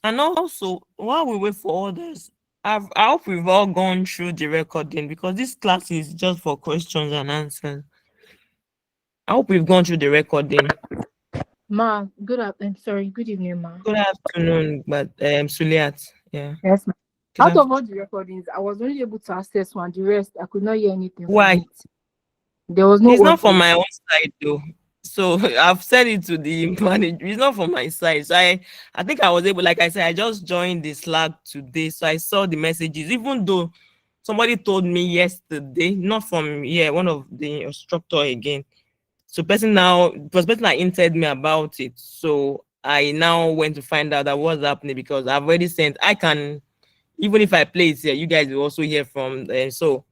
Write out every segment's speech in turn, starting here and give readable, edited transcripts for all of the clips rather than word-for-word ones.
And also, while we wait for others, I hope we've all gone through the recording because this class is just for questions and answers. I hope we've gone through the recording. Ma, sorry, good evening, ma. Good afternoon, but Suliat. Yeah. Yes, ma. Good Out of afternoon. all the recordings, I was only able to access one. The rest, I could not hear anything from Why? it. There was no It's not from audio. my own side though. So I've said it to the manager. It's not from my side. So I think I was able, like I said, I just joined the Slack today. So I saw the messages, even though somebody told me yesterday, not from one of the instructor again. So person now it was person that hinted me about it. So I now went to find out that what's happening because I've already sent. I can, even if I play it here, you guys will also hear from so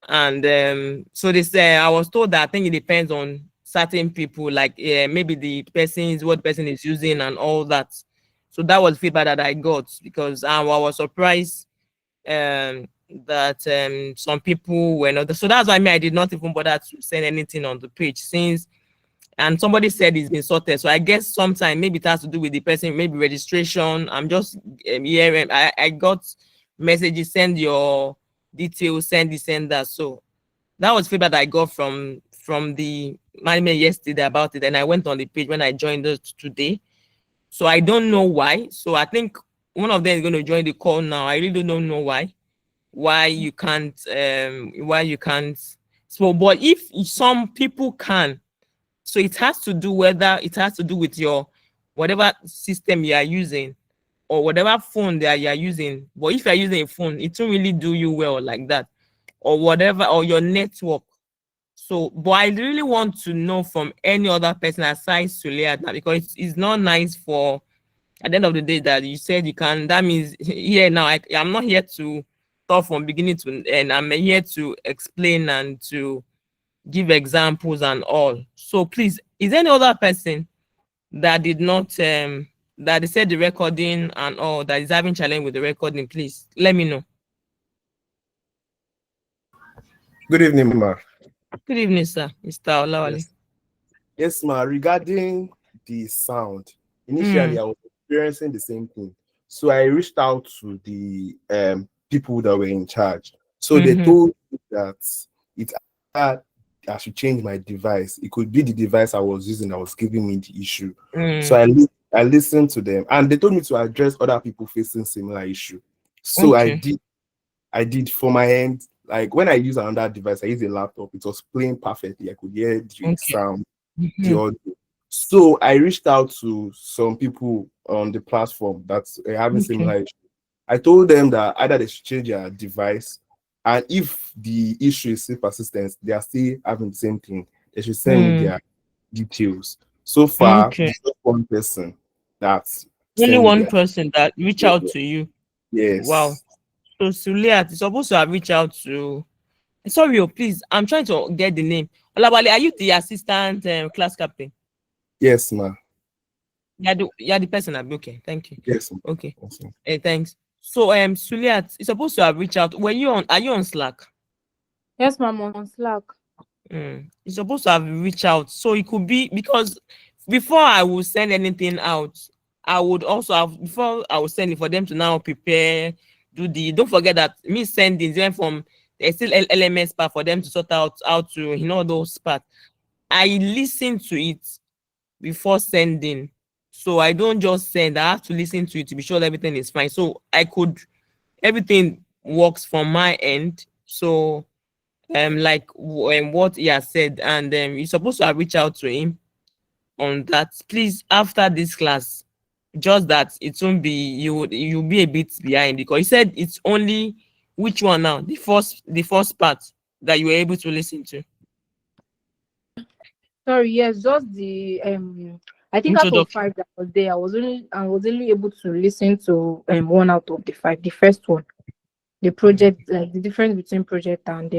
and so they say I was told that I think it depends on certain people, like maybe the person's what person is using and all that. So that was feedback that I got because I was surprised that some people were not. So that's why I did not even bother to send anything on the page since. And somebody said it's been sorted. So I guess sometime maybe it has to do with the person, maybe registration. I'm just hearing. I got messages, send your details, send this, send that. So that was feedback I got from the management yesterday about it. And I went on the page when I joined it today. So I don't know why. So I think one of them is going to join the call now. I really don't know why you can't why you can't. So but if some people can, so it has to do whether it has to do with your whatever system you are using or whatever phone that you are using. But if you are using a phone, it won't really do you well like that, or whatever, or your network. So, but I really want to know from any other person aside Suliat because it's not nice for at the end of the day that you said you can. That means here now I'm not here to talk from beginning to end. I'm here to explain and to give examples and all. So please, is there any other person that did not that they said the recording and all that is having challenge with the recording? Please let me know. Good evening, ma. Good evening, sir, Mr. Olawale. Yes. Yes, ma. Regarding the sound, initially Mm, I was experiencing the same thing. So I reached out to the people that were in charge. So they mm-hmm. told me that it I should change my device. It could be the device I was using that was giving me the issue. So Mm, I listened to them and they told me to address other people facing similar issue. So okay. I did for my end. Like when I use another device, I use a laptop. It was playing perfectly. I could hear the Okay. sound, the Mm-hmm. audio. So I reached out to some people on the platform that's having Okay. similar issue. I told them that either they should change their device, and if the issue is still persistent, they are still having the same thing. They should send me Mm, their details. So far, okay. there's just one person that Only sent me one their person that reach out to you. Wow. yes. So Suliat is supposed to have reached out to. Sorry, please. I'm trying to get the name. Olabale, are you the assistant class captain? Yes, ma. You're the person. Okay, thank you. Yes, ma. Okay, Yes, ma. thanks. So Suliat is supposed to have reached out. Were you on? Are you on Slack? Yes, ma'am, on Slack. You're supposed to have reached out. So it could be because before I will send anything out, I would also have before I will send it for them to now prepare, do the don't forget that me sending them from there's still LMS part for them to sort out how to those parts. I listen to it before sending. So I don't just send, I have to listen to it to be sure everything is fine. So I could everything works from my end. So like what he has said, and you're supposed to have reached out to him on that. Please, after this class, just that it won't be you'll be a bit behind because he said it's only which one now the first part that you were able to listen to Sorry, yes, just the I think out of introduction. five that was there, I was only able to listen to one out of the five. The first one, the project, like the difference between project And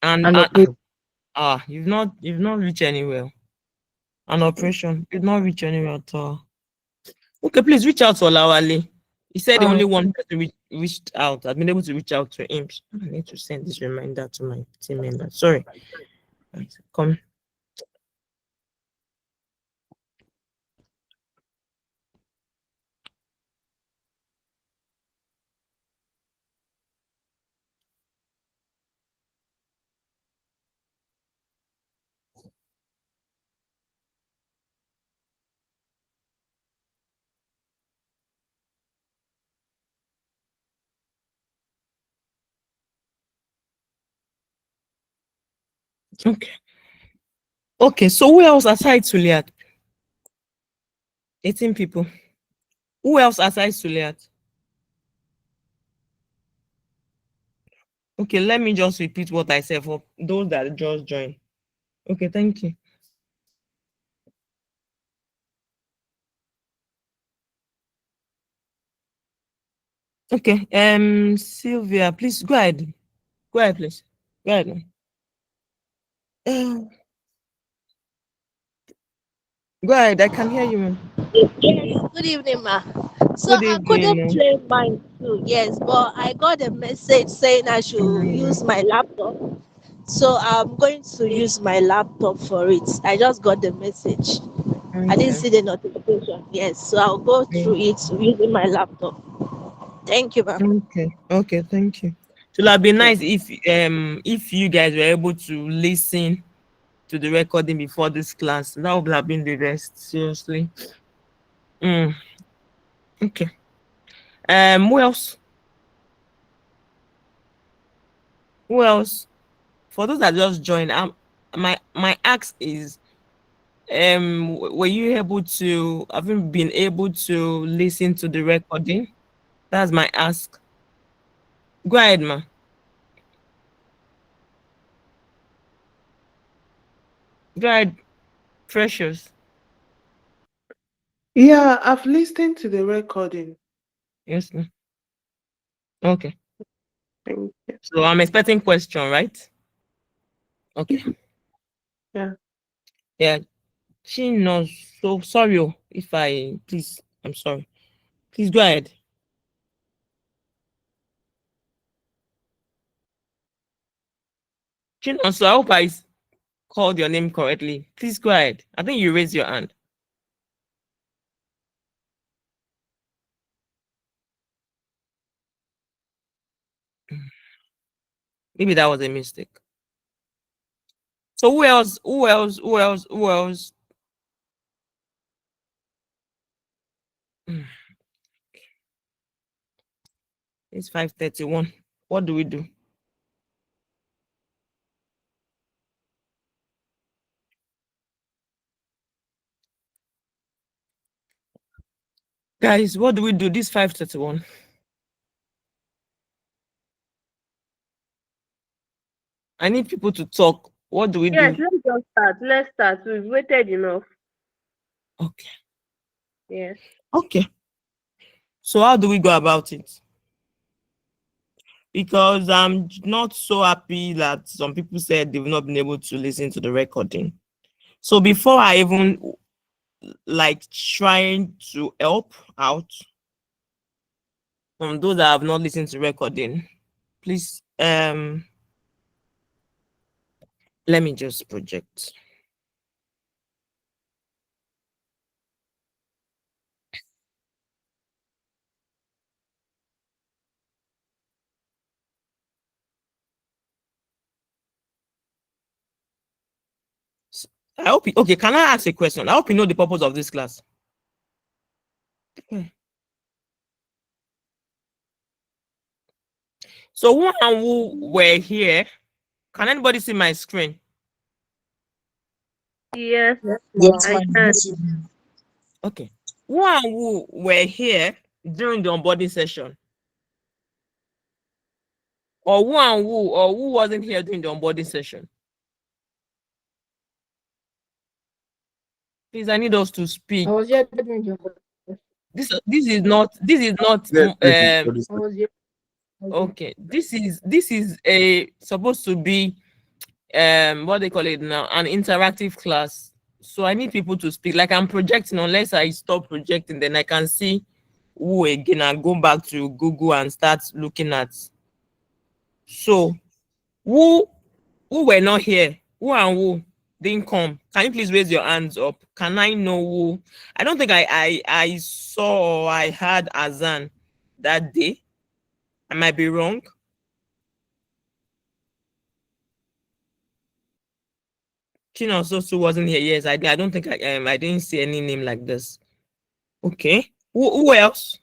and operation. you've not reached anywhere. An operation you've not reached anywhere at all. Okay, please reach out to Olawale. He said the Um, only one person reached out. I've been able to reach out to him. I need to send this reminder to my team member. Sorry. Right, come. Okay. Okay. So who else aside Suliat? 18 people. Who else aside Suliat? Okay, let me just repeat what I said for those that just joined. Okay, thank you. Okay, Sylvia, please go ahead. Go ahead, please. Go ahead. Um, go ahead. I can hear you, ma'am. Yes, good evening, ma. So Good I couldn't evening. play mine too, yes, but I got a message saying I should Mm, use my laptop. So I'm going to use my laptop for it. I just got the message. I didn't okay. see the notification. Yes, so I'll go through it using my laptop. Thank you, ma'am. Okay. Okay. Thank you. So it'd be Yeah. nice if you guys were able to listen to the recording before this class. That would have been the best. Seriously. Mm, okay. Who else? Who else? For those that just joined, my ask is were you able to haven't been able to listen to the recording? That's my ask. Go ahead, ma. Go ahead, Precious. Yeah, I've listened to the recording. Yes, ma. Okay. Thank you. So I'm expecting question, right? Okay. Yeah. Yeah. She knows. So sorry if I please. I'm sorry. Please go ahead. She knows. So I hope I called your name correctly. Please go ahead. I think you raised your hand. Maybe that was a mistake. So who else? Who else? Who else? Who else? It's 5:31. What do we do? Guys, what do we do? This 5:31. I need people to talk. What do we Yes, do? let's just start. Let's start. We've waited enough. Okay. Yes. Okay. So how do we go about it? Because I'm not so happy that some people said they've not been able to listen to the recording. So before I even like trying to help out from those that have not listened to recording, please let me just project. I hope okay, can I ask a question? I hope you know the purpose of this class. Hmm. So who and who were here? Can anybody see my screen? Yes, Yes, I ma'am. can. Okay. Who and who were here during the onboarding session? Or who wasn't here during the onboarding session? Please, I need us to I speak. was here during your This is not Yes, yes, for I was here. okay. This is a supposed to be what they call it now, an interactive class. So I need people to speak. Like I'm projecting, unless I stop projecting, then I can see who again and go back to Google and start looking at. So who who were not here? Who and who didn't come? Can you please raise your hands up? Can I know who? I don't think I saw or I had Azan that day. I might be wrong. Chino Sosu wasn't here. Yes, I don't think I didn't see any name like this. Okay. Who else?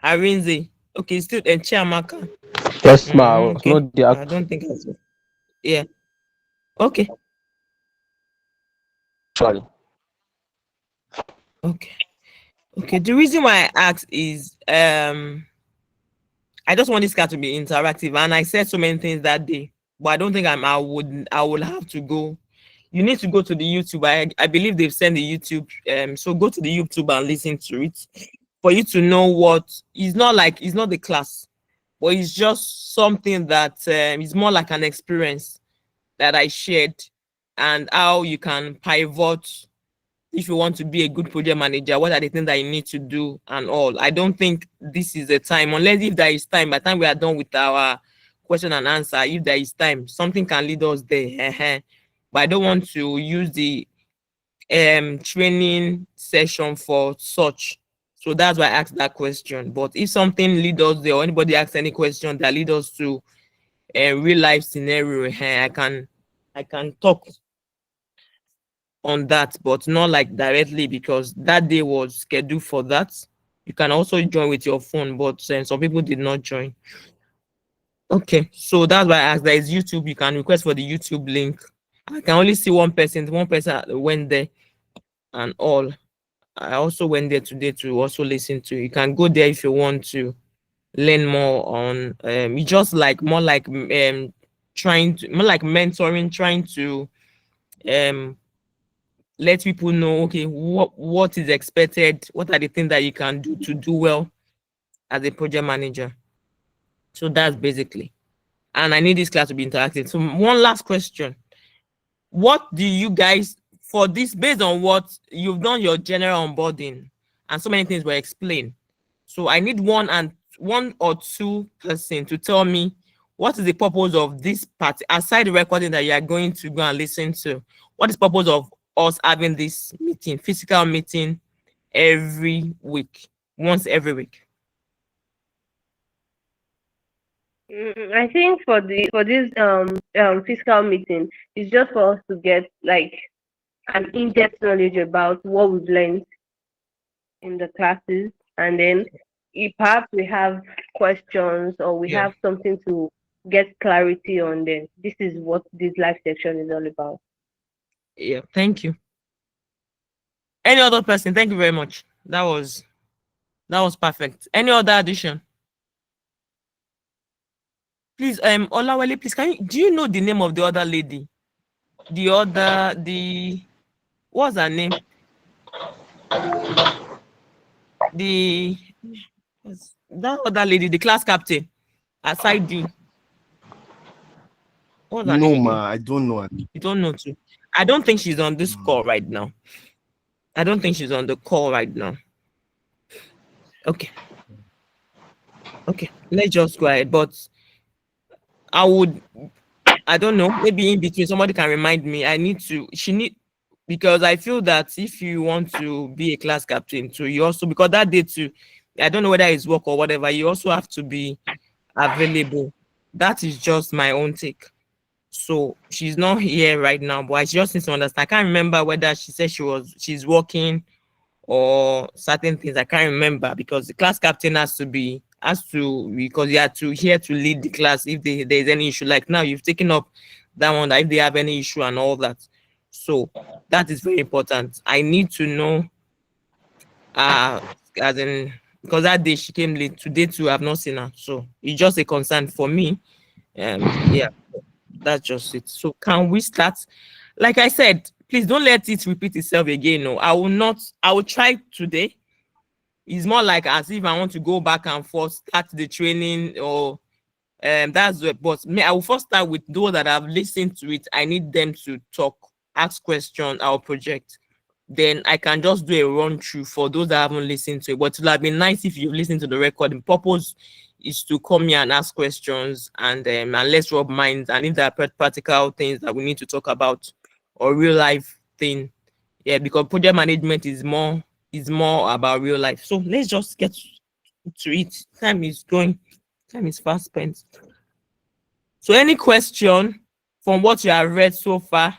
Arinze. Okay, still and Chiamaka. Yes, ma. I was Okay. not the I don't think I saw. Yeah. Okay. Actually. Okay. Okay. The reason why I asked is I just want this class to be interactive, and I said so many things that day, but I don't think I would have to go. You need to go to the YouTube. I believe they've sent the YouTube. So go to the YouTube and listen to it for you to know what it's not like. It's not the class, but it's just something that is more like an experience that I shared, and how you can pivot if you want to be a good project manager. What are the things that you need to do and all? I don't think this is the time, unless if there is time. By the time we are done with our question and answer, if there is time, something can lead us there. But I don't want to use the training session for such. So that's why I asked that question. But if something lead us there, or anybody asks any question that lead us to a real life scenario, I can talk on that, but not like directly, because that day was scheduled for that. You can also join with your phone, but some people did not join. Okay, so that's why I asked. There is YouTube. You can request for the YouTube link. I can only see one person. One person went there and all. I also went there today to also listen to. You can go there if you want to learn more on. It's just like more like trying to, more like mentoring, trying to let people know, okay, what is expected, what are the things that you can do to do well as a project manager. So that's basically. And I need this class to be interactive. So one last question. What do you guys, for this, based on what you've done your general onboarding and so many things were explained. So I need one or two person to tell me what is the purpose of this part, aside the recording that you are going to go and listen to. What is the purpose of us having this meeting, physical meeting, every week, once every week? I think for this physical meeting, it's just for us to get like an in-depth knowledge about what we've learned in the classes, and then if perhaps we have questions or we Yeah. have something to get clarity on, then this is what this live section is all about. Yeah, thank you. Any other person? Thank you very much. That was perfect. Any other addition? Please, Olawale, please, do you know the name of the other lady? What's her name? That other lady, the class captain, aside you. What's her No, name again? ma, I don't know. You don't know too. I don't think she's on this call right now. I don't think she's on the call right now. Okay. Okay, let's just go ahead. But I don't know, maybe in between somebody can remind me. Because I feel that if you want to be a class captain too, you also, because that day too, I don't know whether it's work or whatever, you also have to be available. That is just my own take. So she's not here right now, but I just need to understand. I can't remember whether she said she's working or certain things. I can't remember, because the class captain has to because you have to here to lead the class if there's any issue. Like now you've taken up that one, that if they have any issue and all that. So that is very important. I need to know as in, because that day she came late. Today too, I've not seen her. So it's just a concern for me. Yeah, that's just it. So can we start? Like I said, please don't let it repeat itself again. No, I will try today. It's more like as if I want to go back and forth, start the training, or that's what. But me, I will first start with those that have listened to it. I need them to talk, ask questions, our project. Then I can just do a run through for those that haven't listened to it. But it would have been nice if you listen to the record. The purpose is to come here and ask questions, and let's rub minds. And if there are practical things that we need to talk about or real life thing, yeah, because project management is more about real life. So let's just get to it. Time is going. Time is fast spent. So any question from what you have read so far?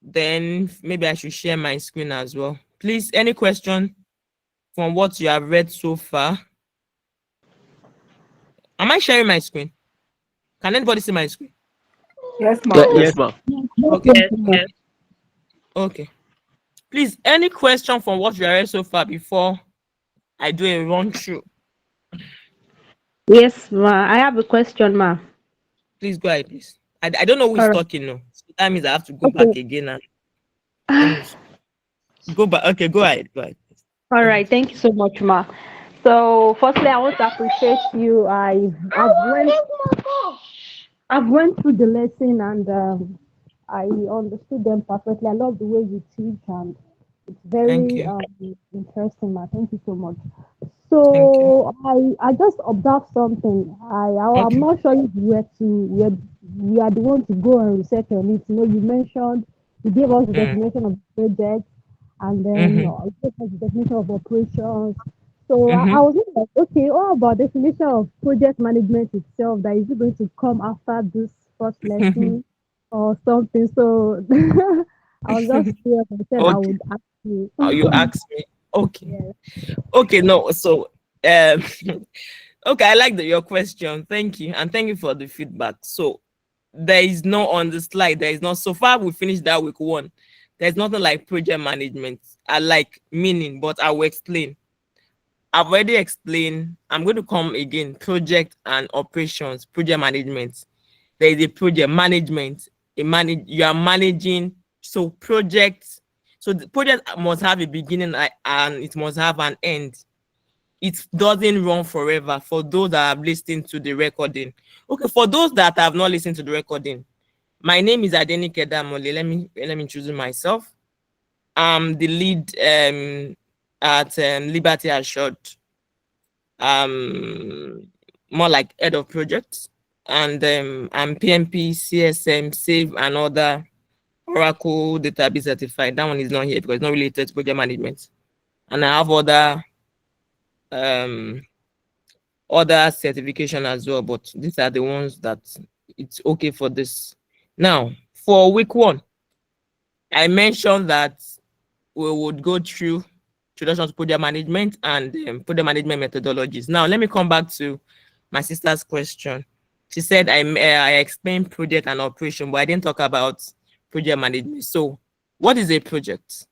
Then maybe I should share my screen as well. Please, any question from what you have read so far? Am I sharing my screen? Can anybody see my screen? Yes, ma'am. Yes, ma'am. Okay. Yes. Okay. Please, any question from what we read so far before I do a run through? Yes, ma. I have a question, ma. Please go ahead, please. I don't know who is All right. talking now. So that means I have to go back Okay. again and let me go back. Okay, go ahead. Go ahead. All Go right. ahead. Thank you so much, ma. So, firstly, I want to appreciate you. I've went through the lesson and I understood them perfectly. I love the way you teach and it's Thank very you. interesting, ma. Thank you so much. Thank you. So I just observed something. I'm Okay. not sure if you are the one to go and research on it. You know, you mentioned you gave us the Mm. definition of project and then Mm-hmm. you gave us the definition of operations. So I Mm-hmm. was thinking like, okay, what about definition of project management itself? That is it going to come after this first lesson or something? So I was just curious. I said I Okay. would ask you. Oh, you asked me. Okay. Yeah. Okay. No. So, um, okay. I like your question. Thank you, and thank you for the feedback. So, there is no on the slide. There is not. So far, we finished that week one. There's nothing like project management. I like meaning, but I will explain. I've already explained. I'm going to come again. Project and operations, project management. There is a project management. You are managing. So projects. So the project must have a beginning and it must have an end. It doesn't run forever. For those that have listened to the recording. Okay, for those that have not listened to the recording, my name is Adenike Damole. Let me introduce myself. I'm the lead at Liberty Assured, more like head of projects, and I'm PMP, CSM, Save, and other Oracle database certified. That one is not here because it's not related to project management. And I have um other certification as well, but these are the ones that it's okay for this. Now, for week one, I mentioned that we would go through introduction to project management and project management methodologies. Now, let me come back to my sister's question. She said I explained project and operation, but I didn't talk about project management. So, what is a project?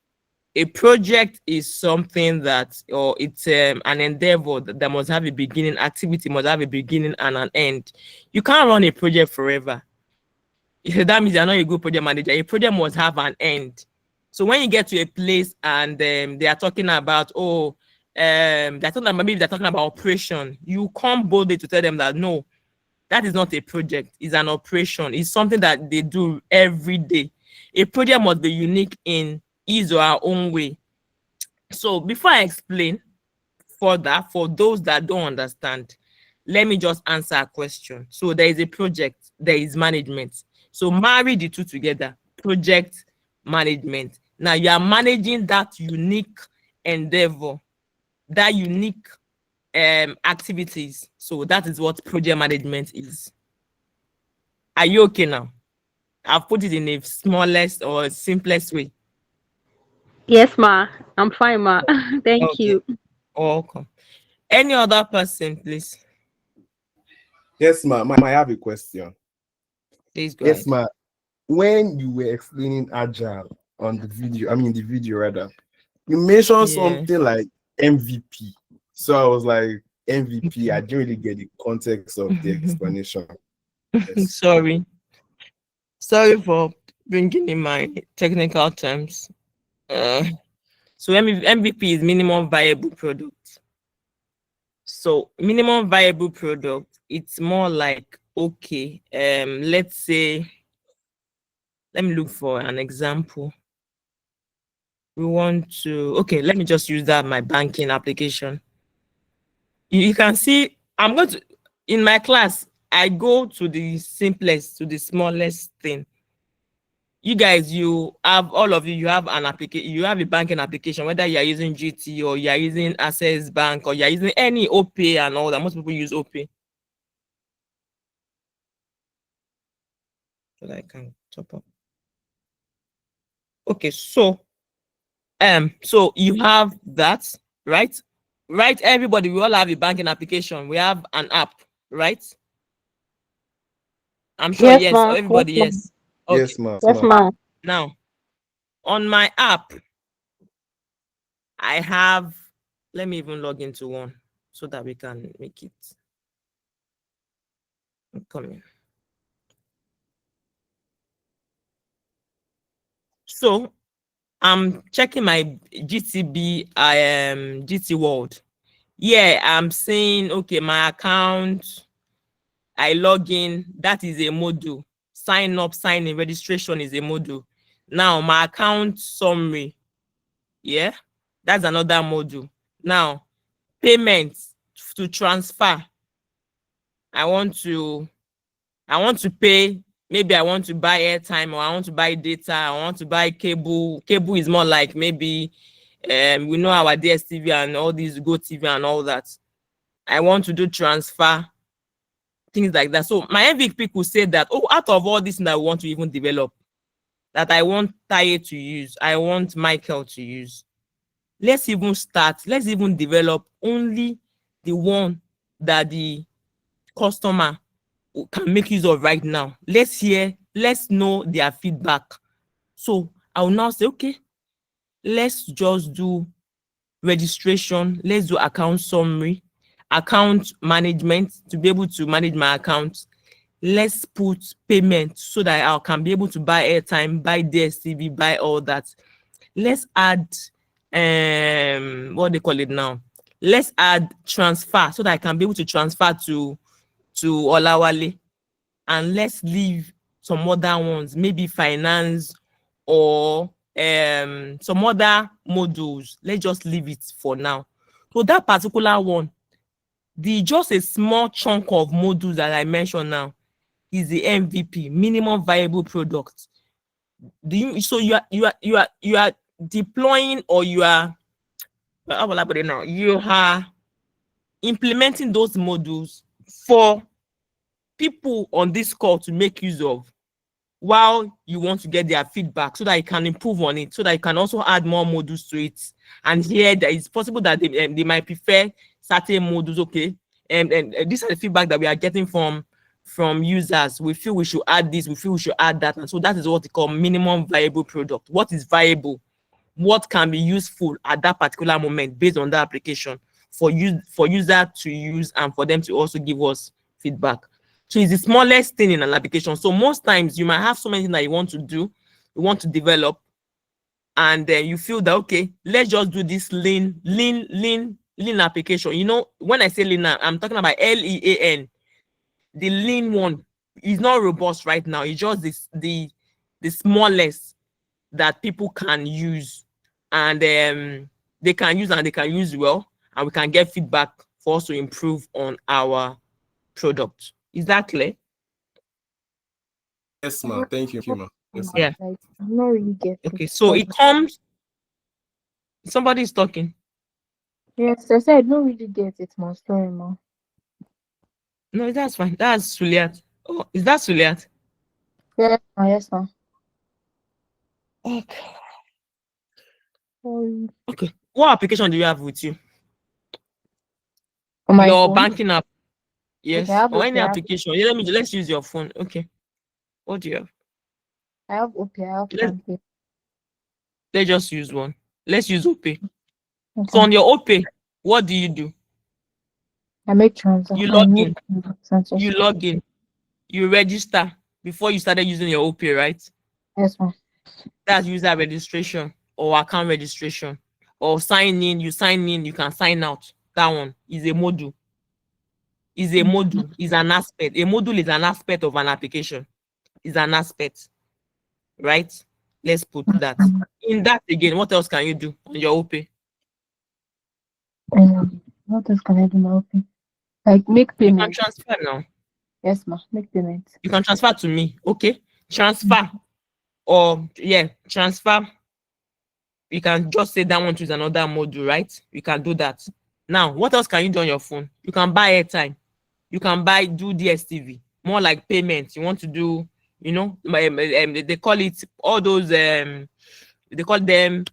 A project is something that, or it's an endeavor that must have a beginning. Activity must have a beginning and an end. You can't run a project forever. That means you're not a good project manager. A project must have an end. So when you get to a place and they are talking about, maybe they're talking about operation, you come boldly to tell them that no, that is not a project. It's an operation. It's something that they do every day. A project must be unique in his or her own way. So before I explain further, for those that don't understand, let me just answer a question. So there is a project, there is management. So marry the two together, project management. Now you are managing that unique endeavor, that unique activities. So that is what project management is. Are you okay now? I've put it in a smallest or simplest way. Yes, ma. I'm fine, ma. Thank Okay, you. welcome. Any other person, please? Yes, ma'am. I have a question. Please go Yes, ahead. ma'am. When you were explaining agile on the video, I mean the video rather, you mentioned Yeah. something like MVP. So I was like, MVP, I didn't really get the context of the explanation. Yes. Sorry. Sorry for bringing in my technical terms. Uh, so MVP is minimum viable product. So minimum viable product, it's more like, okay, let's say, let me look for an example. We want to, okay, let me just use that my banking application. You can see, I'm going to, in my class, I go to the simplest, to the smallest thing. You guys, you have, all of you, you have an application, you have a banking application, whether you are using GT or you are using Access Bank or you are using any OPay and all that. Most people use OPay. So that I can top up. Okay, so you have that, right? Right, everybody, we all have a banking application. We have an app, right? I'm sure, Yes, yes. ma. Yes, Everybody, ma. yes. Okay. Yes, ma'am. Yes, ma. Now, on my app, I have, let me even log into one so that we can make it. Come in. So I'm checking my GTB, GT World. Yeah, I'm saying, okay, my account, I log in, that is a module. Sign up, sign in, registration is a module. Now, my account summary, yeah, that's another module. Now, payments to transfer. I want to pay, maybe I want to buy airtime, or I want to buy data, I want to buy cable. Cable is more like maybe we know our DSTV and all these GoTV and all that. I want to do transfer, things like that. So my MVP could say that, oh, out of all this that I want to even develop, that I want Taye to use, I want Michael to use, let's even develop only the one that the customer can make use of right now. Let's know their feedback. So I will now say, okay, let's just do registration, let's do account summary, account management to be able to manage my account. Let's put payment so that I can be able to buy airtime, buy DSTV, buy all that. Let's add what they call it now. Let's add transfer so that I can be able to transfer to Olawale, and let's leave some other ones, maybe finance or some other modules. Let's just leave it for now. So that particular one, just a small chunk of modules that I mentioned now is the MVP, minimum viable product. So you are deploying, or you are, how will I put it now? You are implementing those modules for people on this call to make use of, while you want to get their feedback so that you can improve on it, so that you can also add more modules to it. And here, that it's possible that they might prefer certain modules. Okay, and these are the feedback that we are getting from users. We feel we should add this, we feel we should add that, and so that is what we call minimum viable product. What is viable? What can be useful at that particular moment based on the application for user to use, and for them to also give us feedback. So it's the smallest thing in an application. So most times you might have so many things that you want to do, you want to develop, and then you feel that, okay, let's just do this lean application. You know, when I say lean, I'm talking about LEAN. The lean one is not robust right now. It's just the smallest that people can use, and they can use well, and we can get feedback for us to improve on our product. Is that clear? Yes, ma'am. Thank you, ma'am. Yes, ma'am. Yeah. Like, I'm not really getting. Okay, so it comes. Somebody is talking. Yes, I said I don't really get it, ma. Sorry, ma. No, that's fine. That's Suliat. Oh, is that Suliat? Yes, ma. Yes, ma. Okay. Sorry. Okay. What application do you have with you? On my Your phone? banking app. Yes. Okay, I have Or any OPay, application. Yeah, let's use your phone. Okay. What do you have? I have OPay, I have Let's- PhonePe. Let's just use one. Let's use OPay. Okay. So on your OPay, what do you do? I make transactions. You log in. You register before you started using your OPay, right? Yes, ma. That's user registration or account registration. Or sign in, you can sign out. That one is a module. Is an aspect. A module is an aspect of an application. Is an aspect. Right? Let's put that. In that again, what else can you do on your OPay? What else can I do now? Okay. Like make You can payment. transfer now. Yes, ma. Make payment. You can transfer to me. Okay. Transfer. Or transfer. You can just say that one to another module, right? You can do that. Now, what else can you do on your phone? You can buy airtime. You can do DSTV. More like payments. You want to do, they call it all those they call them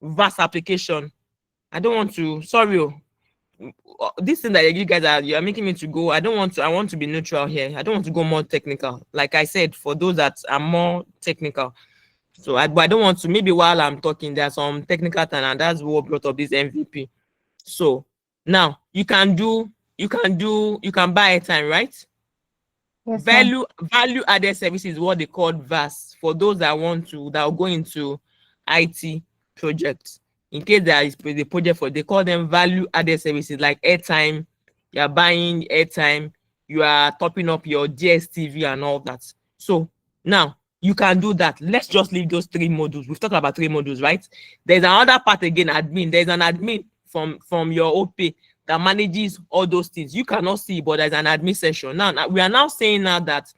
vast application. I don't want to, sorry. This thing that you guys you're making me to go. I want to be neutral here. I don't want to go more technical. Like I said, for those that are more technical. So but I don't want to, maybe while I'm talking, there's some technical thing, and that's what brought up this MVP. So now you can buy airtime, right? Yes, ma'am. Value added services is what they call VAS for those that will go into IT projects. In case there is the project for, they call them value added services, like airtime. You are buying airtime, you are topping up your DSTV and all that. So now you can do that. Let's just leave those three modules. We've talked about three modules, right? There's another part again, admin. There's an admin from your OP that manages all those things. You cannot see, but there's an admin session. Now we are now saying now that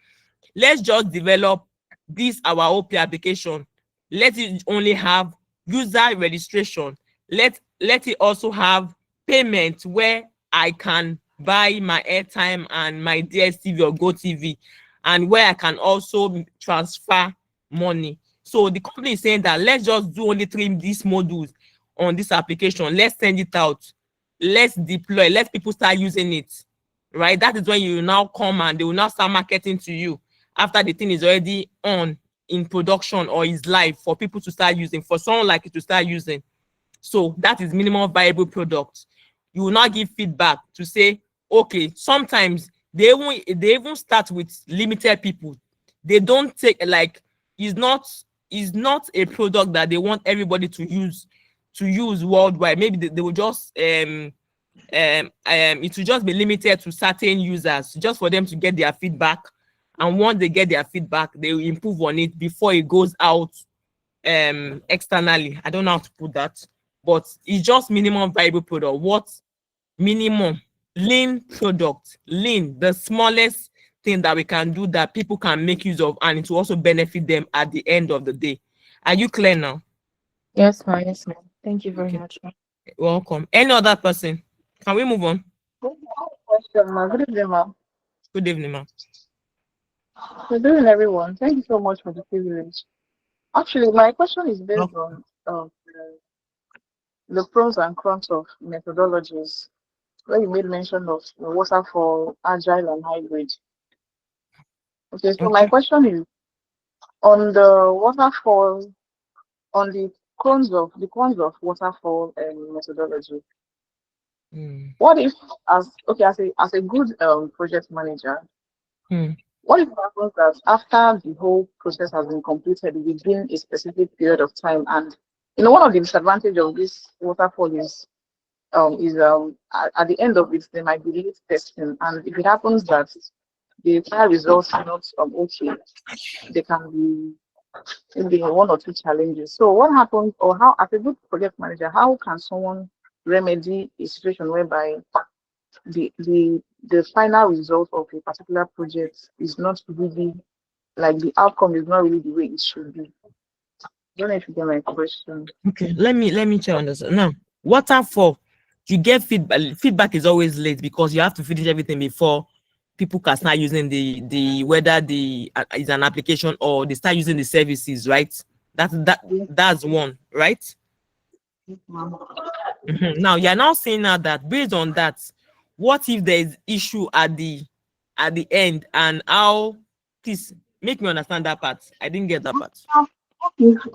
let's just develop this our OP application. Let it only have user registration. Let it also have payment where I can buy my airtime and my DSTV or GoTV, and where I can also transfer money. So the company is saying that let's just do only these modules on this application. Let's send it out. Let's deploy. Let people start using it. Right? That is when you now come and they will now start marketing to you after the thing is already on in production or is live for people to start using, for someone like you to start using. So that is minimum viable product. You will not give feedback to say, okay, sometimes they even start with limited people. They don't take, like, it's not a product that they want everybody to use worldwide. Maybe they will just it will just be limited to certain users just for them to get their feedback, and once they get their feedback they will improve on it before it goes out externally. I don't know how to put that, but it's just minimum viable product. What minimum lean product? Lean, the smallest thing that we can do that people can make use of, and it will also benefit them at the end of the day. Are you clear now? Yes, ma'am. Yes, ma'am. Thank you very Okay. much, ma'am. Welcome. Any other person? Can we move on? Question, ma'am. Good evening, ma'am. Good evening, ma'am. Good evening, everyone. Thank you so much for the privilege. Actually, my question is based on the pros and cons of methodologies, where you made mention of waterfall, agile, and hybrid. Okay, so my Okay. question is on the waterfall, on the cons of waterfall and methodology. What if, as a good project manager, what if it happens that after the whole process has been completed within a specific period of time, and one of the disadvantages of this waterfall is at the end of it there might be late testing, and if it happens that the final results are not okay, there can be maybe one or two challenges. So what happens, or how, as a good project manager, how can someone remedy a situation whereby the final result of a particular project is not really, like, the outcome is not really the way it should be? I don't know if you get my question. Okay, let me try to understand. Now, waterfall, you get feedback. Feedback is always late because you have to finish everything before people can start using the whether the is an application or they start using the services, right? That's one, right? Now you're now saying now that based on that, what if there is issue at the end, and how? Please make me understand that part. I didn't get that part.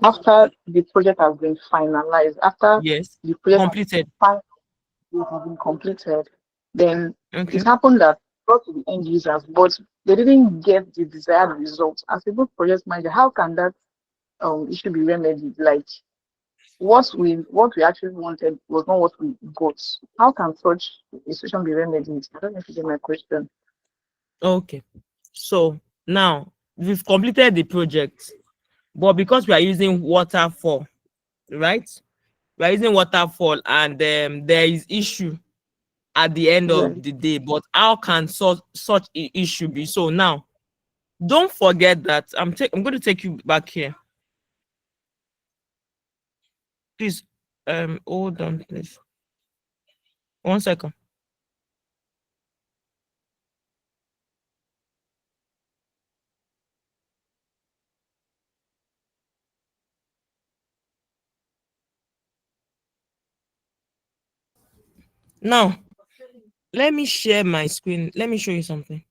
After the project has been finalized, after Yes, the project completed. has been completed, then Okay. it happened that brought to the end users, but they didn't get the desired results. As a good project manager, how can that issue be remedied? Like, what we actually wanted was not what we got. How can such a situation be remedied? I don't know if you get my question. Okay, so now we've completed the project, but because we are using waterfall, right? We are using waterfall, and there is issue at the end of the day. But how can such an issue be? So now, don't forget that I'm going to take you back here. Please, hold on, please. 1 second. Now, let me share my screen. Let me show you something.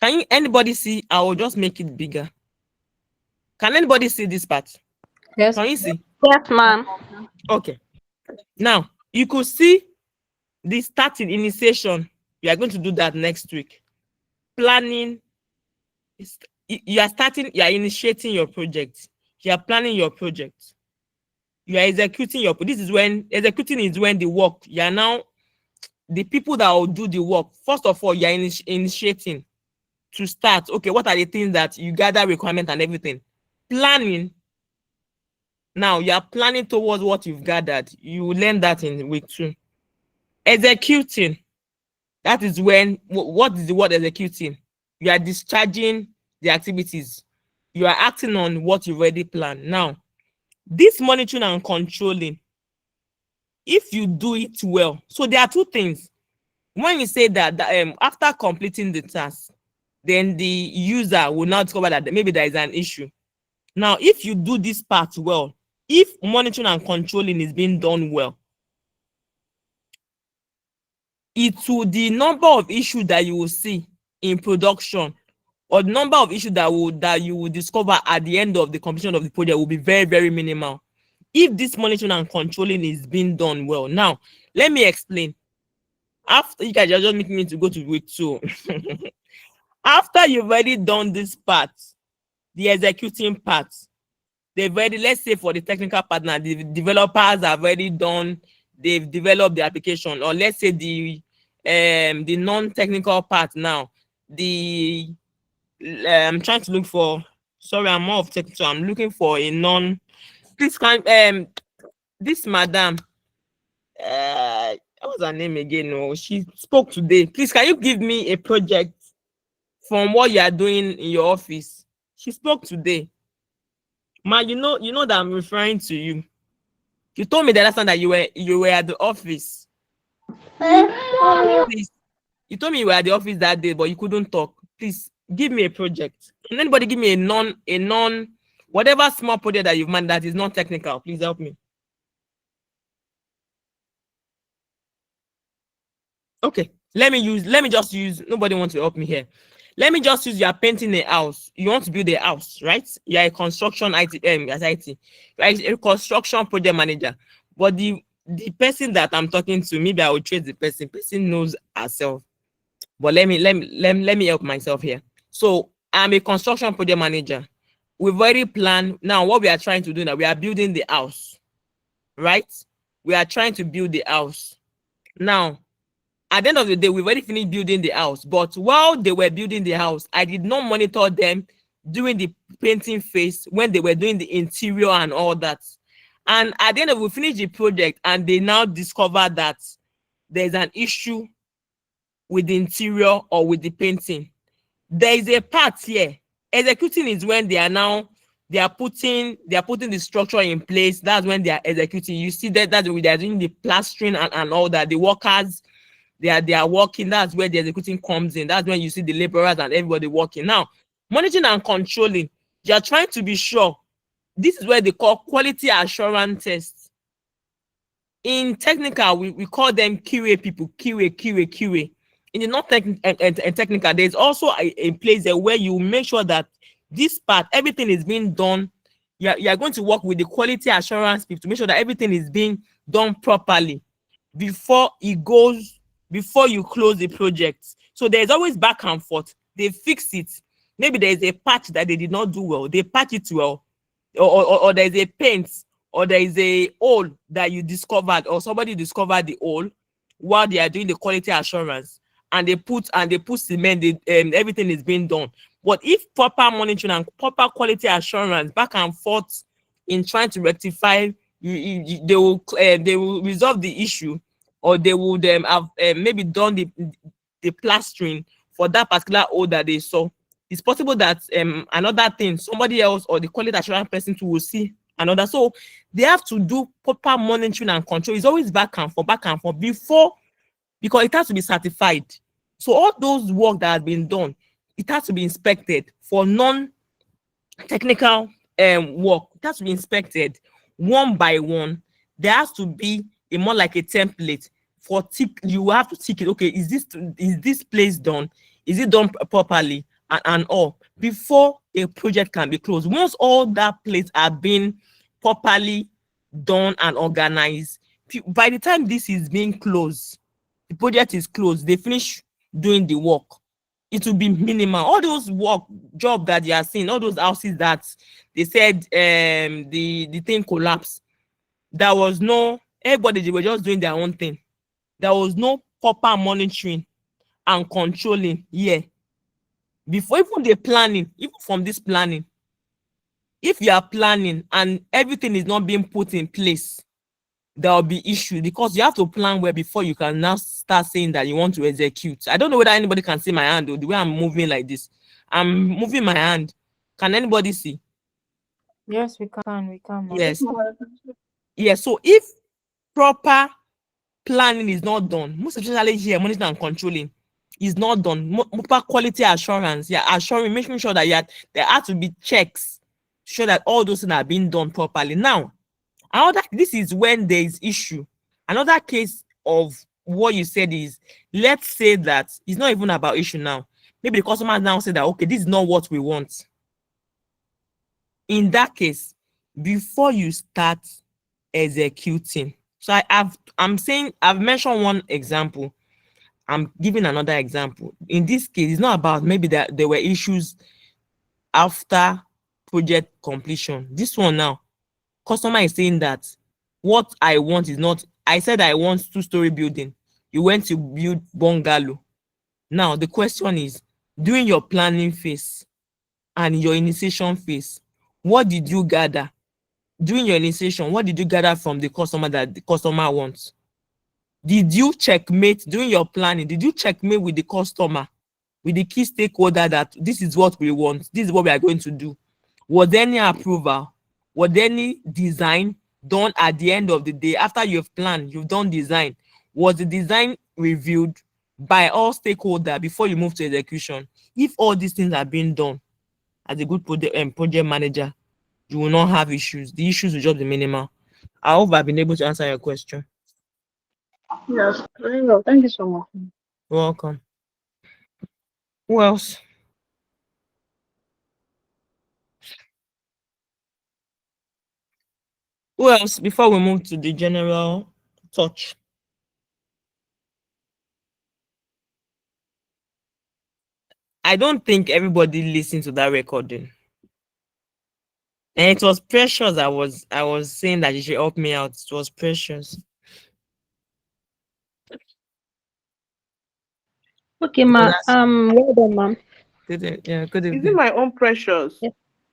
Can anybody see? I will just make it bigger. Can anybody see this part? Yes. Can you see? Yes, ma'am. Okay. Now you could see the starting initiation. We are going to do that next week. Planning. You are starting. You are initiating your project. You are planning your project. You are executing your. This is when executing is when the work. You are now the people that will do the work. First of all, you are initiating to start. Okay, what are the things that you gather requirement and everything? Planning. Now you are planning towards what you've gathered. You will learn that in week 2. Executing. That is when, what is the word executing? You are discharging the activities. You are acting on what you've already planned. Now, this monitoring and controlling, if you do it well, so there are 2 things. When you say that after completing the task, then the user will now discover that maybe there is an issue. Now, if you do this part well, if monitoring and controlling is being done well, the number of issues that you will see in production, or the number of issues that you will discover at the end of the completion of the project will be very, very minimal. If this monitoring and controlling is being done well. Now, let me explain. After you guys are just making me to go to week 2. After you've already done this part, the executing part, they've already, let's say for the technical partner, the developers have already done, they've developed the application, or let's say the non-technical part now, I'm trying to look for, sorry, I'm more of technical, I'm looking for a non, please can, this madam, what was her name again? No, she spoke today. Please, can you give me a project from what you are doing in your office? She spoke today. Ma, you know that I'm referring to you. You told me the last time that you were at the office. Please, you told me you were at the office that day, but you couldn't talk. Please give me a project. Can anybody give me a non, whatever small project that you've managed that is not technical? Please help me. Okay, let me just use, nobody wants to help me here. Let me just use, you are painting a house. You want to build a house, right? You are a construction IT. You are a construction project manager. But the person that I'm talking to, maybe I will trace the person. Person knows herself. But let me help myself here. So I'm a construction project manager. We've already planned. Now what we are trying to do now, we are building the house, right? We are trying to build the house. Now, at the end of the day, we've already finished building the house. But while they were building the house, I did not monitor them during the painting phase when they were doing the interior and all that. And at the end of it, we finished the project and they now discover that there's an issue with the interior or with the painting. There is a part here. Executing is when they are putting the structure in place. That's when they are executing. You see that's when they are doing the plastering and all that. The workers, they are working. That's where the executing comes in. That's when you see the laborers and everybody working. Now, monitoring and controlling, you are trying to be sure. This is where they call quality assurance tests. In technical, we call them QA people, QA. In the non-technical, there's also a place there where you make sure that this part, everything is being done. You are going to work with the quality assurance people to make sure that everything is being done properly before you close the project. So there's always back and forth. They fix it. Maybe there is a patch that they did not do well. They patch it well. Or there is a paint, or there is a hole that you discovered, or somebody discovered the hole while they are doing the quality assurance, and they put cement, everything is being done. But if proper monitoring and proper quality assurance back and forth in trying to rectify, they will resolve the issue, or they would have maybe done the plastering for that particular hole that they saw. It's possible that another thing, somebody else or the quality assurance person too will see another. So they have to do proper monitoring and control. It's always back and forth because it has to be certified. So all those work that has been done, it has to be inspected for non-technical work. It has to be inspected one by one. There has to be more like a template for tick. You have to tick it. Okay, is this place done? Is it done properly? and all before a project can be closed. Once all that plates are being properly done and organized, by the time this is being closed, the project is closed, they finish doing the work, it will be minimal. All those work job that you are seeing, all those houses that they said the thing collapsed, there was no, everybody, they were just doing their own thing. There was no proper monitoring and controlling here. Before even the planning, even from this planning, if you are planning and everything is not being put in place, there will be issues, because you have to plan well before you can now start saying that you want to execute. I don't know whether anybody can see my hand or the way I'm moving like this. I'm moving my hand. Can anybody see? Yes, we can. We can. Ma'am. Yes. Yes. So if proper planning is not done, most especially here, monitoring and controlling is not done, proper quality assurance, assuring, making sure that there have to be checks, sure that all those things are being done properly. Now, this is when there is issue. Another case of what you said is, let's say that it's not even about issue now. Maybe the customer now say that, okay, this is not what we want. In that case, before you start executing, so I've mentioned one example. I'm giving another example. In this case, it's not about maybe that there were issues after project completion. This one now, customer is saying that what I want is not, I said I want 2-story building. You went to build bungalow. Now the question is, during your planning phase and your initiation phase, what did you gather? During your initiation, what did you gather from the customer that the customer wants? Did you checkmate during your planning? Did you checkmate with the customer, with the key stakeholder, that this is what we want, this is what we are going to do? Was there any approval? Was there any design done at the end of the day after you've planned, you've done design? Was the design reviewed by all stakeholders before you move to execution? If all these things are being done, as a good project manager, you will not have issues. The issues will just be minimal. I hope I've been able to answer your question. Yes, very well. Thank you so much. You're welcome. Who else? Who else before we move to the general touch? I don't think everybody listened to that recording. And it was Precious. I was saying that you should help me out. It was Precious. Okay, ma. Well done, ma'am. Good Is it evening. my own Precious? Yes.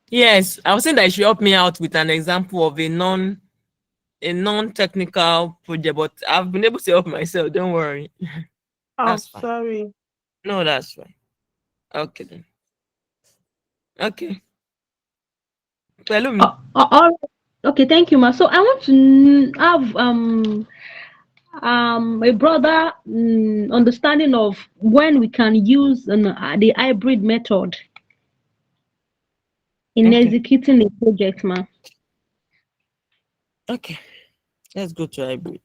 Yes, I was saying that you should help me out with an example of a non-technical project, but I've been able to help myself. Don't worry. Oh, That's fine. sorry. No, that's fine. Okay then. Okay. Pelumi. All right. Okay, thank you, ma. So I want to have a broader understanding of when we can use the hybrid method in Okay. executing a project, ma. Okay. Let's go to hybrid.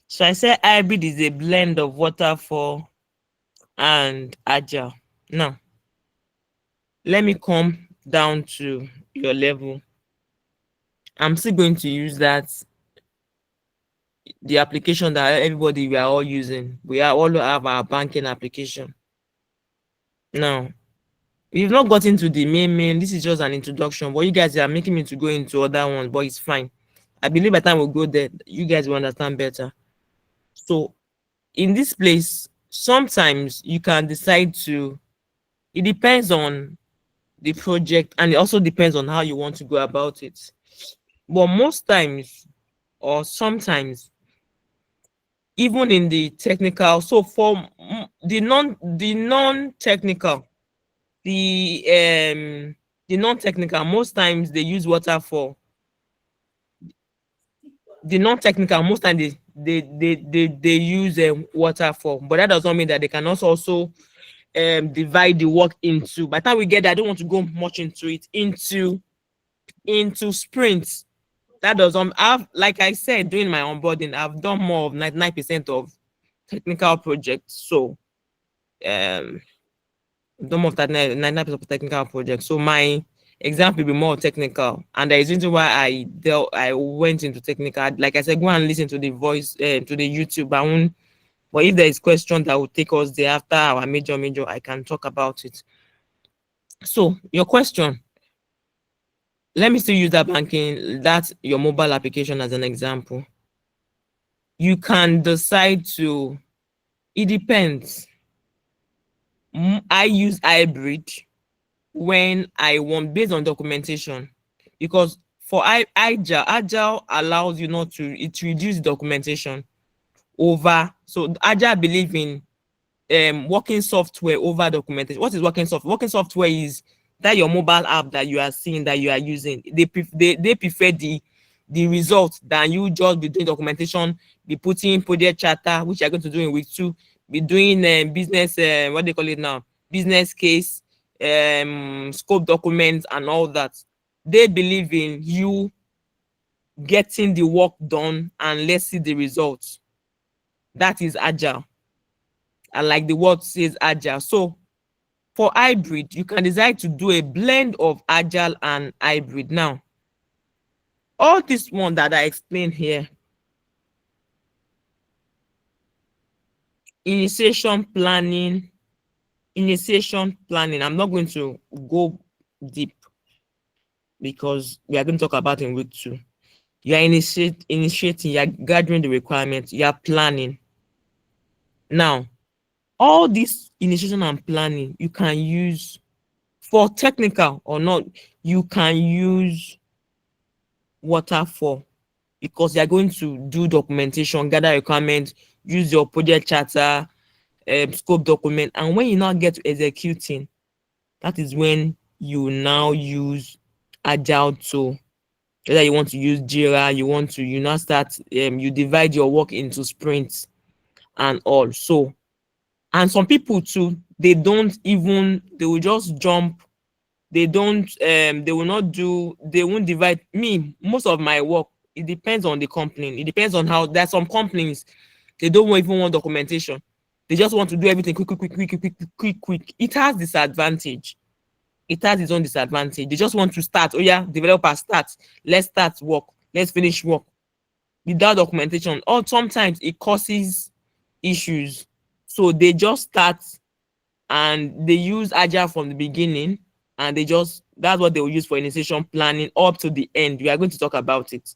So I said hybrid is a blend of waterfall and agile. Now, let me come down to your level. I'm still going to use the application that everybody we are all using. We are all have our banking application. Now, we've not gotten to the main. This is just an introduction, but you guys are making me to go into other ones, but it's fine. I believe by the time we go there, you guys will understand better. So in this place, sometimes you can decide to, it depends on the project and it also depends on how you want to go about it. But most times or sometimes, even in the technical, so for the non-technical, most times they use waterfall. The non-technical, most times they use waterfall, but that does not mean that they can also divide the work into. By the time we get there, I don't want to go much into it, into sprints. That does like I said during my onboarding, I've done more of 99% of technical projects. So done of that 99% of technical projects. So my example will be more technical, and there is reason why I went into technical. Like I said, go and listen to the voice to the YouTube. I won't, but if there is question that will take us there after our major, I can talk about it. So your question, let me still use that banking, that's your mobile application as an example. You can decide to, it depends. I use hybrid when I want, based on documentation, because for agile allows you not to, it reduce documentation over. So agile believe in working software over documentation. What is working software? Working software is that your mobile app that you are seeing, that you are using. They prefer the result than you just be doing documentation, be putting project charter, which you're going to do in week 2, be doing business, what they call it now, business case, scope documents and all that. They believe in you getting the work done and let's see the results. That is agile. And like the word says, agile. So for hybrid, you can decide to do a blend of agile and hybrid. Now, all this one that I explained here, initiation planning, I'm not going to go deep because we are going to talk about in week 2. You are initiating, you are gathering the requirements, you are planning. Now, all this initiation and planning, you can use for technical or not, you can use waterfall because you are going to do documentation, gather requirements, use your project charter, scope document, and when you now get to executing, that is when you now use agile tool. Whether you want to use Jira, you now start, you divide your work into sprints and all. So, and some people too, they will just jump. They won't divide. Me, most of my work, it depends on the company. It depends on how, there's some companies, they don't even want documentation. They just want to do everything quick. It has disadvantage. It has its own disadvantage. They just want to start. Oh yeah, developer start. Let's start work. Let's finish work without documentation. Or sometimes it causes issues. So they just start and they use agile from the beginning, and that's what they will use for initiation planning up to the end. We are going to talk about it.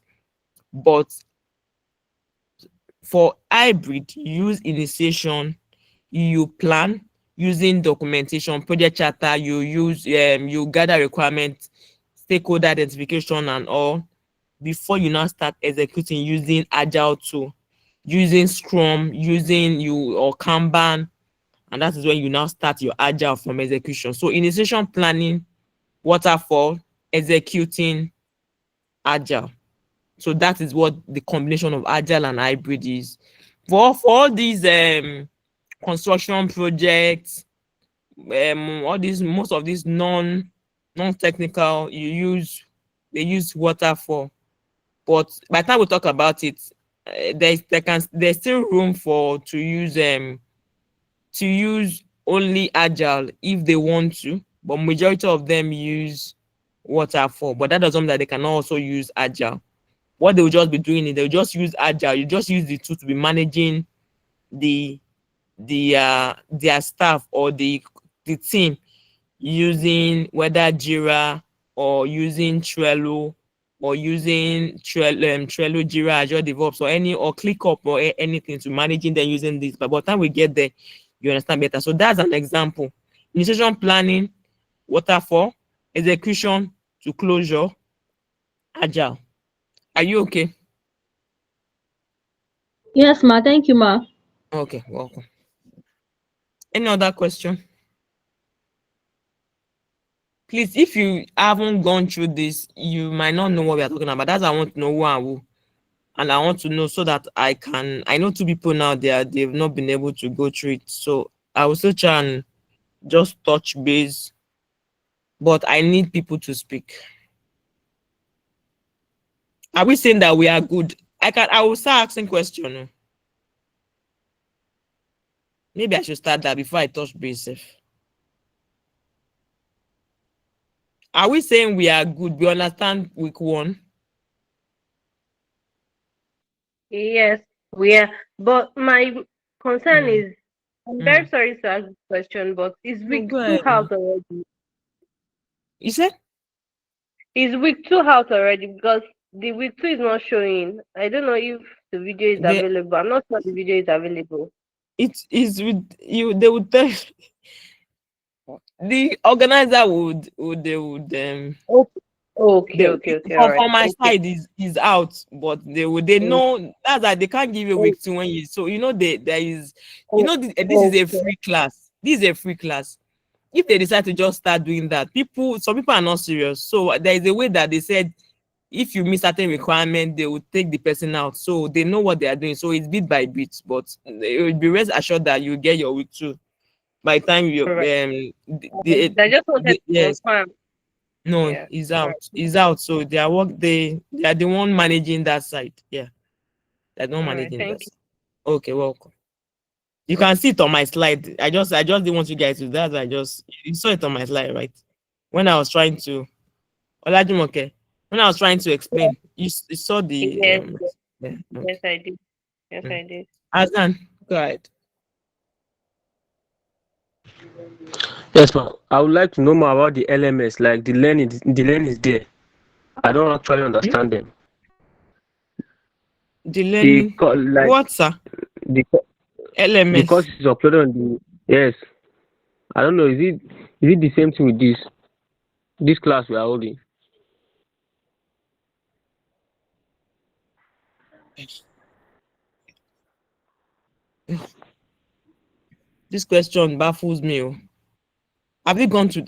But for hybrid, you use initiation, you plan using documentation, project charter, you use you gather requirements, stakeholder identification and all before you now start executing using agile tool, using Scrum, or Kanban, and that is when you now start your agile from execution. So initiation, planning, waterfall, executing, agile. So that is what the combination of agile and hybrid is. For all these construction projects, most of these non-technical, they use waterfall. But by the time we talk about it, there's still room to use only agile if they want to, but majority of them use waterfall. But that doesn't mean that they can also use agile. What they will just be doing is they'll just use agile. You just use the tool to be managing their staff or the team using whether Jira or using Trello or using Trello, Jira, Azure DevOps or ClickUp or anything to managing them using this. But by the time we get there, you understand better. So that's an example. Initiation planning, waterfall, execution to closure, agile. Are you okay? Yes, ma. Thank you, ma. Okay, welcome. Any other question? Please, if you haven't gone through this, you might not know what we are talking about. That's why I want to know who and who. And I want to know so that I know 2 people now they've not been able to go through it. So I will still try and just touch base, but I need people to speak. Are we saying that we are good? I will start asking questions. Maybe I should start that before I touch base. Are we saying we are good? We understand week 1? Yes, we are. But my concern is, I'm very sorry to ask this question, but is week go 2 ahead. out already? You said? Is week 2 out already? Because the week 2 is not showing. I don't know if the video is available. I'm not sure the video is available. It is with you. They would tell the organizer would Okay. All right. From my side is out, but they know that's that they can't give you week 2 when you, so you know there is, you know, this is a free class. This is a free class. If they decide to just start doing that, some people are not serious. So there is a way that they said if you miss certain requirement, they will take the person out. So they know what they are doing. So it's bit by bit, but it will be rest assured that you get your week 2 by the time you I just wanted to confirm. No, he's out. He's out. So they are they are the one managing that side. Yeah. They're not managing that. Okay, welcome. You can see it on my slide. I just didn't want you guys to that. You saw it on my slide, right? When I was trying to Olajumoke, when I was trying to explain, you saw the Yes, okay. Yes, I did. Yes, I did. Azan, go ahead. Yes, ma'am. I would like to know more about the LMS, like the learning is there. I don't actually understand them. The learning, what, sir? The LMS. Because it's uploaded on the, yes. I don't know, is it the same thing with this class we are holding? This question baffles me. Have you gone through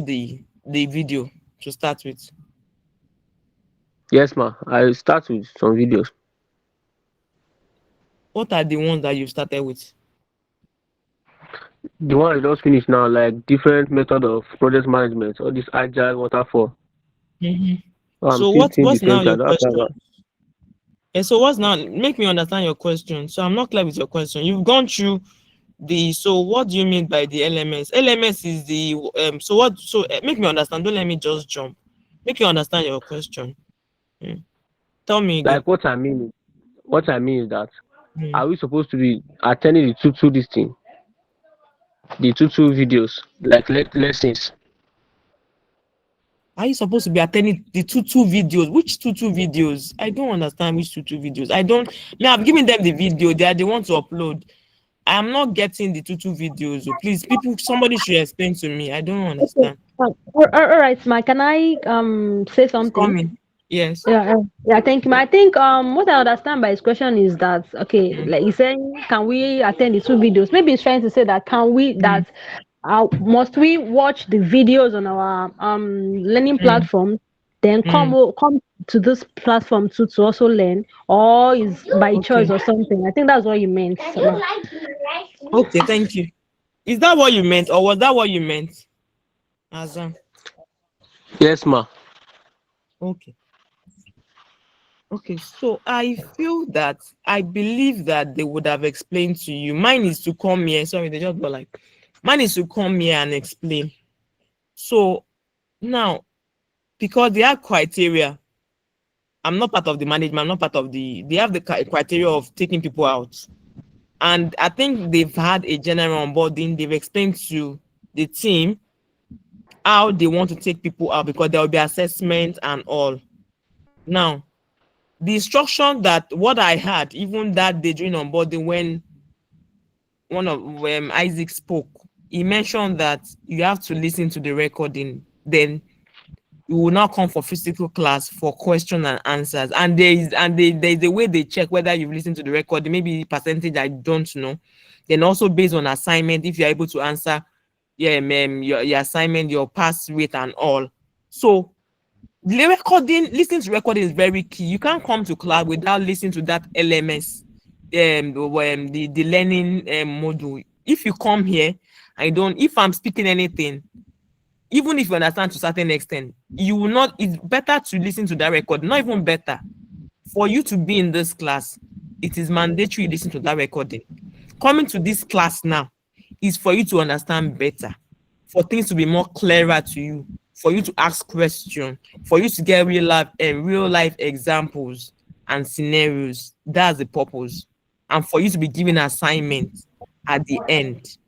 the video to start with? Yes, ma'am. I start with some videos. What are the ones that you started with? The one I just finished now, like different method of project management, or this agile waterfall. So what's now your question? So what's now? Make me understand your question. So I'm not clear with your question. You've gone through so what do you mean by the LMS? LMS is the make me understand. Don't let me just jump. Make you understand your question. Tell me again. Like what I mean is that are we supposed to be attending the tutu this thing? The tutu videos, like lessons. Are you supposed to be attending the tutu videos? Which tutu videos? I don't understand which tutu videos. Now I'm giving them the video. They are the ones to upload. I'm not getting the tutu videos. So please, somebody should explain to me. I don't understand. All right, Ma. Can I say something? Coming. Yes. Yeah. Thank you. I think what I understand by his question is that like he's saying, can we attend the 2 videos? Maybe he's trying to say that must we watch the videos on our learning platform, then come to this platform to also learn, or is by choice or something? I think that's what you meant. Okay, thank you. Is that what you meant, or was that what you meant, Azam? Yes, ma. Okay, so I believe that they would have explained to you. Mine is to come here. Sorry, they just go like, mine is to come here and explain. So now, because they have criteria, I'm not part of the management, I'm not part of they have the criteria of taking people out. And I think they've had a general onboarding. They've explained to the team how they want to take people out, because there will be assessment and all. Now, the instruction that what I had, even that day during onboarding, when one of Isaac spoke, he mentioned that you have to listen to the recording. Then you will not come for physical class for question and answers. And there's a way they check whether you've listened to the recording, maybe percentage, I don't know. Then also based on assignment, if you're able to answer your assignment, your pass rate and all. So listening to recording is very key. You can't come to class without listening to that LMS, the learning module. If you come here, if I'm speaking anything, even if you understand to a certain extent, you will not. It's better to listen to that record. Not even better. For you to be in this class, it is mandatory to listen to that recording. coming to this class now is for you to understand better, for things to be more clearer to you, for you to ask questions, for you to get real life examples and scenarios. That's the purpose. And for you to be given assignments at the end,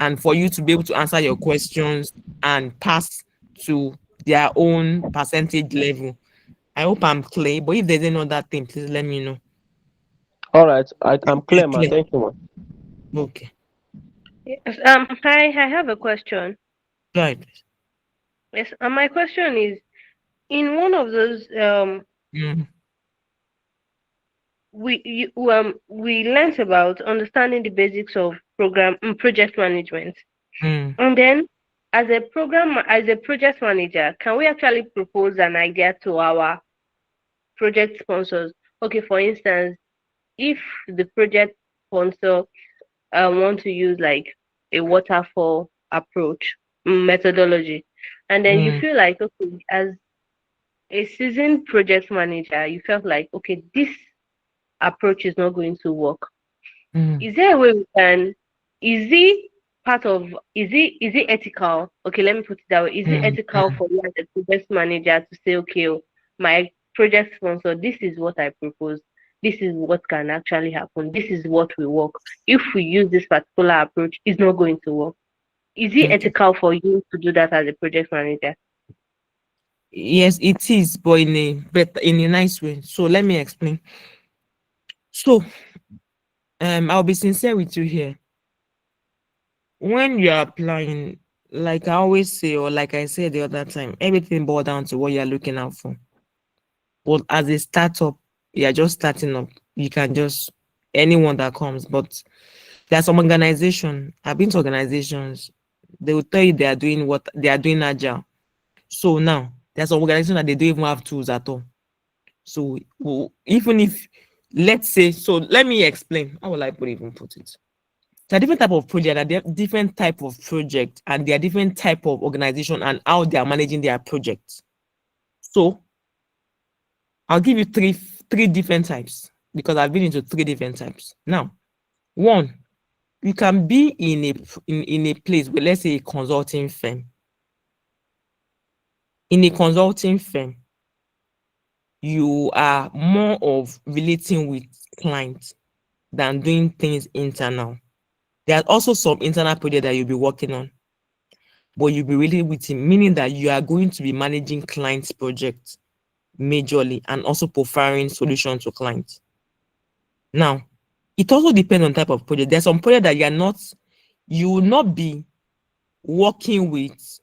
and for you to be able to answer your questions and pass to their own percentage level. I hope I'm clear, but if there's any other thing, please let me know. All right, I'm clear, man. Thank you, man. Okay. Yes. I have a question. Right. Yes. My question is, in one of those we learnt about understanding the basics of project management, and then as a project manager, can we actually propose an idea to our project sponsors? Okay, for instance, if the project sponsor want to use like a waterfall approach methodology, and then you feel like, okay, as a seasoned project manager, you felt like, okay, this approach is not going to work. Is there a way we can, is it ethical? Okay, let me put it that way. Is it ethical for you as a project manager to say, okay, my project sponsor, this is what I propose, this is what can actually happen, this is what will work. If we use this particular approach, it's not going to work. Is it ethical for you to do that as a project manager? Yes, it is, but in a nice way. So let me explain. So I'll be sincere with you here. When you're applying, like I always say, or like I said the other time, everything boils down to what you're looking out for. But as a startup, you're just starting up. You can just anyone that comes, but there's some organization. I've been to organizations, they will tell you they are doing what they are doing agile. So now there's some organization that they don't even have tools at all. So even if, let's say, so let me explain. How will I put it? There are different type of project, there are different type of project, and there are different type of organization and how they are managing their projects. So I'll give you three different types because I've been into three different types. Now, one, you can be in a place where, let's say, a consulting firm. In a consulting firm, you are more of relating with clients than doing things internal. There are also some internal projects that you'll be working on, but you'll be relating with him, meaning that you are going to be managing clients' projects majorly and also providing solutions to clients. Now, it also depends on type of project. There's some project that you will not be working with,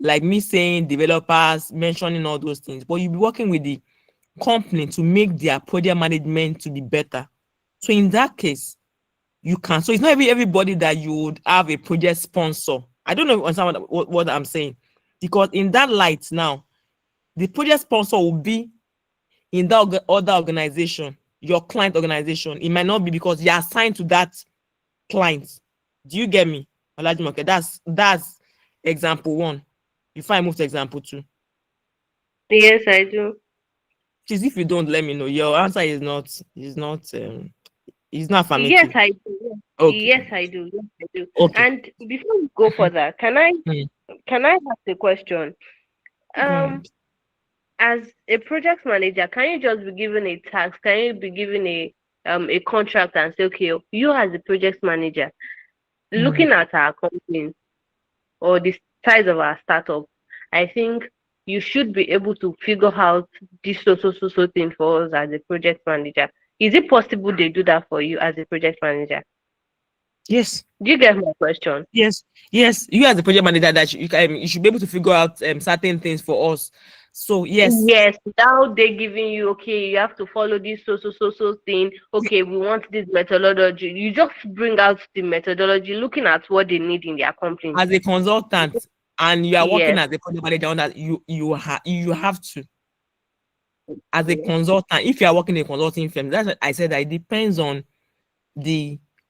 like me saying developers, mentioning all those things, but you'll be working with the company to make their project management to be better. So in that case, you can. So it's not everybody that you would have a project sponsor. I don't know what I'm saying, because in that light now, the project sponsor will be in that other organization, your client organization. It might not be because you're assigned to that client. Do you get me? Okay, that's example one. If I move to example two. Yes, I do. Please, if you don't, let me know. Your answer is not affirmative. Yes, I do. Okay. Yes, I do. Yes, I do. Okay. And before we go further, can I ask a question? As a project manager, can you just be given a task? Can you be given a contract and say, okay, you as a project manager, looking at our company or the size of our startup, I think you should be able to figure out this so thing for us as a project manager. Is it possible they do that for you as a project manager? Yes. Do you get my question? Yes. You as a project manager, that you should be able to figure out certain things for us. So yes. Now they're giving you, okay, you have to follow this so thing. Okay, we want this methodology. You just bring out the methodology, looking at what they need in their company. As a consultant, and you are working as a project manager on that, you have to. As a consultant, if you are working in a consulting firm, that's what I said, that it depends on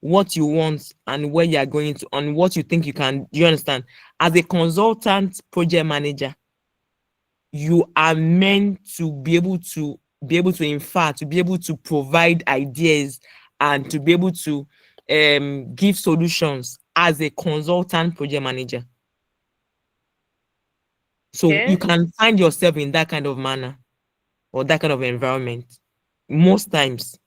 what you want and where you are going to, on what you think you can. Do you understand? As a consultant project manager, you are meant to be able to infer, to be able to provide ideas and to be able to give solutions as a consultant project manager. So Okay. you can find yourself in that kind of manner or that kind of environment most times,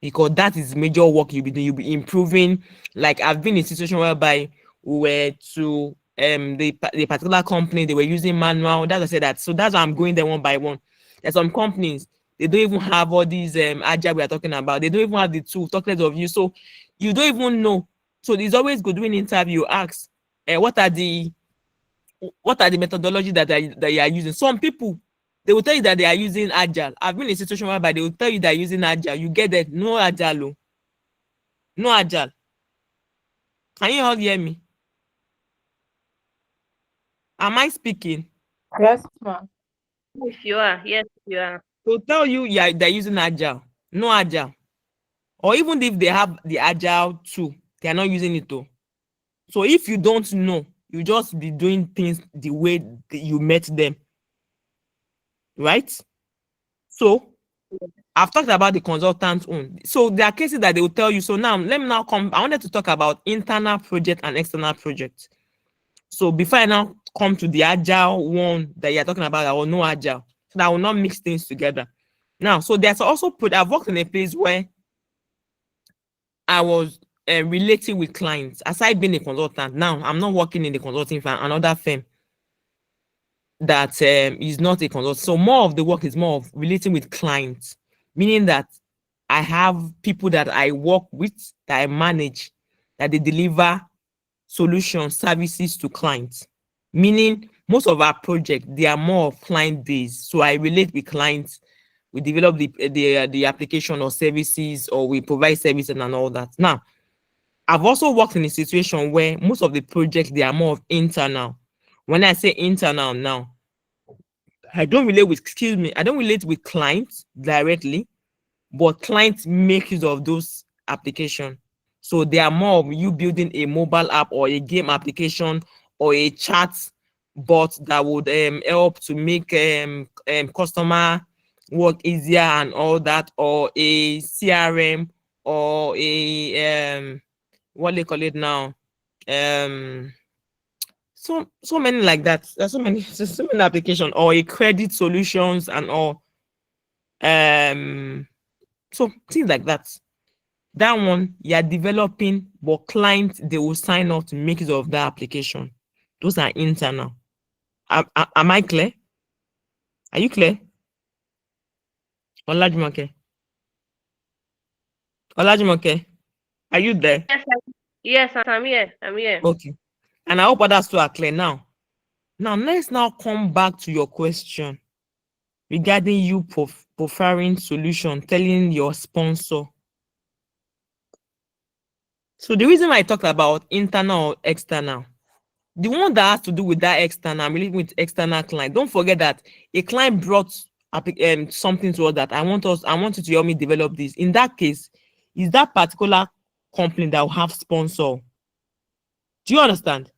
because that is major work you'll be doing. You'll be improving. Like I've been in a situation whereby we were to the particular company, they were using manual. That's I said that. So that's why I'm going there one by one. There's some companies, they don't even have all these agile we are talking about. They don't even have the tool, talk less of you. So you don't even know. So it's always good doing interview, ask what are the methodology that you are using. Some people, they will tell you that they are using agile. I've been in a situation whereby they will tell you that using agile. You get that? No agile. No agile. Can you all hear me? Am I speaking? Yes, ma'am. Yes, you are. Yes, you are. To tell you, yeah, they're using agile. No agile. Or even if they have the agile too, they are not using it though. So if you don't know, you just be doing things the way you met them. Right? So I've talked about the consultant own. So there are cases that they will tell you. So now let me now come. I wanted to talk about internal project and external project. So before I now come to the agile one that you're talking about, I will know agile. So that I will not mix things together. Now, so there's also I've worked in a place where I was relating with clients. Aside being a consultant, now I'm not working in the consulting firm, another firm that is not a consultant. So more of the work is more of relating with clients, meaning that I have people that I work with, that I manage, that they deliver solutions, services to clients. Meaning most of our projects, they are more of client based. So I relate with clients. We develop the application or services, or we provide services and all that. Now, I've also worked in a situation where most of the projects, they are more of internal. When I say internal now, I don't relate with clients directly, but clients make use of those applications. So they are more of you building a mobile app or a game application or a chat bot that would help to make customer work easier and all that, or a CRM or a what they call it now, so many like that. There's so many applications, or a credit solutions and all, so things like that. That one you're developing, but clients, they will sign up to make use of that application. Those are internal. Am I clear? Are you clear? Olajumoke, are you there? Yes, I'm here. I'm here. Okay. And I hope others too are clear now. Now let's now come back to your question regarding you preferring solution, telling your sponsor. So the reason why I talked about internal or external, the one that has to do with that external, I'm really with external client. Don't forget that a client brought something to us that I want you to help me develop this. In that case, is that particular company that will have sponsor. Do you understand?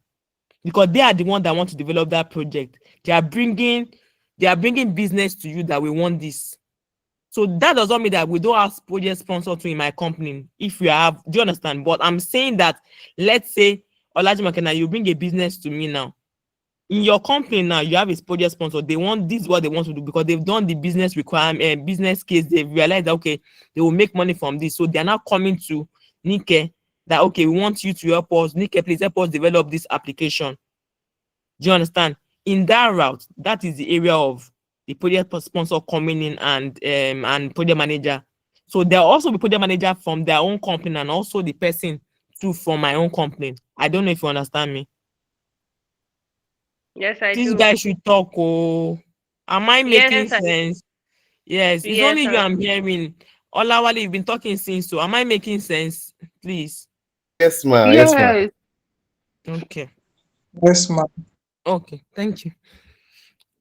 Because they are the one that want to develop that project. They are bringing business to you that we want this. So that does not mean that we don't have project sponsor to in my company. If we have, do you understand? But I'm saying that, let's say Olajumoke, you bring a business to me now. In your company now, you have a project sponsor. They want this is what they want to do because they've done the business requirement, business case. They've realized that okay, they will make money from this. So they are now coming to Nike that okay, we want you to help us. Nike, please help us develop this application. Do you understand? In that route, that is the area of the project sponsor coming in and project manager. So there'll also be project manager from their own company and also the person too from my own company. I don't know if you understand me. Yes, I do. This guy should talk. Oh, am I making Yes, sense? Yes, it's Yes, only you sir. I'm hearing. Olawale, you've been talking since, so am I making sense? Please. Yes, ma'am. Yes, ma'am. Okay. Yes, ma'am. Okay, thank you.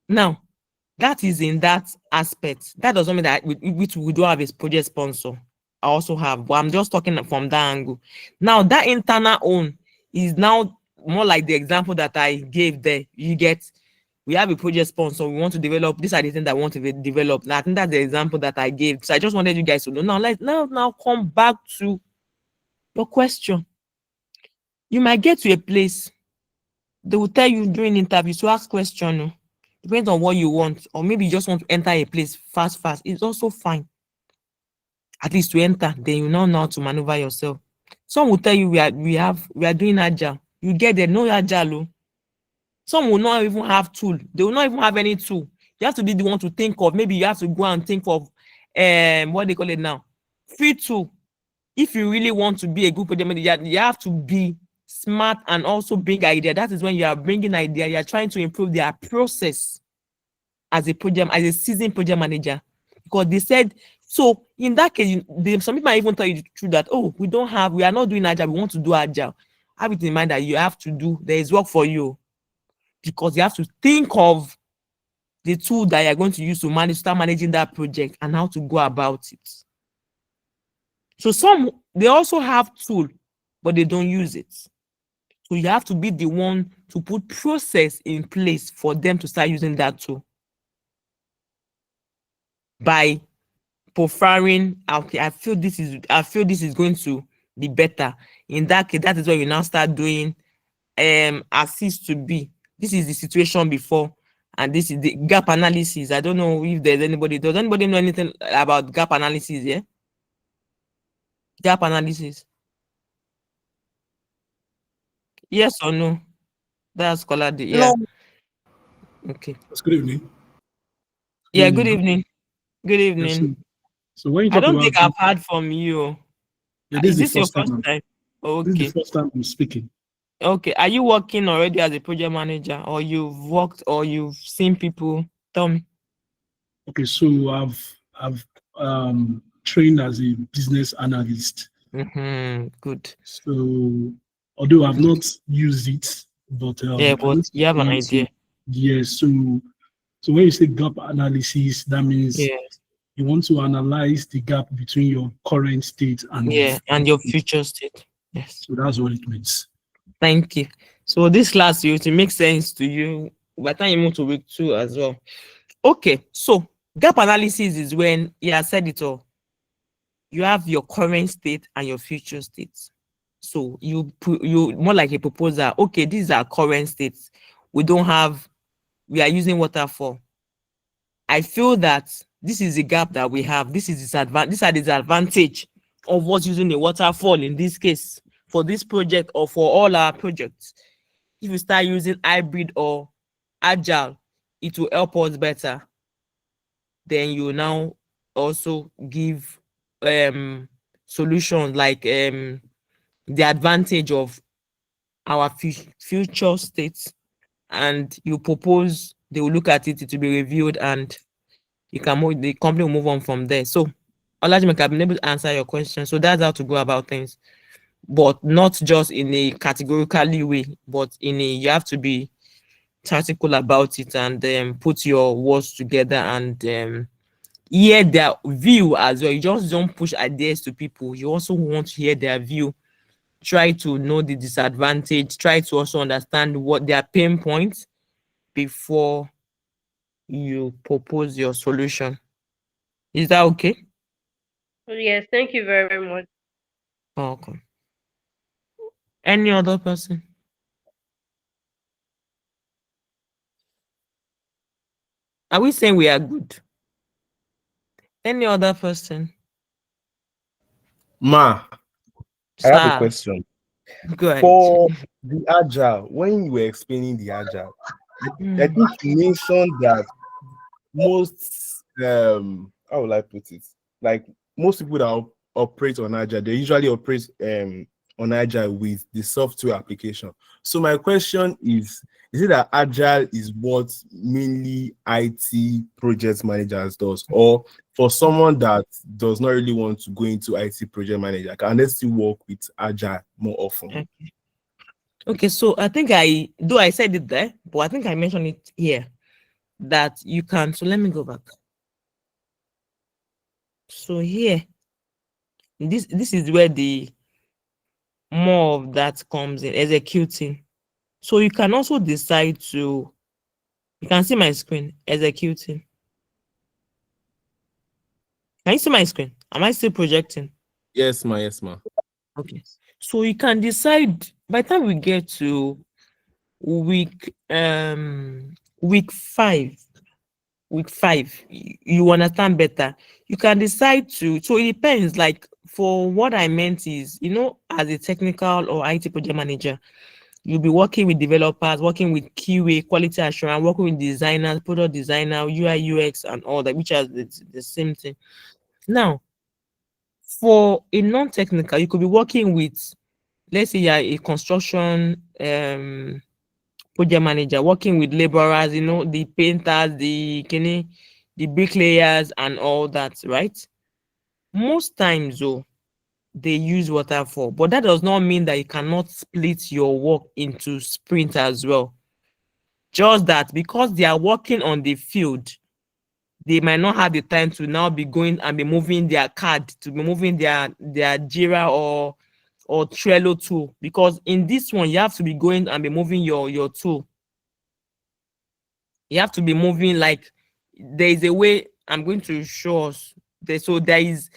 Now, that is in that aspect. That doesn't mean that we do have a project sponsor. I also have, but I'm just talking from that angle. Now, that internal own is now more like the example that I gave there. You get, we have a project sponsor, we want to develop, these are the things that I want to develop. Now, I think that's the example that I gave. So I just wanted you guys to know. Now, let's now come back to your question. You might get to a place, they will tell you during interviews to ask questions. Depends on what you want, or maybe you just want to enter a place fast. It's also fine. At least to enter, then you know how to maneuver yourself. Some will tell you we are doing agile. You get there, no agile. Some will not even have tool. They will not even have any tool. You have to be the one to think of. Maybe you have to go and think of what they call it now, free tool. If you really want to be a good project manager, you have to be smart and also bring idea. That is when you are bringing idea. You are trying to improve their process as a seasoned project manager. Because they said, so in that case, some people might even tell you the truth that, oh, we are not doing agile, we want to do agile. Have it in mind that you have to do, there is work for you. Because you have to think of the tool that you're going to use to start managing that project and how to go about it. So some, they also have tool, but they don't use it. So you have to be the one to put process in place for them to start using that tool. By preferring, okay, I feel this is going to be better. In that case, that is where you now start doing assist to be. This is the situation before, and this is the gap analysis. I don't know if there's anybody. Does anybody know anything about gap analysis? Yeah, gap analysis. Yes or no? That's Scholar Day. Yeah. No. Okay. Good evening. Yeah. Good evening. Good evening. Yes, so when you talk I don't about, think I've heard from you. Yeah, Is this your first time? Okay. This is the first time I'm speaking. Okay. Are you working already as a project manager, or you've worked, or you've seen people? Tell me. Okay, so I've trained as a business analyst. Good. So although I've not used it, but yeah, but you have an idea. Yes. So when you say gap analysis, that means you want to analyze the gap between your current state and your future state. Yes. So that's what it means. Thank you. So this class, it makes sense to you by the time you move to week 2 as well. Okay, so gap analysis is when said it all. You have your current state and your future states. So you more like a proposal. Okay, these are current states. We are using waterfall. I feel that this is a gap that we have. These are the disadvantage of what's using a waterfall in this case for this project or for all our projects. If you start using hybrid or agile, it will help us better. Then you now also give solutions like the advantage of our future states, and you propose, they will look at it to be reviewed, and the company will move on from there. So Olajimika, I've been able to answer your question. So that's how to go about things, but not just in a categorically way, but you have to be tactical about it and put your words together and hear their view as well. You just don't push ideas to people. You also want to hear their view. Try to know the disadvantage. Try to also understand what their pain points before you propose your solution. Is that okay? Yes, thank you very much. Welcome. Any other person? Are we saying we are good? Any other person? Ma, I have a question. Go ahead. For the agile, when you were explaining the agile, I think you mentioned that most how will I put it? Like most people that operate on agile, they usually operate on agile with the software application. So my question is it that agile is what mainly IT project managers does, or for someone that does not really want to go into IT project manager, can they still work with agile more often? Okay, so I think I said it there, but I think I mentioned it here that you can. So let me go back. So here, this is where the more of that comes in, executing. So you can also decide to You can see my screen executing. Can you see my screen? Am I still projecting? Yes, ma. Yes, ma. Okay. So you can decide by the time we get to week 5, you understand better. You can decide to, so it depends. Like for what I meant is, as a technical or IT project manager, you'll be working with developers, working with QA, quality assurance, working with designers, product designer, UI, UX, and all that, which are the same thing. Now, for a non-technical, you could be working with, let's say you're a construction project manager, working with laborers, the painters, the bricklayers, and all that, right? Most times, though, they use waterfall, but that does not mean that you cannot split your work into sprints as well. Just that because they are working on the field, they might not have the time to now be going and be moving their card, to be moving their Jira or Trello tool, because in this one you have to be going and be moving your tool. You have to be moving, like there is a way I'm going to show us. So there is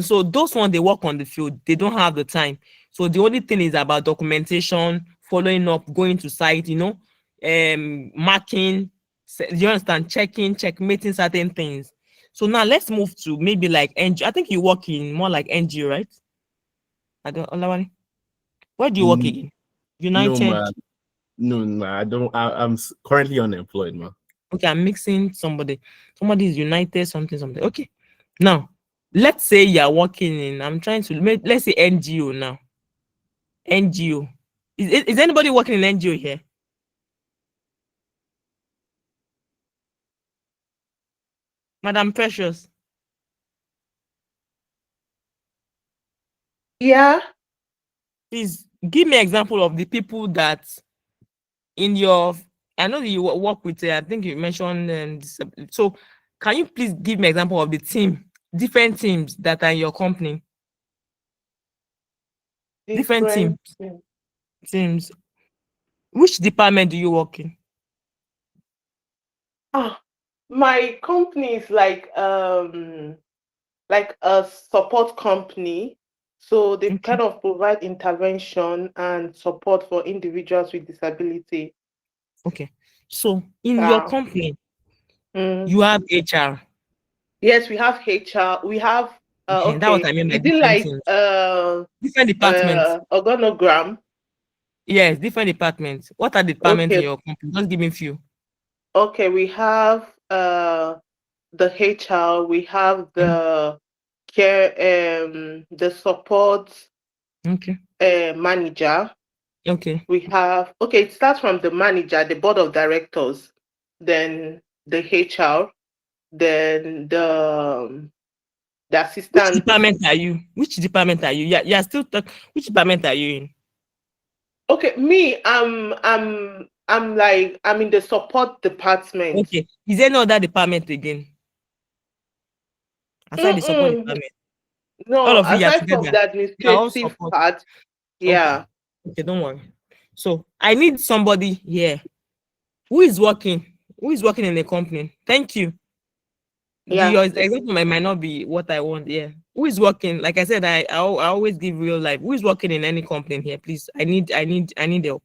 so those ones, they work on the field, they don't have the time. So the only thing is about documentation, following up, going to site, marking, you understand, checkmating certain things. So now let's move to maybe like NGO. I think you work in more like NGO, right? I don't, Olawale. Where do you work again? United? No, ma. No, I don't. I'm currently unemployed, ma. Okay, I'm mixing somebody. Somebody is United, something. Okay. Now, let's say you're working in, I'm trying to, let's say NGO now. NGO. Is anybody working in NGO here? Madam Precious. Yeah. Please give me an example of the people that in your, I know that you work with, I think you mentioned, so can you please give me an example of the different teams that are in your company? Different teams. Which department do you work in? My company is like a support company. So they kind of provide intervention and support for individuals with disability. Okay. So in your company, you have HR. Yes, we have HR. We have okay. That's what I mean by different departments. Organogram. Yes, different departments. What are the departments in your company? Just give me a few. Okay, we have the HR, we have the care, the support manager. Okay. We have, it starts from the manager, the board of directors, then the HR, then the assistant. Which department are you? Which department are you in? Okay, me, I'm in the support department. Okay. Is there no other department again? Aside the support department. No, all of you aside from the administrative part. Yeah. Okay, don't worry. So I need somebody here who is working in a company. Thank you. Yeah. Your example might not be what I want. Yeah. Who is working? Like I said, I always give real life. Who is working in any company here? Please, I need help.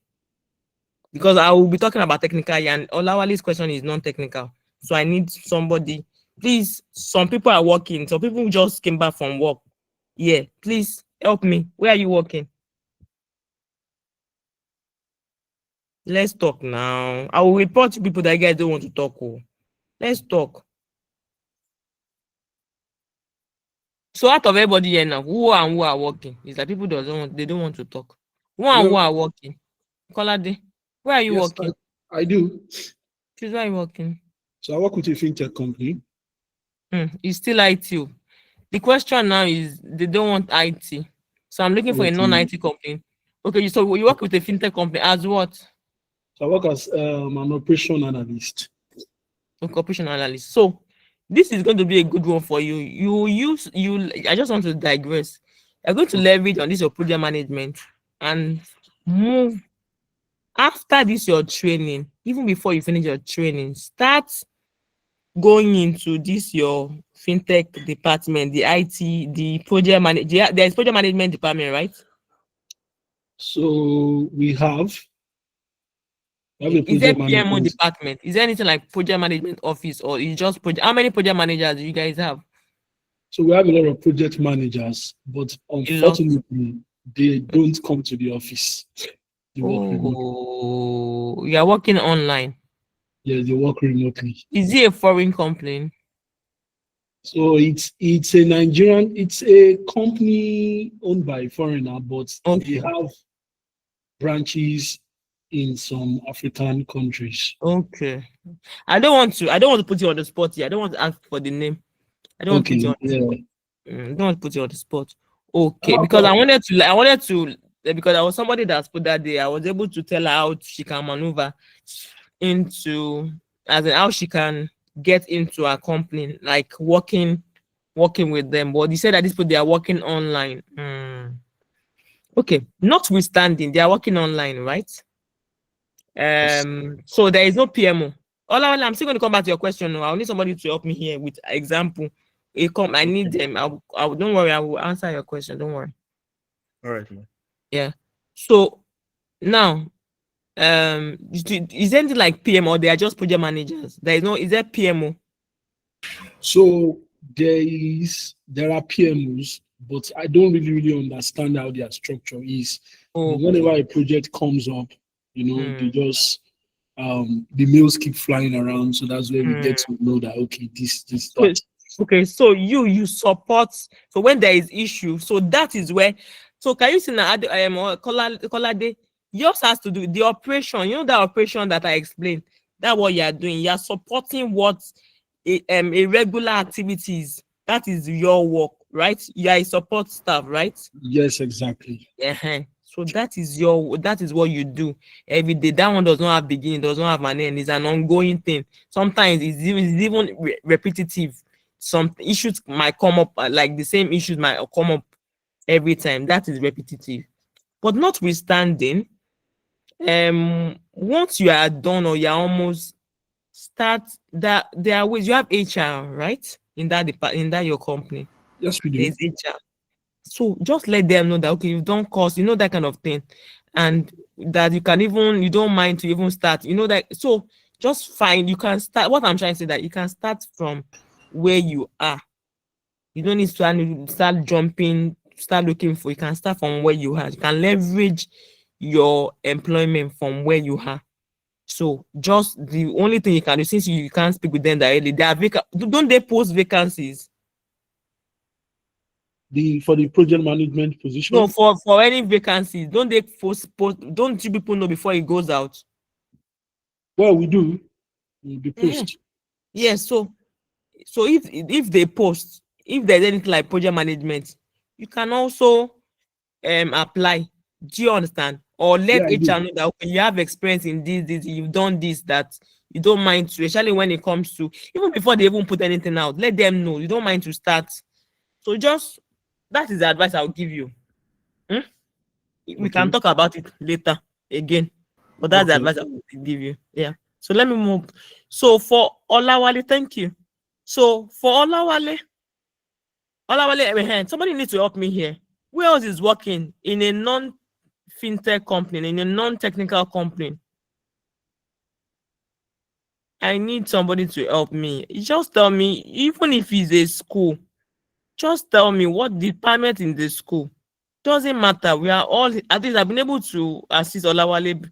Because I will be talking about technical, and Olawale's question is non-technical. So I need somebody. Please, some people are working. Some people just came back from work. Yeah, please help me. Where are you working? Let's talk now. I will report to people that you guys don't want to talk. Oh. Let's talk. So out of everybody here now, who are working? Is that people they don't want to talk. Who are working? Kolade, where are you working? I do. Where are you working? So I work with a fintech company. It's still IT. The question now is they don't want IT. So I'm looking for a non-IT company. Okay, so you work with a fintech company as what? So I work as an operation analyst. Okay, operation analyst. So this is going to be a good one for you. I just want to digress. You're going to leverage on this your project management and move after this your training. even before you finish your training, start going into this your fintech department, the IT, the project manager. There's project management department, right? So we have a Is there project PMO management. department? Is there anything like project management office, or is just project? How many project managers do you guys have? So we have a lot of project managers, but unfortunately, they don't come to the office. They work remotely. Oh, you are working online. Yeah, they work remotely. Is it a foreign company? So it's a Nigerian, it's a company owned by a foreigner, but they have branches in some African countries. Okay. I don't want to put you on the spot here. I don't want to ask for the name. I don't want to put you on the spot. I don't want to put you on the spot. Okay, because I wanted to because I was somebody that put that day. I was able to tell her how she can maneuver into, as in how she can get into a company, like working with them. But you said that these people, they are working online. Okay, notwithstanding, they are working online, right? So there is no PMO. I'm still going to come back to your question. I'll need somebody to help me here with example. I need them. Don't worry, I will answer your question. Don't worry. All right, man. Yeah. So now, is there anything like PMO, or they are just project managers? Is there PMO? So there are PMOs, but I don't really understand how their structure is. Whenever a project comes up, they just the mails keep flying around, so that's where we get to know that this that. Okay, so you support. So when there is issue, so that is where. So can you see now? Kolade, yours has to do the operation. You know that operation that I explained. That's what you are doing. You are supporting what a regular activities. That is your work, right? You are a support staff, right? Yes, exactly. So that is what you do every day. That one does not have beginning, does not have an end. It's an ongoing thing. Sometimes it's even repetitive. Some issues might come up, like the same issues might come up every time. That is repetitive. But notwithstanding, once you are done or you're almost start, that there are ways. You have HR, right? In that your company. Yes, we do. There's HR. So just let them know that, okay, you've done course, that kind of thing, and that you don't mind to even start, that. So just you can start. What I'm trying to say, that you can start from where you are. You don't need to start jumping, start looking for. You can start from where you are. You can leverage your employment from where you are. So just the only thing you can do, since you can't speak with them directly, don't they post vacancies? For the project management position? No, for any vacancies, don't they post? Don't you people know before it goes out? Well, we do. We post. Yes. So if they post, if there's anything like project management, you can also apply. Do you understand? Or let HR know that, okay, you have experience in this, you've done this, that you don't mind to, especially when it comes to, even before they even put anything out, let them know you don't mind to start. So just, that is the advice I'll give you. We can talk about it later again, but that's the advice I will give you. Yeah. So let me move. So for Olawale, thank you. So for Olawale, somebody needs to help me here. Who else is working in a non-fintech company, in a non-technical company? I need somebody to help me. Just tell me, even if it's a school, just tell me what department in the school. Doesn't matter. We are all, at least I've been able to assist Olawale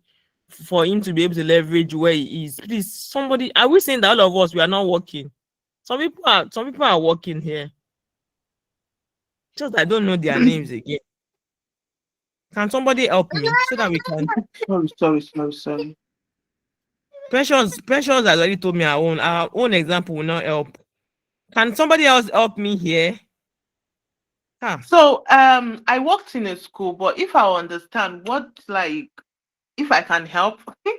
for him to be able to leverage where he is. Please, somebody, are we saying that all of us, we are not working? Some people are working here. Just I don't know their names again. Can somebody help me so that we can? Sorry. Precious has already told me our own example will not help. Can somebody else help me here? So I worked in a school, but if I understand if I can help, when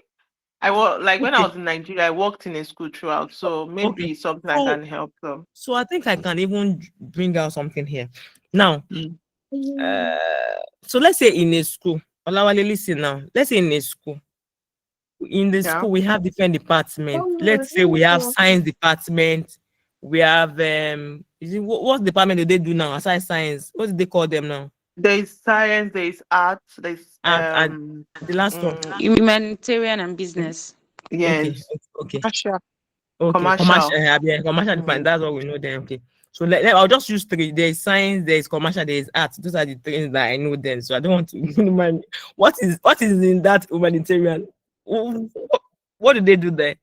I was in Nigeria, I worked in a school throughout, so maybe something I can help them. So I think I can even bring out something here. Now, so let's say in a school, Olawale, listen now. Let's say in a school, in the school we have different departments. Let's say we have science department, we have what department do they do now aside science? What do they call them now? There is science, there is art, there's And the last one. Humanitarian and business. Yes. Okay. Commercial. Okay. Commercial department. That's what we know then. Okay. So I'll just use three. There is science, there is commercial, there is art. Those are the things that I know then. So I don't want to mind. What is in that humanitarian? What do they do there?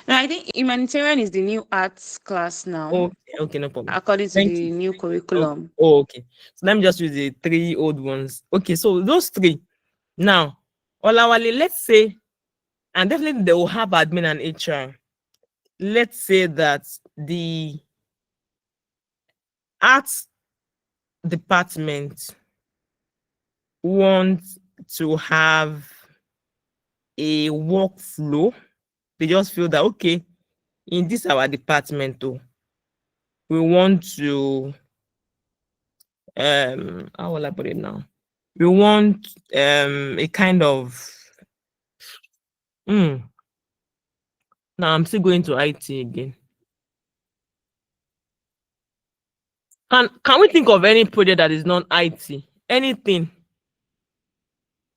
No, I think humanitarian is the new arts class now. Okay, no problem. According to the new curriculum. Okay. So let me just use the three old ones. Okay, so those three. Now, Olawale, let's say, and definitely they will have admin and HR. Let's say that the arts department wants to have a workflow. They just feel that, okay, in this our department too, we want to how will I put it now? We want a kind of now I'm still going to IT again. Can we think of any project that is not IT? Anything?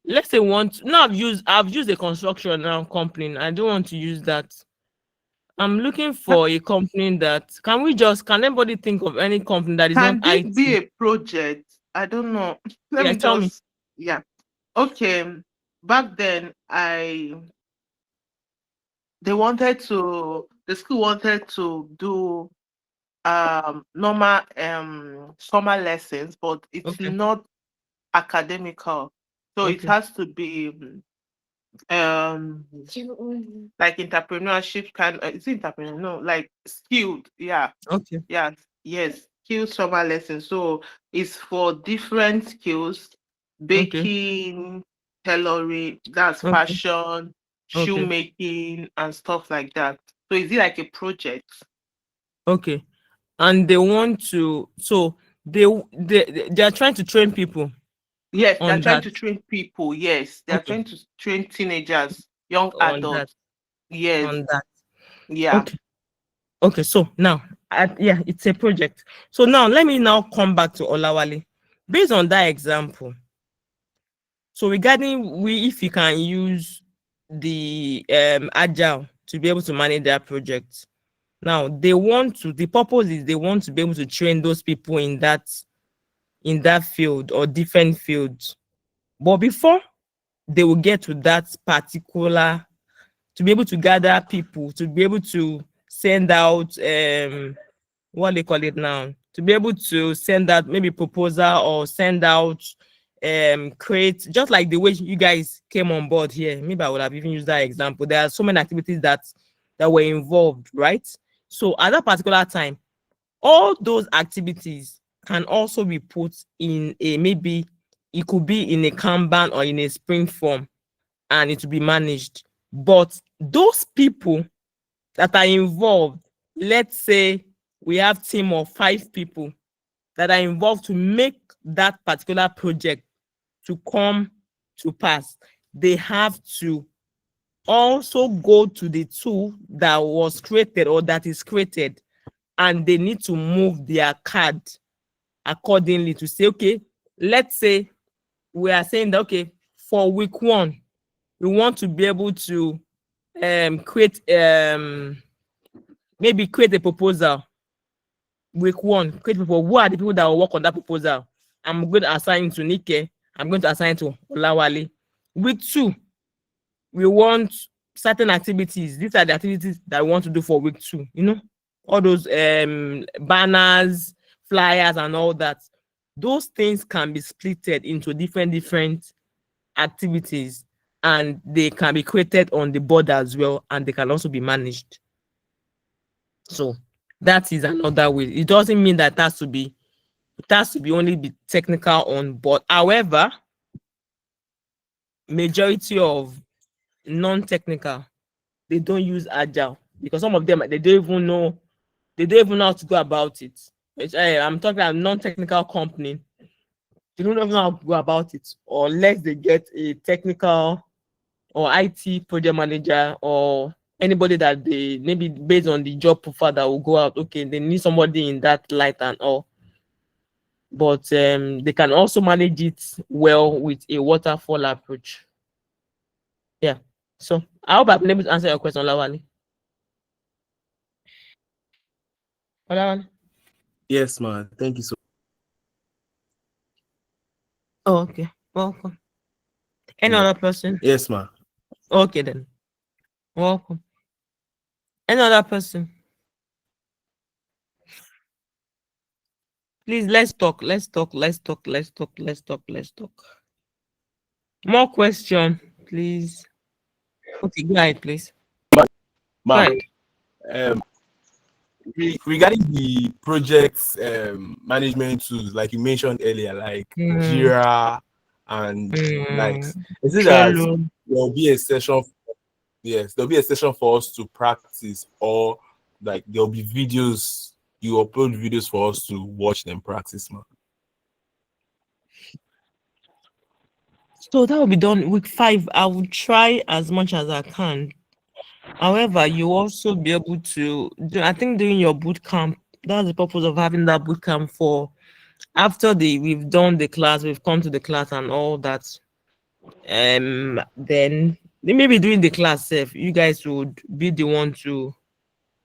Let's say I've used a construction now company. I don't want to use that. I'm looking for a company that can anybody think of any company that is not IT? Can it be a project? I don't know. Tell me. Yeah. Okay. Back then the school wanted to do normal summer lessons, but it's not academical. So it has to be like entrepreneurship is it entrepreneur? No, like skilled. Yeah. Okay. Yeah. Yes. Skilled summer lessons. So it's for different skills, baking, tailoring, that's fashion, shoemaking, and stuff like that. So is it like a project? Okay. And they want to, so they are trying to train people. Yes, they're trying to train people. Yes, they're trying to train teenagers, young adults. Yes. On that. Yeah. Okay. So now, it's a project. So now let me now come back to Olawale. Based on that example, so regarding if you can use the Agile to be able to manage their project. Now the purpose is they want to be able to train those people in that field or different fields. But before they will get to that particular, to be able to gather people, to be able to send out what they call it now, to be able to send out maybe proposal or send out create, just like the way you guys came on board here. Maybe I would have even used that example. There are so many activities that were involved, right? So at that particular time, all those activities can also be put in maybe it could be in a Kanban or in a sprint form, and it will be managed. But those people that are involved, let's say we have a team of 5 people that are involved to make that particular project to come to pass, they have to also go to the tool that was created or that is created, and they need to move their card accordingly to say, okay, let's say we are saying that, okay, for week 1, we want to be able to create maybe create a proposal. Week 1, create people. Who are the people that will work on that proposal? I'm going to assign to Nike. I'm going to assign to Olawale. Week 2, we want certain activities. These are the activities that we want to do for week 2. You know, all those banners, flyers, and all that. Those things can be splitted into different activities, and they can be created on the board as well, and they can also be managed. So that is another way. It doesn't mean that it has to be only be technical on board. However, majority of non-technical, they don't use Agile because some of them they don't even know how to go about it. I'm talking about non-technical company. They don't even know how to go about it unless they get a technical or IT project manager, or anybody that they maybe based on the job profile that will go out. Okay, they need somebody in that light and all. But they can also manage it well with a waterfall approach. Yeah. So I hope I've been able to answer your question, Lawali. Olawale? Yes, man. Thank you so Oh, okay. Welcome. Any other person? Yes, man. Okay, then. Welcome. Any other person? Please, let's talk. Let's talk. Let's talk. Let's talk. Let's talk. Let's talk. More question, please. Okay, go ahead, please. Go Man, ahead. regarding the project management tools, like you mentioned earlier, like Jira and like, is it that there'll be a session? Yes, there'll be a session for us to practice, or like there'll be videos. You upload videos for us to watch them practice, man. So that will be done week 5. I will try as much as I can. However, you also be able to do, I think during your boot camp, that's the purpose of having that boot camp, for after we've done the class, we've come to the class and all that. Then maybe during the class self, you guys would be the one to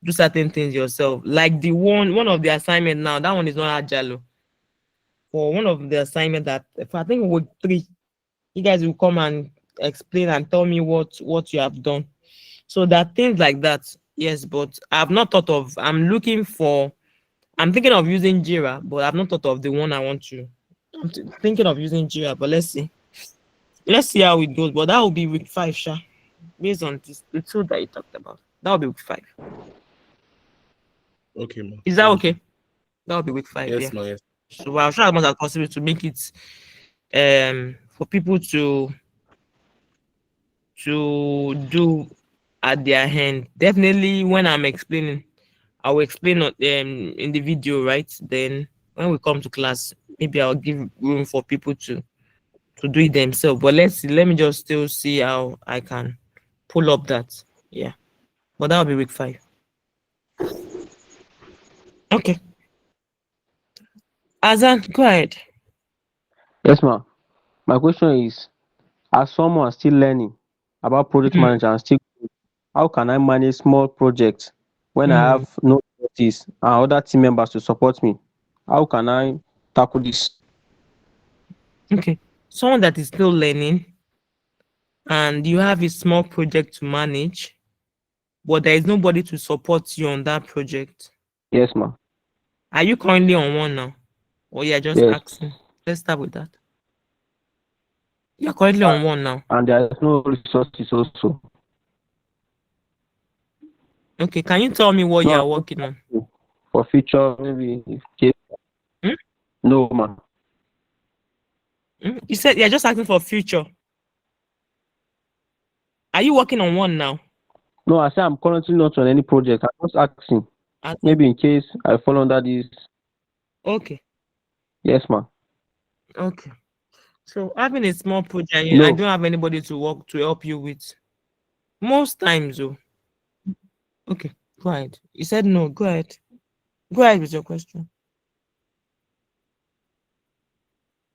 do certain things yourself. Like the one of the assignment now, that one is not agile. For one of the assignment that, if I think week 3, you guys will come and explain and tell me what you have done. So that things like that, yes, but I've not thought of. I'm thinking of using Jira, but I've not thought of the one I want to. I'm thinking of using Jira, but let's see how it goes. But that will be week 5, Sha, based on the tool that you talked about. That will be week 5. Okay, man. Is that okay? That will be week 5. Yes, yeah. man. Yes. So I'll try as much as possible to make it for people to do at their hand. Definitely when I'm explaining, I will explain in the video, right? Then when we come to class, maybe I'll give room for people to do it themselves. But let me just still see how I can pull up that. Yeah. But that'll be week 5. Okay. Azan, go ahead. Yes, ma'am. My question is, as someone still learning about project manager and still, how can I manage small projects when I have no expertise and other team members to support me? How can I tackle this? Okay. Someone that is still learning and you have a small project to manage, but there is nobody to support you on that project. Yes, ma'am. Are you currently on one now? Or you're just asking? Let's start with that. You're currently on one now. And there is no resources also. Okay, can you tell me what you are working on? For future, maybe. No, ma'am. You said you're just asking for future. Are you working on one now? No, I said I'm currently not on any project. I'm just asking. Maybe in case I fall under this. Okay. Yes, ma'am. Okay. So having a small project, I don't have anybody to help you with. Most times, though. Okay, go ahead. You said no. Go ahead. Go ahead with your question.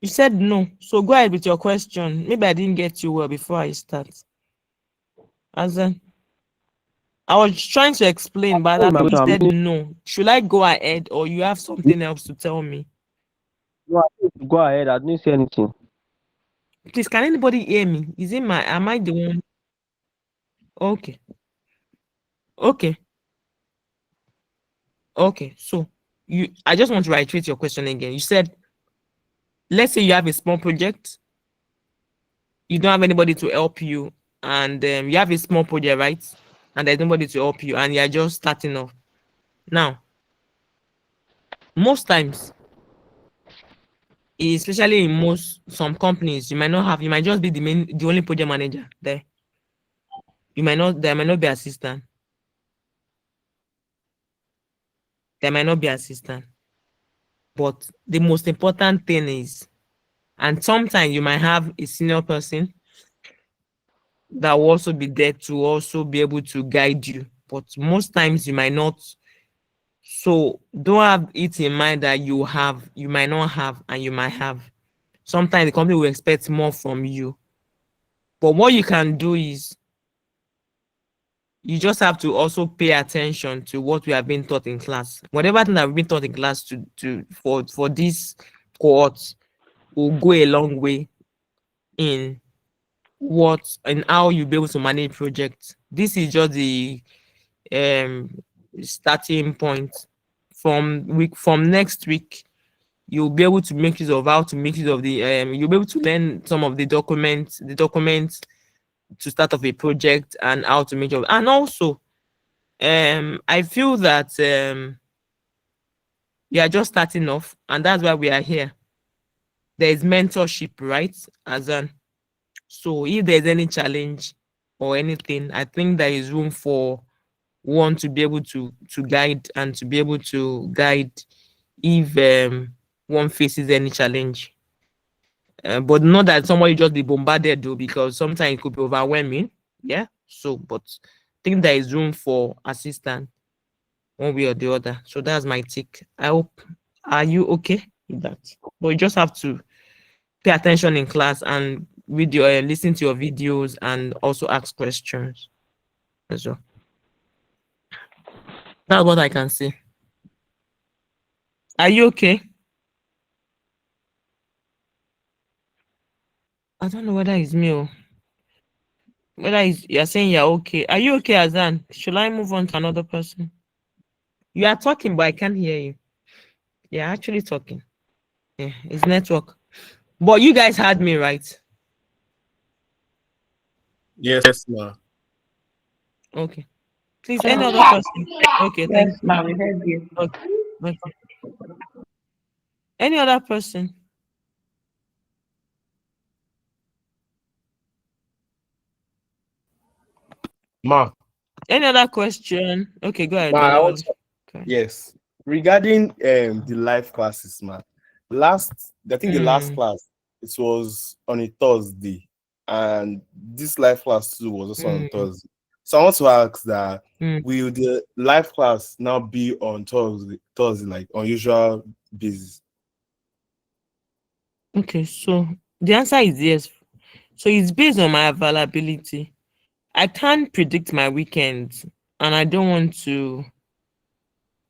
You said no. So go ahead with your question. Maybe I didn't get you well before I start. Azan, I was trying to explain, but I think you said no. Should I go ahead, or you have something else to tell me? No, go ahead. I didn't say anything. Please, can anybody hear me? Am I the one? Okay. Okay. Okay. So I just want to reiterate your question again. You said, let's say you have a small project, you don't have anybody to help you, and you have a small project, right? And there's nobody to help you, and you're just starting off. Now, most times, especially in some companies, you might just be the only project manager there. There might not be assistant. There might not be assistant. But the most important thing is, and sometimes you might have a senior person, that will also be there to also be able to guide you. But most times you might not. So don't have it in mind that you might not have, and you might have. Sometimes the company will expect more from you. But what you can do is you just have to also pay attention to what we have been taught in class. Whatever thing that we've been taught in class for this cohort will go a long way in what and how you'll be able to manage projects. This is just the um starting point. From next week, you'll be able to make use of how to make use of the you'll be able to learn some of the documents to start off a project and how to make use of. And also I feel that we are just starting off, and that's why we are here. There is mentorship, right? So if there's any challenge or anything, I think there is room for one to be able to guide, and to be able to guide if one faces any challenge. But not that somebody just be bombarded though, because sometimes it could be overwhelming. Yeah. So, but I think there is room for assistance one way or the other. So that's my take. I hope. Are you okay with that? But you just have to pay attention in class and read your listen to your videos and also ask questions as well. That's what I can say. Are you okay? I don't know whether it's me or whether you're saying you're okay. Are you okay, Azan? Should I move on to another person? You are talking, but I can't hear you. You're actually talking. Yeah, it's network. But you guys heard me, right? Yes, ma'am. Okay. Please, any other person? Okay, thank Yes, you. ma'am, we heard you. Okay. Okay. Any other person? Ma, Any other question? Okay, go ahead. ma, I want Olawale. to- Okay. yes. Regarding the live classes, man. I think the last class, it was on a Thursday, and this live class too was also on Thursday. So I want to ask that, will the live class now be on Thursday, like on usual basis? Okay, so the answer is yes. So it's based on my availability. I can't predict my weekends, and I don't want to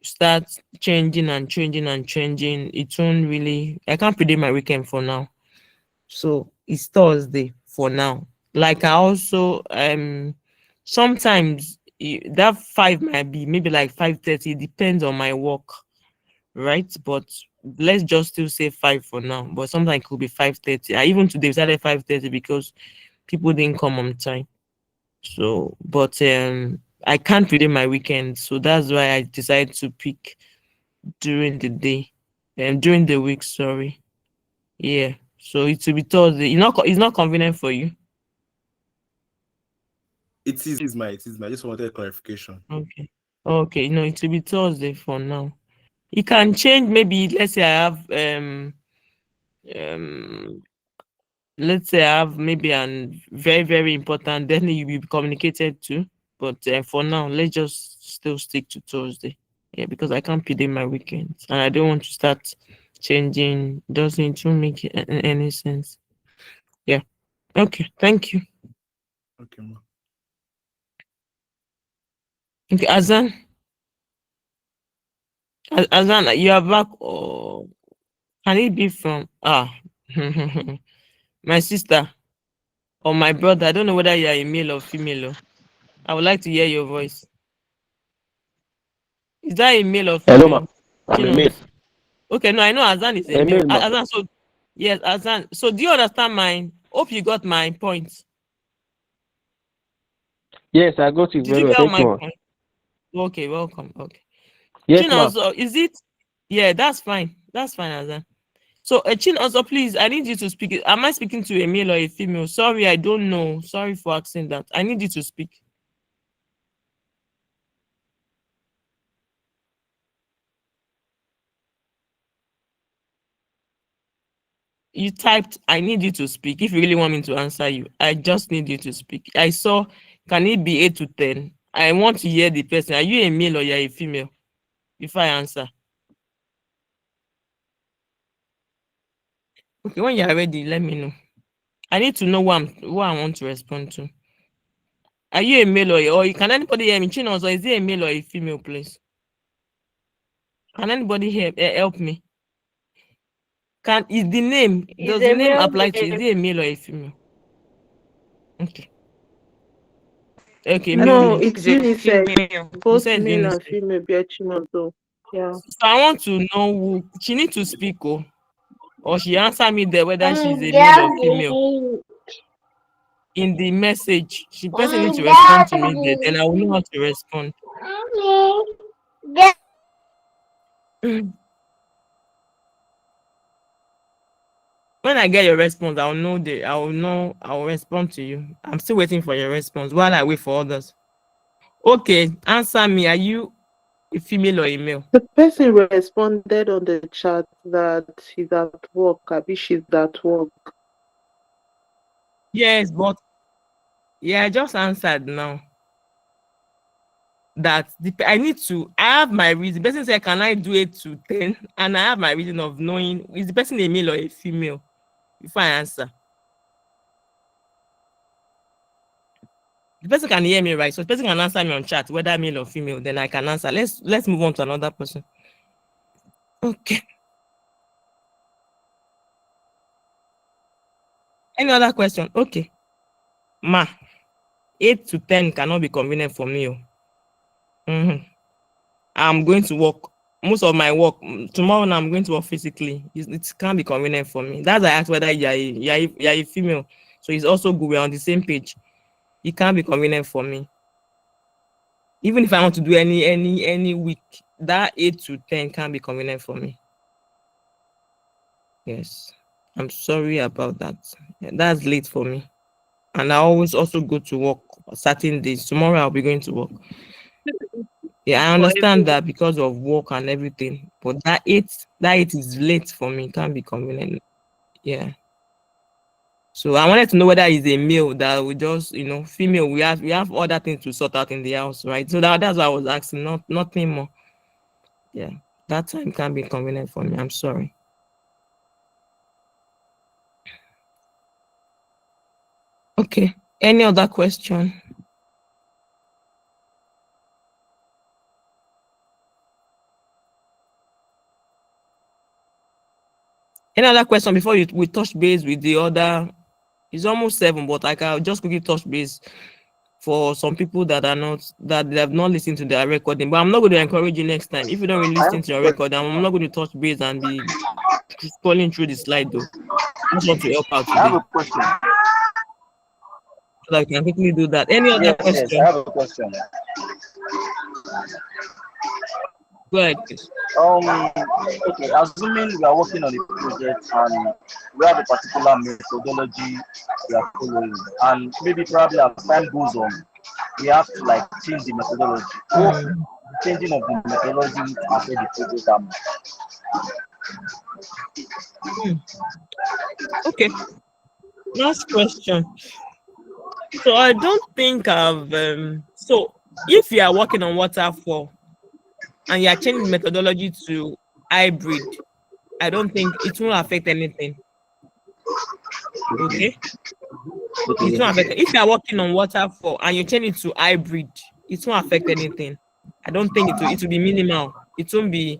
start changing and changing and changing. It won't really. I can't predict my weekend for now. So it's Thursday for now. Like I also sometimes that 5 might be maybe like 5:30. It depends on my work, right? But let's just still say 5 for now. But sometimes it could be 5:30. I even today started 5:30 because people didn't come on time. So, but I can't predict my weekend, so that's why I decided to pick during the day, and during the week. Sorry, yeah. So it will be Thursday. It's not convenient for you. It is my. I just wanted clarification. Okay. Okay. No, it will be Thursday for now. It can change. Maybe let's say I have um let's say I have maybe an very very important. Then you will be communicated to. But for now, let's just still stick to Thursday. Yeah, because I can't predict my weekends, and I don't want to start changing. Doesn't make any sense. Yeah. Okay. Thank you. Okay, ma. Okay, Azan. Azan, you are back. Or can it be from my sister or my brother? I don't know whether you are a male or female. I would like to hear your voice. Is that a male or Hello, ma. female? I'm a male. Okay, no, I know Azan is a A male. male, ma. Azan, so yes, Azan. So do you understand mine? Hope you got my point. Yes, I got you Did very you well. get Thank you, my ma. point? Okay, welcome. Okay. Yes, Chin ma. also, is it? Yeah, that's fine. That's fine, Azan. So, Chin also, please, I need you to speak. Am I speaking to a male or a female? Sorry, I don't know. Sorry for asking that. I need you to speak. You typed, I need you to speak. If you really want me to answer you, I just need you to speak. I saw, can it be 8 to 10? I want to hear the person. Are you a male or you're a female? Before I answer. Okay, when you're ready, let me know. I need to know what I want to respond to. Are you a male or can anybody hear me? Chinos, or is it a male or a female, please? Can anybody help me? Is the name, does the name apply to you? Is it a male or a female? Okay. Okay, No, male. it's unisex. Both said male and unisex. female be a Chinozo. Yeah. So I want to know who she need to speak, or she answer me there whether she's a male or female. In the message, she person needs to respond to me there, then I will know how to respond. When I get your response, I will respond to you. I'm still waiting for your response while I wait for others. Okay, answer me. Are you a female or a male? The person responded on the chat that he's at work. Abi she's at work. Yes, but yeah, I just answered now. That I have my reason. The person said, can I do 8 to 10? And I have my reason of knowing is the person a male or a female before I answer. The person can hear me, right? So the person can answer me on chat, whether male or female, then I can answer. Let's move on to another person. Okay. Any other question? Okay. Ma, 8 to 10 cannot be convenient for me. I'm going to work. Most of my work tomorrow now, I'm going to work physically. It can't be convenient for me. That's why I asked whether you're a female. So it's also good. We're on the same page. It can't be convenient for me. Even if I want to do any week, that 8 to 10 can't be convenient for me. Yes, I'm sorry about that. Yeah, that's late for me. And I always also go to work certain days. Tomorrow I'll be going to work. Yeah, I understand that because of work and everything, but that 8 is late for me. It can't be convenient. Yeah. So I wanted to know whether it's a male that we just, female. We have other things to sort out in the house, right? So that's why I was asking, nothing more. Yeah, that time can't be convenient for me. I'm sorry. Okay. Any other question? Any other question before we touch base with the other? It's almost 7, but I can just quickly touch base for some people that they have not listened to their recording. But I'm not going to encourage you next time. If you don't really listen to your record, I'm not going to touch base and be scrolling through the slide though. I just want to help out today. I have a question. So I can quickly do that. Any other question? Yes, I have a question. Go ahead. Okay, assuming we are working on a project and we have a particular methodology we are following, and maybe probably as time goes on, we have to change the methodology. Changing of the methodology after the project. Okay. Last question. So I don't think so if you are working on waterfall and you are changing methodology to hybrid, I don't think it will affect anything. Okay? It won't affect. If you are working on waterfall and you change it to hybrid, it won't affect anything. I don't think it will be minimal. It won't be.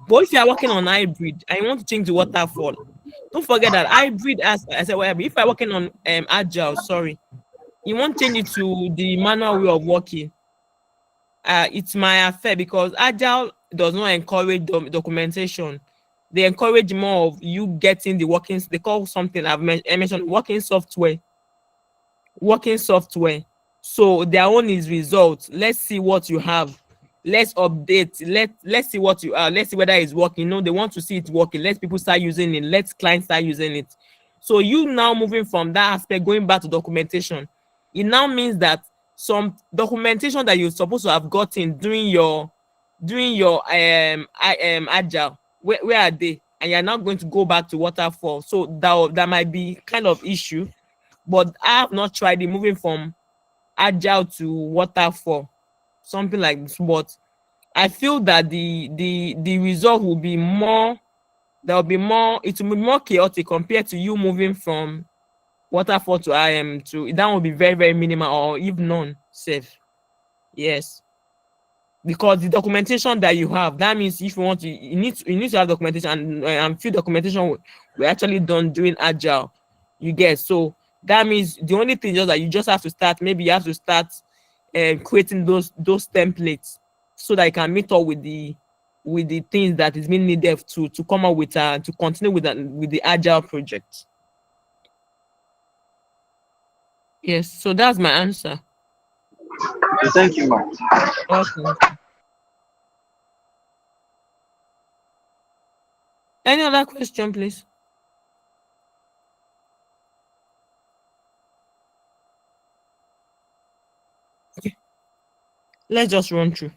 But if you are working on hybrid and you want to change the waterfall, don't forget that hybrid, as I said, if I'm working on agile, you won't change it to the manual way of working. It's my affair because agile does not encourage documentation. They encourage more of you getting the working. They call something I mentioned working software. So their own is results. Let's see what you have. Let's update. Let's see what you are. Let's see whether it's working. They want to see it working. Let people start using it. Let clients start using it. So you now moving from that aspect, going back to documentation. It now means that some documentation that you're supposed to have gotten during your agile, where are they? and you're not going to go back to waterfall. So that might be kind of issue. But I have not tried it moving from agile to waterfall, something like this. But I feel that the result will be more. There will be more. It will be more chaotic compared to you moving from waterfall to IM to that will be very, very minimal or if none safe. Yes. Because the documentation that you have, that means if you want to, you need to have documentation, and few documentation we actually done doing agile. You get, so that means the only thing is that you just have to start. Maybe you have to start creating those templates so that you can meet up with the things that is being needed to come up with to continue with the agile project. Yes, so that's my answer. Okay, thank you, ma'am. Okay. Any other question, please? Okay. Let's just run through.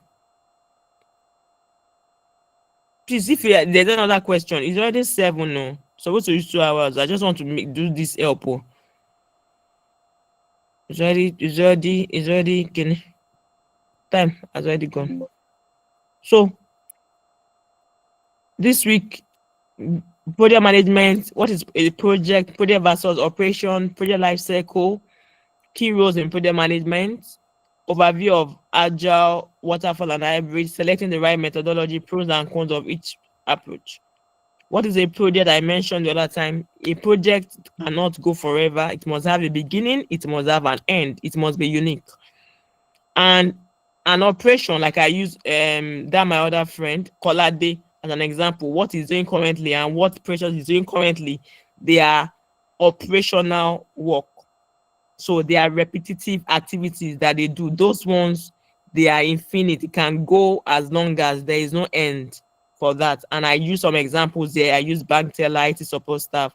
Please, if there's another question, it's already 7 now. Supposed to use 2 hours. I just want to do this help. It's already time has already gone. So this week, project management, what is a project versus operation, project life cycle, key roles in project management, overview of agile, waterfall, and hybrid, selecting the right methodology, pros and cons of each approach. What is a project? I mentioned the other time, a project cannot go forever. It must have a beginning, it must have an end, it must be unique. And an operation, like I use that my other friend Kolade as an example, what he's doing currently and what Precious is doing currently, they are operational work. So they are repetitive activities that they do. Those ones, they are infinite. It can go as long as there is no end for that. And I use some examples there. I use bank teller, IT support staff,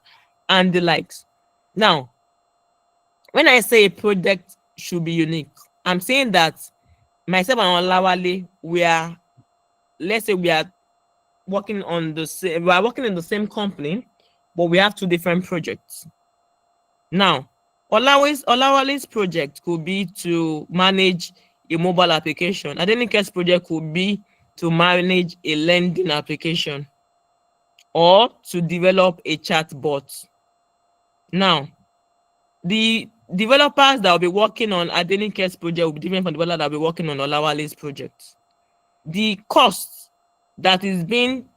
and the likes. Now, when I say a project should be unique, I'm saying that myself and Olawale, let's say we are working on we are working in the same company, but we have 2 different projects. Now, Olawale's project could be to manage a mobile application. Adenike's project could be to manage a lending application or to develop a chatbot. Now, the developers that will be working on Adenike's project will be different from the developers that will be working on Olawale's project. The cost that is being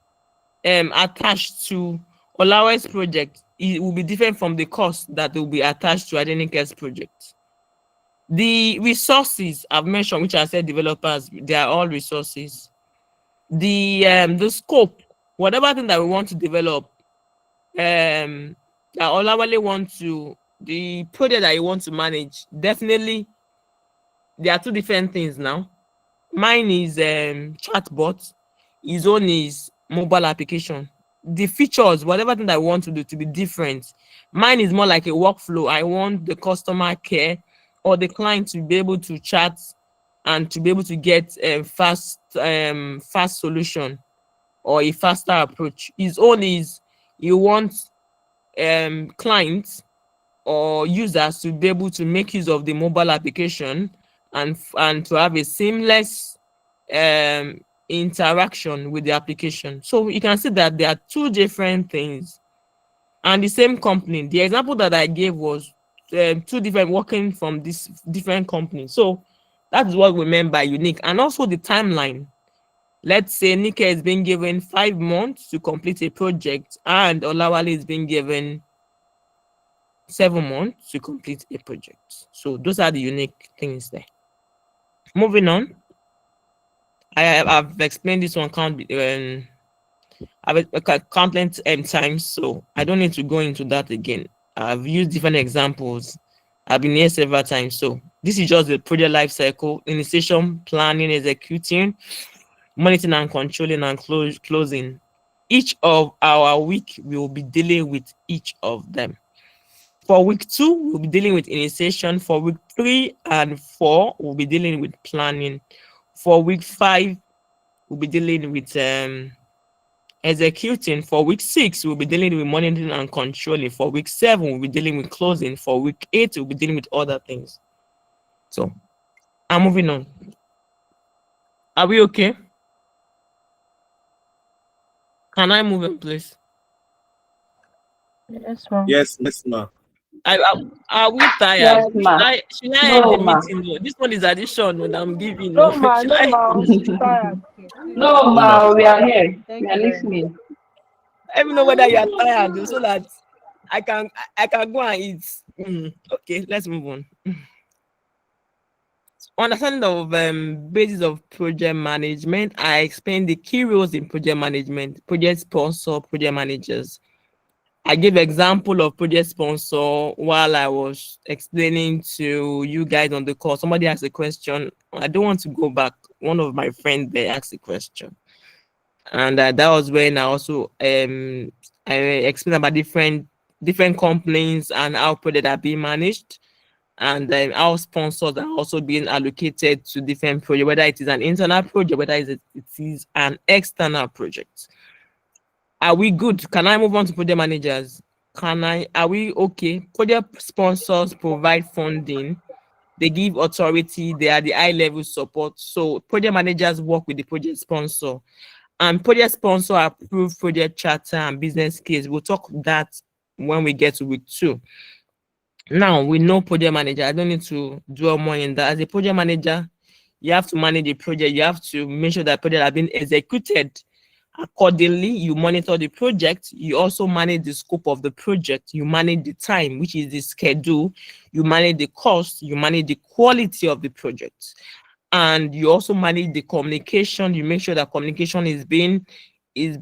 attached to Olawale's project, it will be different from the cost that will be attached to Adenike's project. The resources I've mentioned, which I said developers, they are all resources. The scope, whatever thing that we want to develop, that Olawale wants to, the project that you want to manage, definitely there are 2 different things now. Mine is chatbot, his own is mobile application. The features, whatever thing that I want to do to be different. Mine is more like a workflow. I want the customer care or the client to be able to chat and to be able to get a fast solution or a faster approach. His own is you want clients or users to be able to make use of the mobile application and to have a seamless interaction with the application. So you can see that there are 2 different things and the same company. The example that I gave was 2 different working from this different company. So that is what we meant by unique. And also the timeline. Let's say Nika is being given 5 months to complete a project and Olawale is being given 7 months to complete a project. So those are the unique things there. Moving on. I've explained this one countless times, so I don't need to go into that again. I've used different examples. I've been here several times. So this is just the project life cycle: initiation, planning, executing, monitoring and controlling, and closing. Each of our week we will be dealing with each of them. For week 2, we'll be dealing with initiation. For week 3 and 4, we'll be dealing with planning. For week 5, we'll be dealing with executing. For week 6, we'll be dealing with monitoring and controlling. For week 7, we'll be dealing with closing. For week 8, we'll be dealing with other things. So I'm moving on. Are we okay? Can I move on, please? Yes, ma'am. Yes, ma'am. Are we tired? Yes, ma. Should I end No, the ma. meeting? No, this one is addition that I'm giving. No, No, ma. Should No, I- ma. She's tired. No, ma. We are here. Thank We are you very listening. Let me know whether you are tired so that I can go and eat. Okay, let's move on. Understanding of basis of project management. I explained the key roles in project management: project sponsor, project managers. I gave example of project sponsor while I was explaining to you guys on the call. Somebody asked a question. I don't want to go back. One of my friends there asked a question, and that was when I also I explained about different companies and how projects are being managed, and how sponsors are also being allocated to different projects, whether it is an internal project, whether it is an external project. Are we good? Can I move on to project managers? Are we okay? Project sponsors provide funding. They give authority. They are the high-level support. So project managers work with the project sponsor. And project sponsor approve project charter and business case. We'll talk that when we get to week 2. Now, we know project manager. I don't need to dwell more in that. As a project manager, you have to manage the project. You have to make sure that project have been executed accordingly. You monitor the project. You also manage the scope of the project. You manage the time, which is the schedule. You manage the cost. You manage the quality of the project. And you also manage the communication. You make sure that communication is being you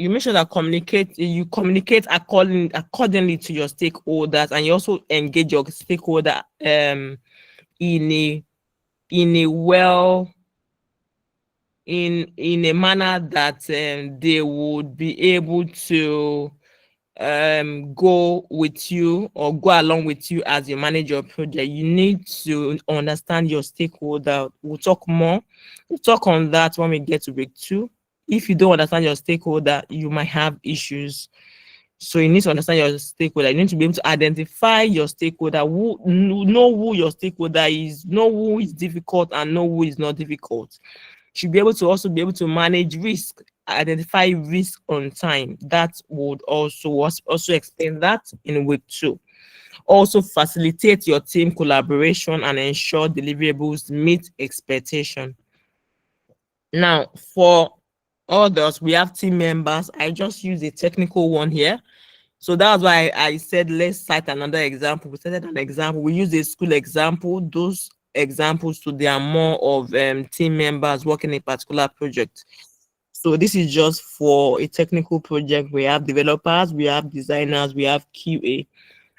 make sure that you communicate accordingly to your stakeholders, and you also engage your stakeholder in a manner that they would be able to go with you or go along with you as you manage your project. You need to understand your stakeholder. We'll talk more. We'll talk on that when we get to week 2. If you don't understand your stakeholder, you might have issues. So you need to understand your stakeholder. You need to be able to identify your stakeholder, know who your stakeholder is, know who is difficult and know who is not difficult. You should be able to manage risk, identify risk on time. That would also explain that in week 2. Also facilitate your team collaboration and ensure deliverables meet expectation. Now, for others, we have team members. I just use a technical one here. So that's why I said let's cite another example. We cited an example. We use a school example. Those examples, so they are more of team members working a particular project. So this is just for a technical project. We have developers, we have designers, we have QA.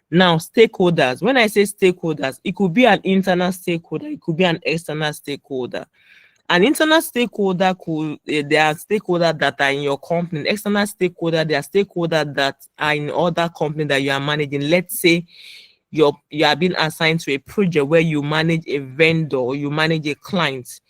Now, stakeholders. When I say stakeholders, it could be an internal stakeholder, it could be an external stakeholder. An internal stakeholder there are stakeholders that are in your company. External stakeholder, there are stakeholders that are in other company that you are managing. Let's say you are being assigned to a project where you manage a vendor or you manage a client.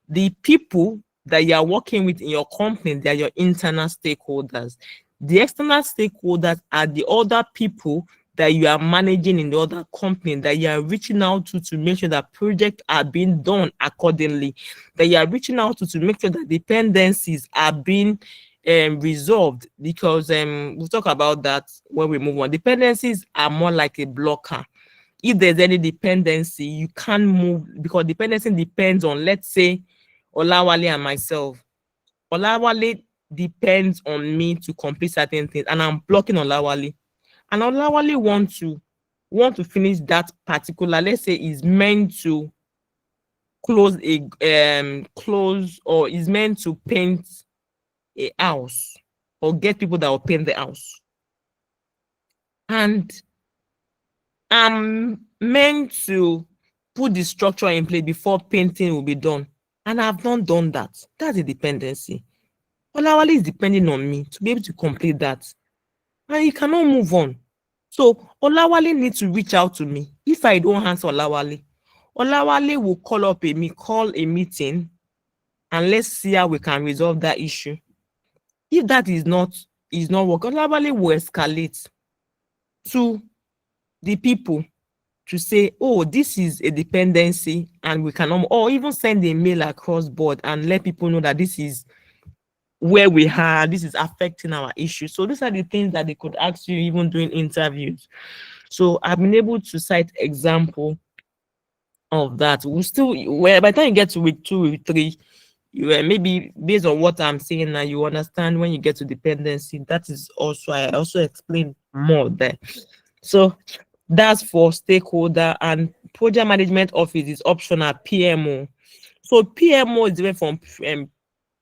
The people that you are working with in your company, they are your internal stakeholders. The external stakeholders are the other people that you are managing in the other company, that you are reaching out to make sure that projects are being done accordingly, that you are reaching out to make sure that dependencies are being resolved, because we'll talk about that when we move on. Dependencies are more like a blocker. If there's any dependency, you can't move, because dependency depends on, let's say, Olawale and myself. Olawale depends on me to complete certain things, and I'm blocking Olawale. And Olawale want to finish that particular, let's say, is meant to close or is meant to paint a house or get people that will paint the house. And I'm meant to put the structure in place before painting will be done. And I've not done that. That's a dependency. Olawale is depending on me to be able to complete that. And he cannot move on. So Olawale needs to reach out to me. If I don't answer Olawale will call a meeting and let's see how we can resolve that issue. If that is not working, Olabale will escalate to the people to say, oh, this is a dependency and we cannot, or even send a mail across board and let people know that this is where we are, this is affecting our issue. So these are the things that they could ask you even during interviews. So I've been able to cite example of that. We still, well, by the time you get to week 2, week 3, you maybe based on what I'm saying now, you understand when you get to dependency. That is also, I also explain more there. So that's for stakeholder, and project management office is optional, PMO. So PMO is different from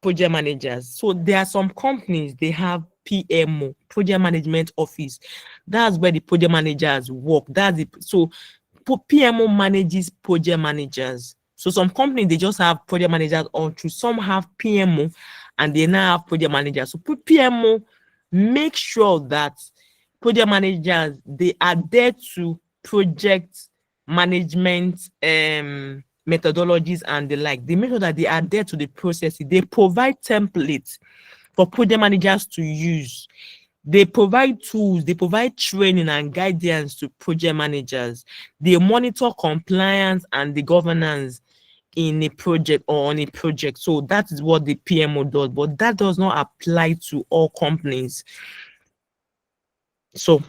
project managers. So there are some companies, they have PMO, project management office. That's where the project managers work. So PMO manages project managers. So some companies, they just have project managers on through. Some have PMO and they now have project managers. So PMO make sure that project managers, they adhere to project management methodologies and the like. They make sure that they adhere to the processes. They provide templates for project managers to use. They provide tools, they provide training and guidance to project managers. They monitor compliance and the governance in a project or on a project. So that is what the PMO does, but that does not apply to all companies. So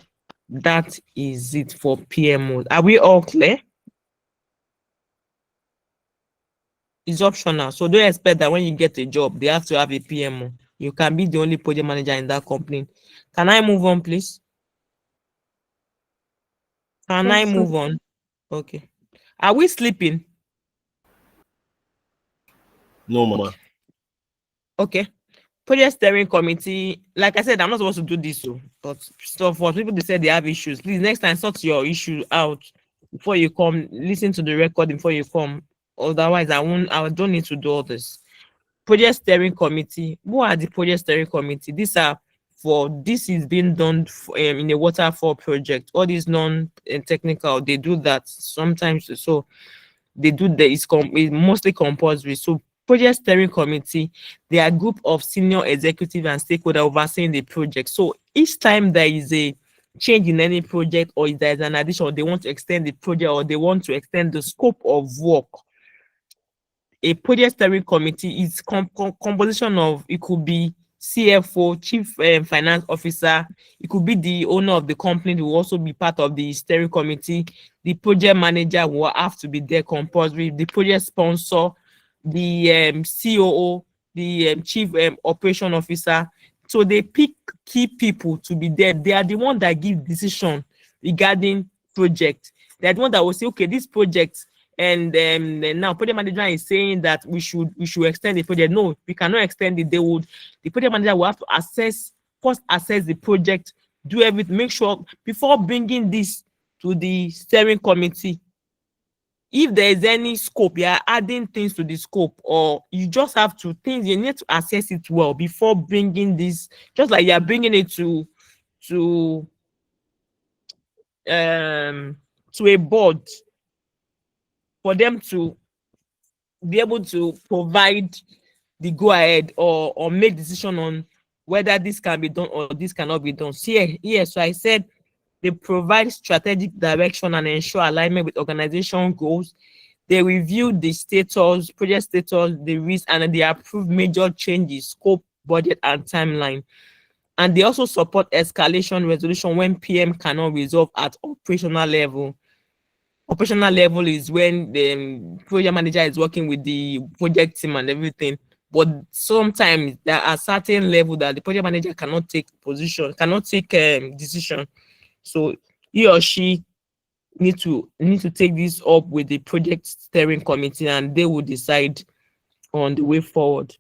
that is it for PMO. Are we all clear? It's optional. So don't expect that when you get a job, they have to have a PMO. You can be the only project manager in that company. Can I move on, please? Can I move on? Okay. Are we sleeping? No, Mama. Okay. Project steering committee. Like I said, I'm not supposed to do this, but so for people to say they have issues, please next time sort your issue out before you come. Listen to the recording before you come. Otherwise, I don't need to do all this. Project steering committee. Who are the project steering committee? This is being done in a waterfall project. All these non-technical, they do that sometimes. So they do that. It's mostly compulsory. So project steering committee, they are a group of senior executive and stakeholder overseeing the project. So each time there is a change in any project, or if there is an addition, or they want to extend the project, or they want to extend the scope of work, a project steering committee is composition of, it could be CFO, chief finance officer, it could be the owner of the company who will also be part of the steering committee. The project manager will have to be there compulsory, the project sponsor, the COO, the chief operation officer. So they pick key people to be there. They are the one that give decision regarding project. They are the one that will say, okay, this project, and now project manager is saying that we should extend the project. No, we cannot extend it. The project manager will have to assess the project, do everything, make sure before bringing this to the steering committee. If there is any scope, you are adding things to the scope, or you just have to you need to assess it well before bringing this, just like you are bringing it to a board for them to be able to provide the go ahead or make decision on whether this can be done or this cannot be done. So so I said they provide strategic direction and ensure alignment with organization goals. They review the status, project status, the risk, and they approve major changes, scope, budget, and timeline. And they also support escalation resolution when PM cannot resolve at operational level. Operational level is when the project manager is working with the project team and everything. But sometimes there are certain level that the project manager cannot take decision. So he or she need to take this up with the project steering committee, and they will decide on the way forward.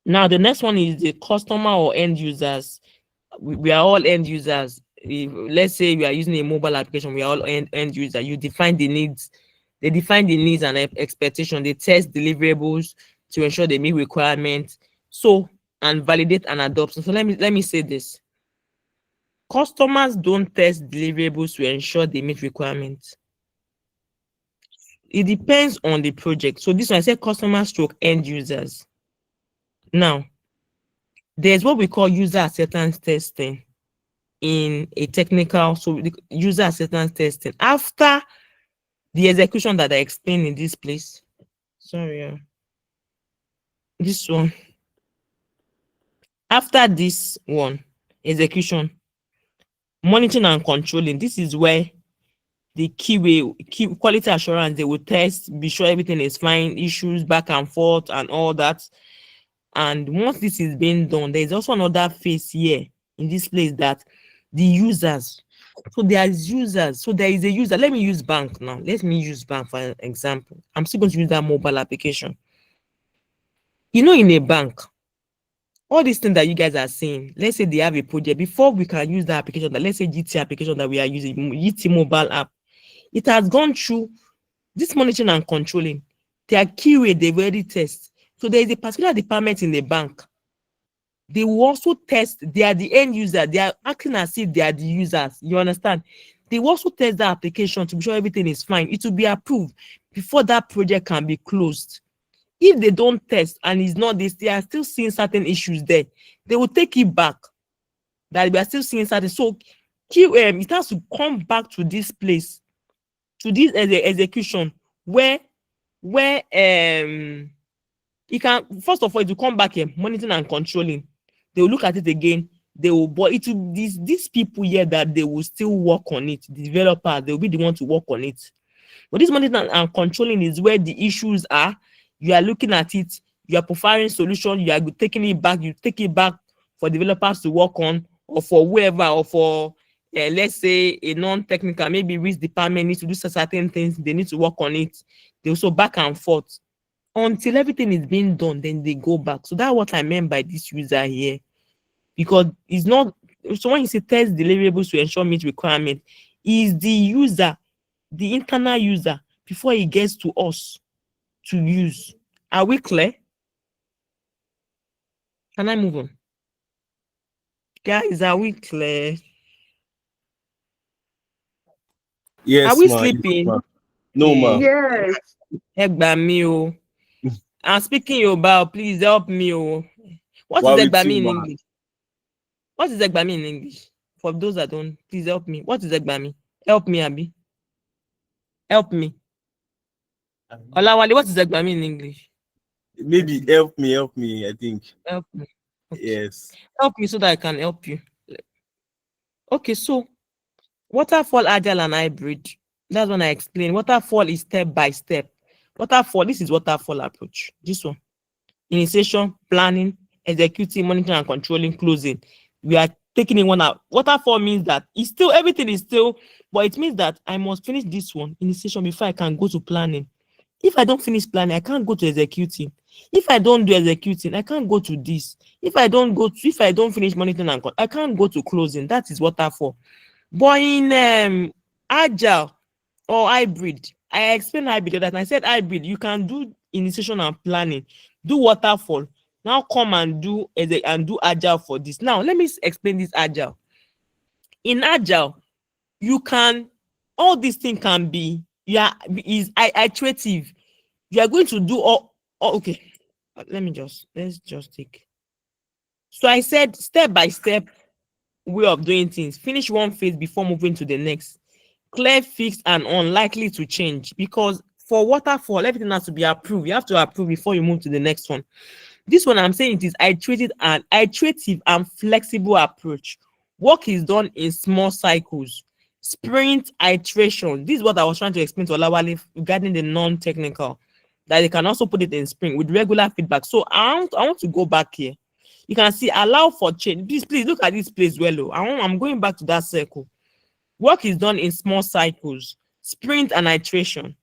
Now the next one is the customer or end users. We are all end users. If, let's say we are using a mobile application, we are all end user. You define the needs. They define the needs and expectation. They test deliverables to ensure they meet requirements. So, and validate and adoption. So let me say this. Customers don't test deliverables to ensure they meet requirements. it depends on the project. So this one I said customer stroke end users. Now, there's what we call user acceptance testing in a technical, so the user acceptance testing after the execution that I explained in this place. Sorry, this one. After this one, execution, monitoring and controlling. This is where the key quality assurance, they will test, be sure everything is fine, issues back and forth and all that. And once this is being done, there's also another phase here in this place that the users. So there's users. So there is a user. Let me use bank now. Let me use bank for an example. I'm still going to use that mobile application. You know, in a bank, all these things that you guys are saying, let's say they have a project, before we can use the application, that let's say GT application that we are using, GT mobile app, it has gone through this monitoring and controlling. Their QA, they've already test. So there is a particular department in the bank. They will also test, they are the end user, they are acting as if they are the users. You understand? They will also test the application to be sure everything is fine. It will be approved before that project can be closed. If they don't test and it's not this, they are still seeing certain issues there, they will take it back. That we are still seeing certain. So it has to come back to this place, to this execution where it can, first of all, it will come back here, monitoring and controlling. They will look at it again. They will, but it will these people here that they will still work on it. The developers, they will be the one to work on it. But this monitoring and controlling is where the issues are. You are looking at it, you are providing solution, you are taking it back, you take it back for developers to work on, or for whoever, or for let's say a non-technical, maybe risk department needs to do certain things, they need to work on it. They also back and forth until everything is being done, then they go back. So that's what I meant by this user here, because it's not. So when you say test deliverables to ensure meet requirement, is the user, the internal user, before it gets to us to use. Are we clear? Can I move on? Guys, are we clear? Yes, are we ma. sleeping? Yes, ma. No, ma. Yes. Egbami. I'm speaking about, please help me. What Why is with Egbami you, in ma? English? What is Egbami in English? For those that don't, please help me. What is Egbami? Help me, Abi. Help me. Olawale, what is Egbami in English? Maybe help me, I think. Help me. Okay. Yes. Help me so that I can help you. Okay, so waterfall, agile, and hybrid. That's when I explain. Waterfall is step by step. Waterfall, this is waterfall approach. This one. Initiation, planning, executing, monitoring, and controlling, closing. We are taking it one out. Waterfall means that it's still, everything is still, but it means that I must finish this one, initiation, before I can go to planning. If I don't finish planning, I can't go to executing. If I don't do executing, I can't go to this. If I don't finish monitoring and I can't go to closing. That is waterfall. But in agile or hybrid, I explained hybrid that I said hybrid, you can do initiation and planning, do waterfall, now come and do agile for this. Now let me explain this agile. In agile, you can, all these things can be, is iterative. You are going to do all okay. Let's just take. So I said step by step way of doing things. Finish one phase before moving to the next. Clear, fixed, and unlikely to change. Because for waterfall, everything has to be approved. You have to approve before you move to the next one. This one, I'm saying it is iterative and flexible approach. Work is done in small cycles. Sprint iteration. This is what I was trying to explain to Olawale regarding the non-technical. That they can also put it in sprint with regular feedback. So I want to go back here. You can see allow for change. Please look at this place well. I'm going back to that circle. Work is done in small cycles, sprint and iteration,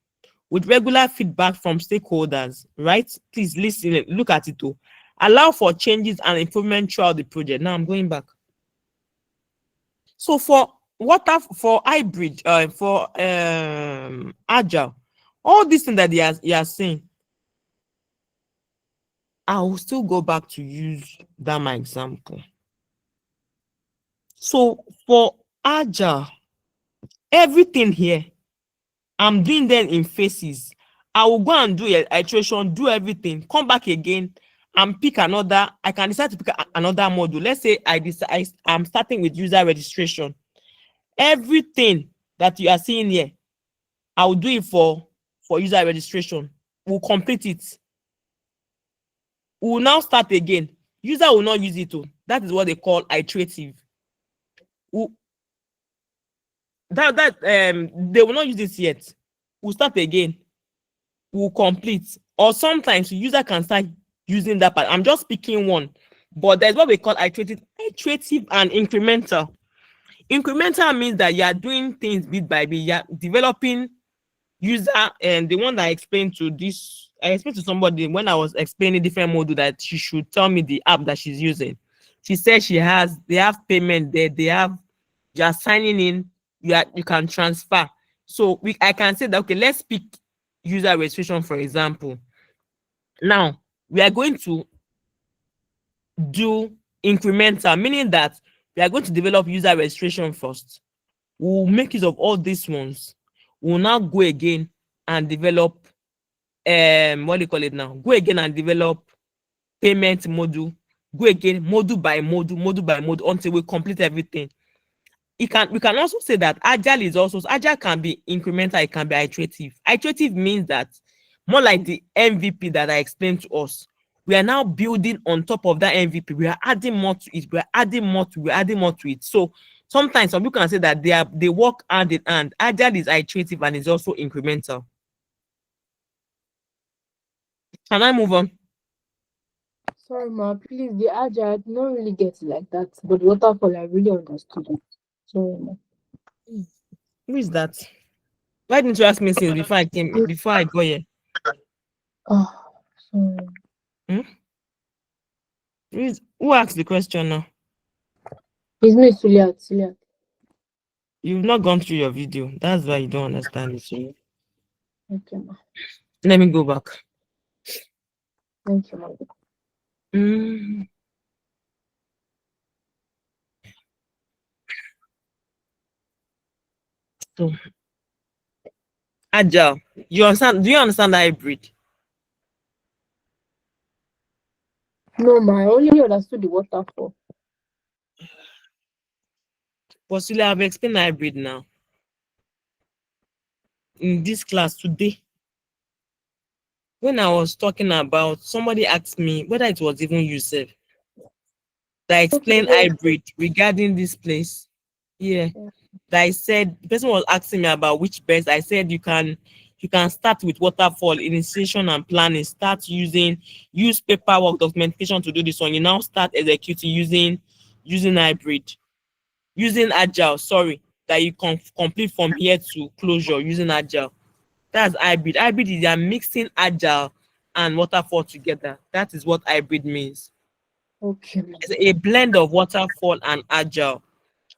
with regular feedback from stakeholders, right? Please listen, look at it too. Allow for changes and improvement throughout the project. Now I'm going back. So for hybrid, for agile, all these things that you are saying, I will still go back to use that my example. So for agile, everything here, I'm doing them in phases. I will go and do a iteration, do everything, come back again and pick another. I can decide to pick another module. Let's say I'm starting with user registration. Everything that you are seeing here, I will do it for user registration. We'll complete it. We will now start again. User will not use it too. That is what they call iterative. They will not use this yet. We'll start again. We'll complete. Or sometimes the user can start using that part. I'm just picking one. But there's what we call iterative and incremental. Incremental means that you are doing things bit by bit. You are developing user, and the one that I explained to somebody when I was explaining different module that she should tell me the app that she's using. She said they have payment there, you are signing in, you can transfer. So I can say that, okay, let's pick user registration, for example. Now we are going to do incremental, meaning that we are going to develop user registration first. We'll make use of all these ones. We'll now go again and develop what do you call it now? Go again and develop payment module. Go again, module by module until we complete everything. We can also say that agile can be incremental, it can be iterative. Iterative means that more like the MVP that I explained to us. We are now building on top of that MVP. We are adding more to it. We're adding more to it. So sometimes some people can say that they work hand in hand. Agile is iterative and is also incremental. Can I move on? Sorry, ma, please, the agile, I did not really get it like that. But waterfall, I really understood it. Sorry, ma. Who is that? Why didn't you ask me since before I go here? Oh, sorry. Who asked the question now? It's me, Suliat. You've not gone through your video. That's why you don't understand it. So Okay, ma. let me go back. Thank you, ma. So, agile. You understand? Do you understand hybrid? No, ma, I only understood the waterfall. Possibly I've explained hybrid now. In this class today, when I was talking about, somebody asked me whether it was even Yusuf that explained hybrid regarding this place. Yeah. That I said, the person was asking me about which best. I said you can start with waterfall, initiation and planning. Use paperwork documentation to do this one. You now start executing using hybrid. Using agile, that you can complete from here to closure using agile. That's hybrid. Hybrid is you're mixing agile and waterfall together. That is what hybrid means. Okay. It's a blend of waterfall and agile.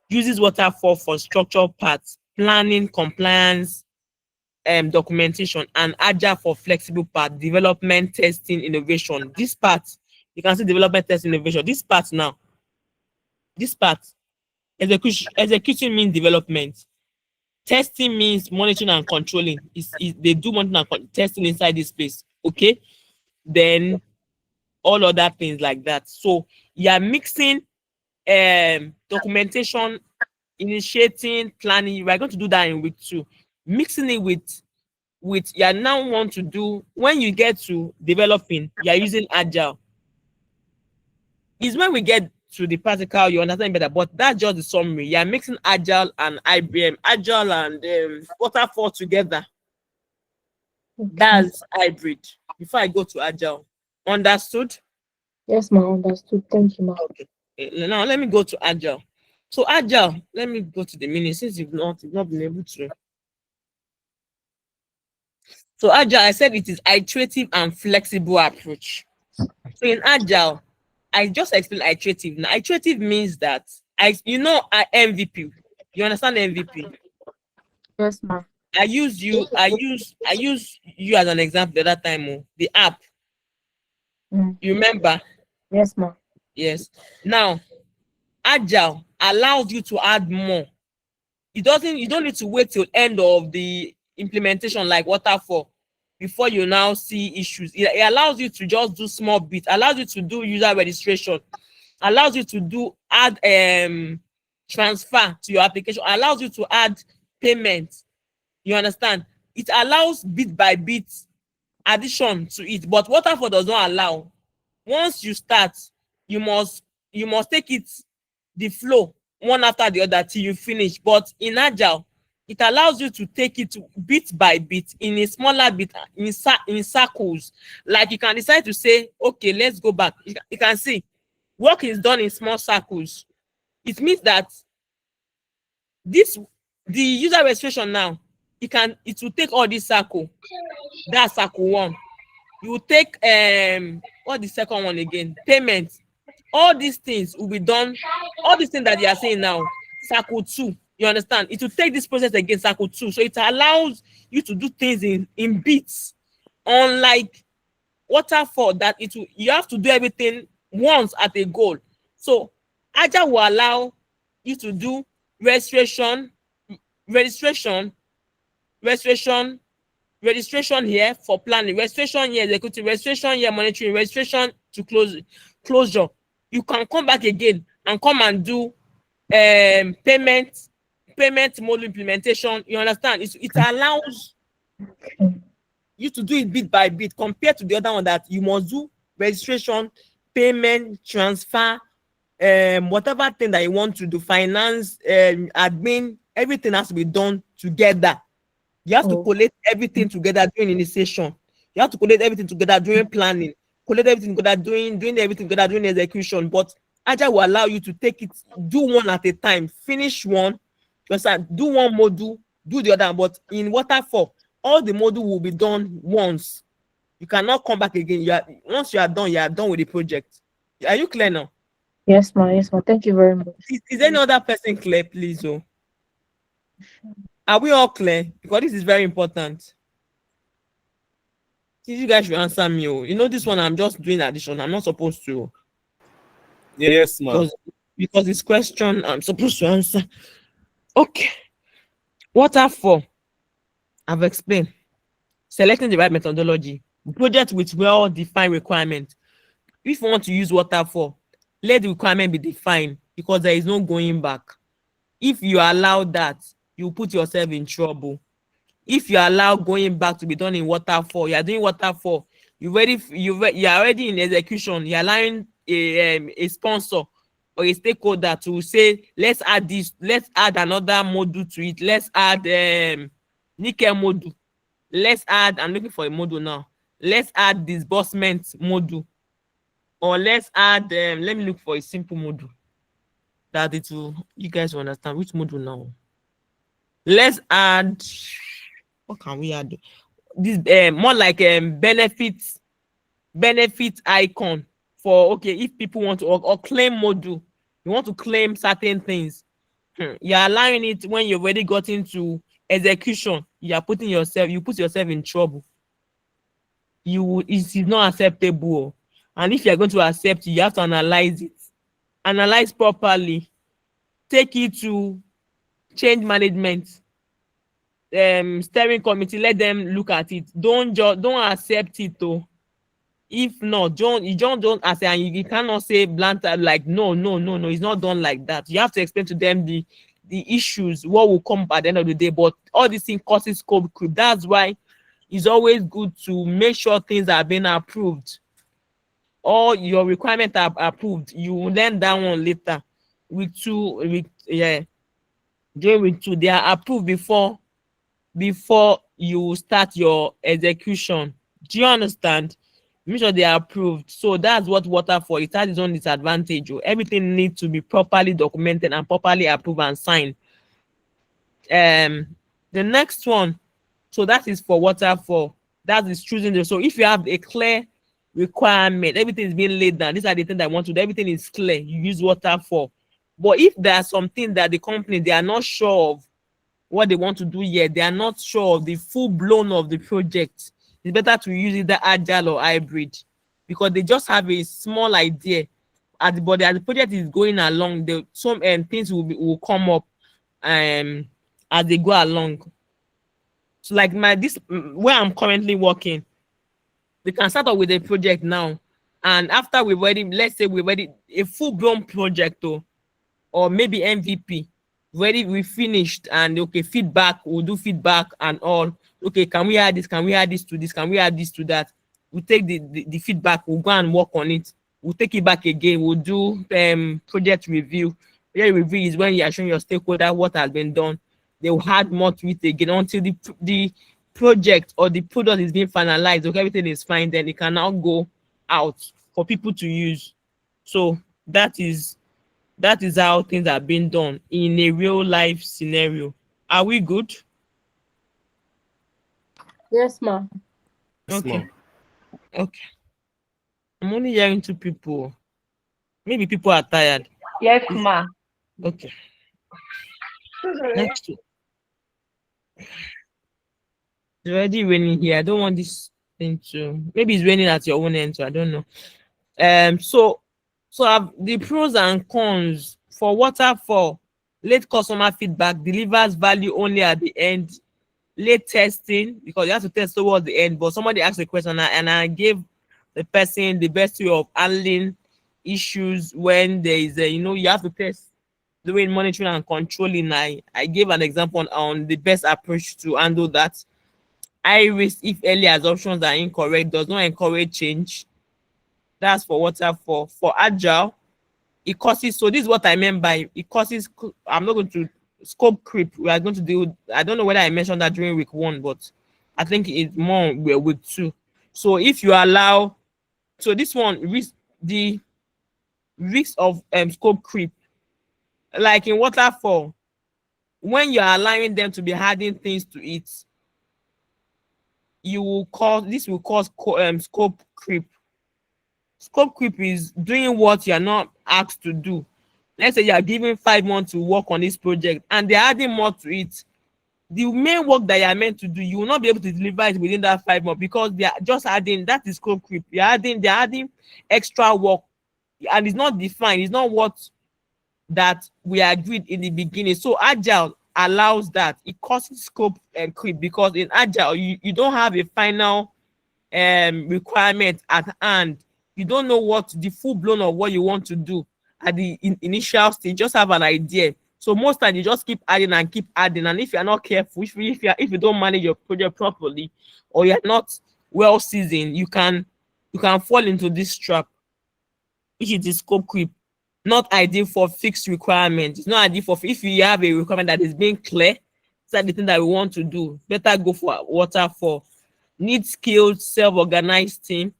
Uses waterfall for structural parts, planning, compliance, documentation, and agile for flexible part, development, testing, innovation. This part, you can see development, testing, innovation. This part, execution means development. Testing means monitoring and controlling. They do monitoring and testing inside this space. Okay, then all other things like that. So you are mixing documentation, initiating, planning. We are going to do that in week 2. Mixing it with you now want to do when you get to developing. You are using agile. Is when we get to the practical you understand better, but that's just the summary. You are mixing agile and IBM, agile and waterfall together. That's hybrid. Before I go to agile, understood? Yes, ma, understood. Thank you, ma. Okay. Now let me go to agile. So agile, let me go to the meaning since you've not been able to. So agile, I said it is iterative and flexible approach. So in agile, I just explained iterative. Now, iterative means that MVP. You understand MVP? Yes, ma'am. I use you as an example the other time. The app. You remember? Yes, ma'am. Yes. Now, agile allows you to add more. You don't need to wait till end of the implementation like waterfall. before you now see issues. It allows you to just do small bits, allows you to do user registration, allows you to do add transfer to your application, allows you to add payment. You understand? It allows bit by bit addition to it, but Waterfall does not allow. Once you start, you must take it the flow one after the other till you finish. But in Agile, it allows you to take it bit by bit in a smaller bit in circles. Like you can decide to say, okay, let's go back. You can see work is done in small circles. It means that the user registration now, it will take all this circle. That's circle 1. You will take what the second one again? Payment. All these things will be done. All these things that they are saying now, circle 2. You understand? It will take this process again, circle 2. So it allows you to do things in bits. Unlike Waterfall, that you have to do everything once at a goal. So Agile will allow you to do registration here for planning, registration here executing, registration here monitoring, registration to closure. You can come back again and come and do payment module implementation. You understand? It allows you to do it bit by bit compared to the other one that you must do registration, payment, transfer, whatever thing that you want to do, finance, admin, everything has to be done together. You have to collect everything together during initiation. You have to collect everything together during planning, collect everything together doing everything together during execution. But Agile will allow you to take it, do one at a time, finish one, do one module, do the other. But in Waterfall, all the module will be done once. You cannot come back again. Once you are done with the project. Are you clear now? Yes, ma'am. Yes, ma'am. Thank you very much. Is any other person clear, please? Oh. Are we all clear? Because this is very important. You guys should answer me. Oh. You know, this one I'm just doing addition. I'm not supposed to. Yes, ma'am. Because it's question I'm supposed to answer. Okay. Waterfall. I've explained. Selecting the right methodology. Project with well-defined requirements. If you want to use Waterfall, let the requirement be defined because there is no going back. If you allow that, you put yourself in trouble. If you allow going back to be done in Waterfall, you are doing Waterfall, you're already in execution, you're allowing a sponsor or a stakeholder to say, let's add this, let's add another module to it, let's add nickel module, let's add, I'm looking for a module now, let's add disbursement module, or let's add, let me look for a simple module that it will, you guys will understand which module now. Let's add, what can we add? This more like benefit icon for, okay, if people want to, or claim module, you want to claim certain things. You're allowing it when you've already got into execution. You put yourself in trouble. It is not acceptable. And if you're going to accept it, you have to analyze it. Analyze properly. Take it to change management, steering committee, let them look at it. Don't accept it though. If not, don't accept, and you cannot say blunt like no, it's not done like that. You have to explain to them the issues, what will come at the end of the day. But all these things causes scope creep. That's why it's always good to make sure things are being approved. All your requirements are approved. You will learn that one later. During week 2, they are approved before you start your execution. Do you understand? Make sure they are approved. So that's what Waterfall, it has its own disadvantage. Everything needs to be properly documented and properly approved and signed. The next one, so that is for Waterfall. That is choosing the, so if you have a clear requirement, everything is being laid down, these are the things I want to do, everything is clear, you use Waterfall. But if there are something that the company, they are not sure of what they want to do yet, they are not sure of the full blown of the project, it's better to use either Agile or hybrid, because they just have a small idea. But as the project is going along, some things will come up as they go along. So like where I'm currently working, we can start off with a project now, and after we've already, let's say we've already a full-blown project, or maybe MVP, we finished, and okay, feedback, we'll do feedback and all. Okay, can we add this? Can we add this to this? Can we add this to that? We'll take the feedback, we'll go and work on it. We'll take it back again. We'll do project review. Project review is when you are showing your stakeholder what has been done. They will add more to it again until the project or the product is being finalized. Okay, everything is fine. Then it can now go out for people to use. So that is how things are being done in a real life scenario. Are we good? Yes, ma'am. Okay. Okay. I'm only hearing two people. Maybe people are tired. Yes, ma. Okay. Next. It's already raining here. I don't want this thing to. Maybe it's raining at your own end, so I don't know. So the pros and cons for waterfall. Late customer feedback delivers value only at the end. Late testing, because you have to test towards the end. But somebody asked a question, and I gave the person the best way of handling issues when there is you have to test doing monitoring and controlling. I gave an example on the best approach to handle that. High risk if early assumptions are incorrect, does not encourage change. That's for waterfall. For agile, it causes, so this is what I meant by it causes, I'm not going to scope creep. We are going to do, I don't know whether I mentioned that during week 1, but I think it's more week 2. So if you allow, so this one, the risk of scope creep, like in waterfall, when you're allowing them to be adding things to it, this will cause scope creep. Scope creep is doing what you're not asked to do. Let's say you are given 5 months to work on this project and they're adding more to it. The main work that you are meant to do, you will not be able to deliver it within that 5 months because they are just adding. That is scope creep. They're adding extra work, and it's not defined. It's not what that we agreed in the beginning. So agile allows that. It causes scope and creep because in agile you don't have a final requirement at hand. You don't know what the full blown of what you want to do at the initial stage. Just have an idea. So most times you just keep adding, and if you're not careful, if you don't manage your project properly, or you're not well seasoned, you can fall into this trap, which is the scope creep. Not ideal for fixed requirements. It's not ideal for if you have a requirement that is being clear. That's the thing that we want to do. Better go for waterfall. Need skilled, self-organized team.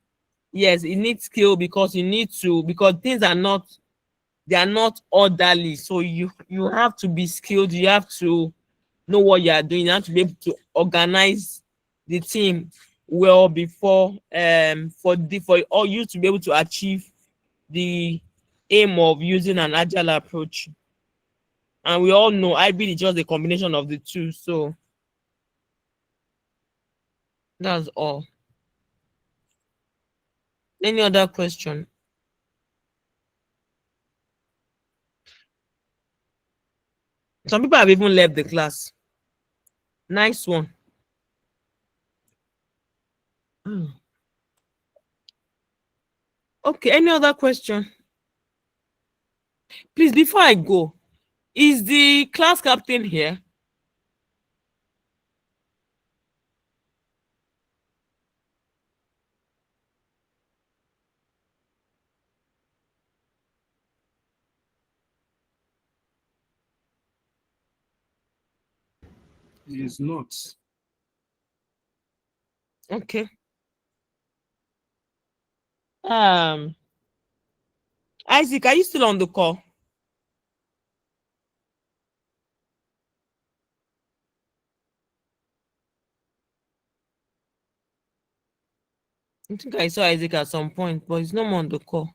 Yes, it needs skill because things are not orderly. So you have to be skilled. You have to know what you are doing. You have to be able to organize the team well before for all you to be able to achieve the aim of using an agile approach. And we all know hybrid is just a combination of the two. So that's all. Any other question? Some people have even left the class. Nice one. Okay, any other question? Please, before I go, is the class captain here? He is not. Okay. Isaac, are you still on the call? I think I saw Isaac at some point, but he's no more on the call.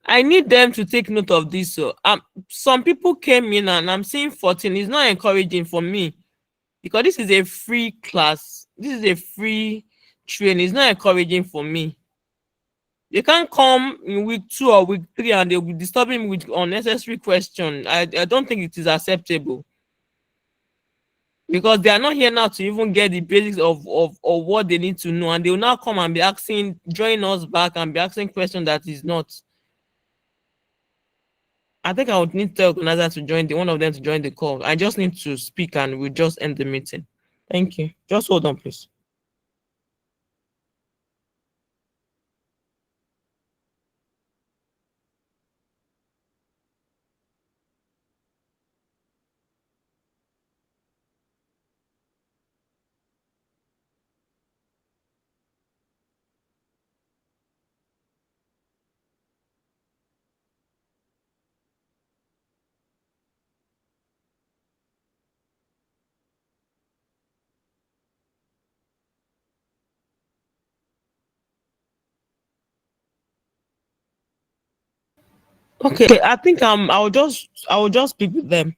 I need them to take note of this. So some people came in and I'm seeing 14. It's not encouraging for me because this is a free class. This is a free training. It's not encouraging for me. They can't come in week 2 or week 3 and they'll be disturbing me with unnecessary questions. I don't think it is acceptable. because they are not here now to even get the basics of what they need to know, and they will now come and be asking, join us back and be asking questions that is not. I think I would need the organizer to join one of them to join the call. I just need to speak and we'll just end the meeting. Thank you. Just hold on, please. Okay, I think I'll just speak with them.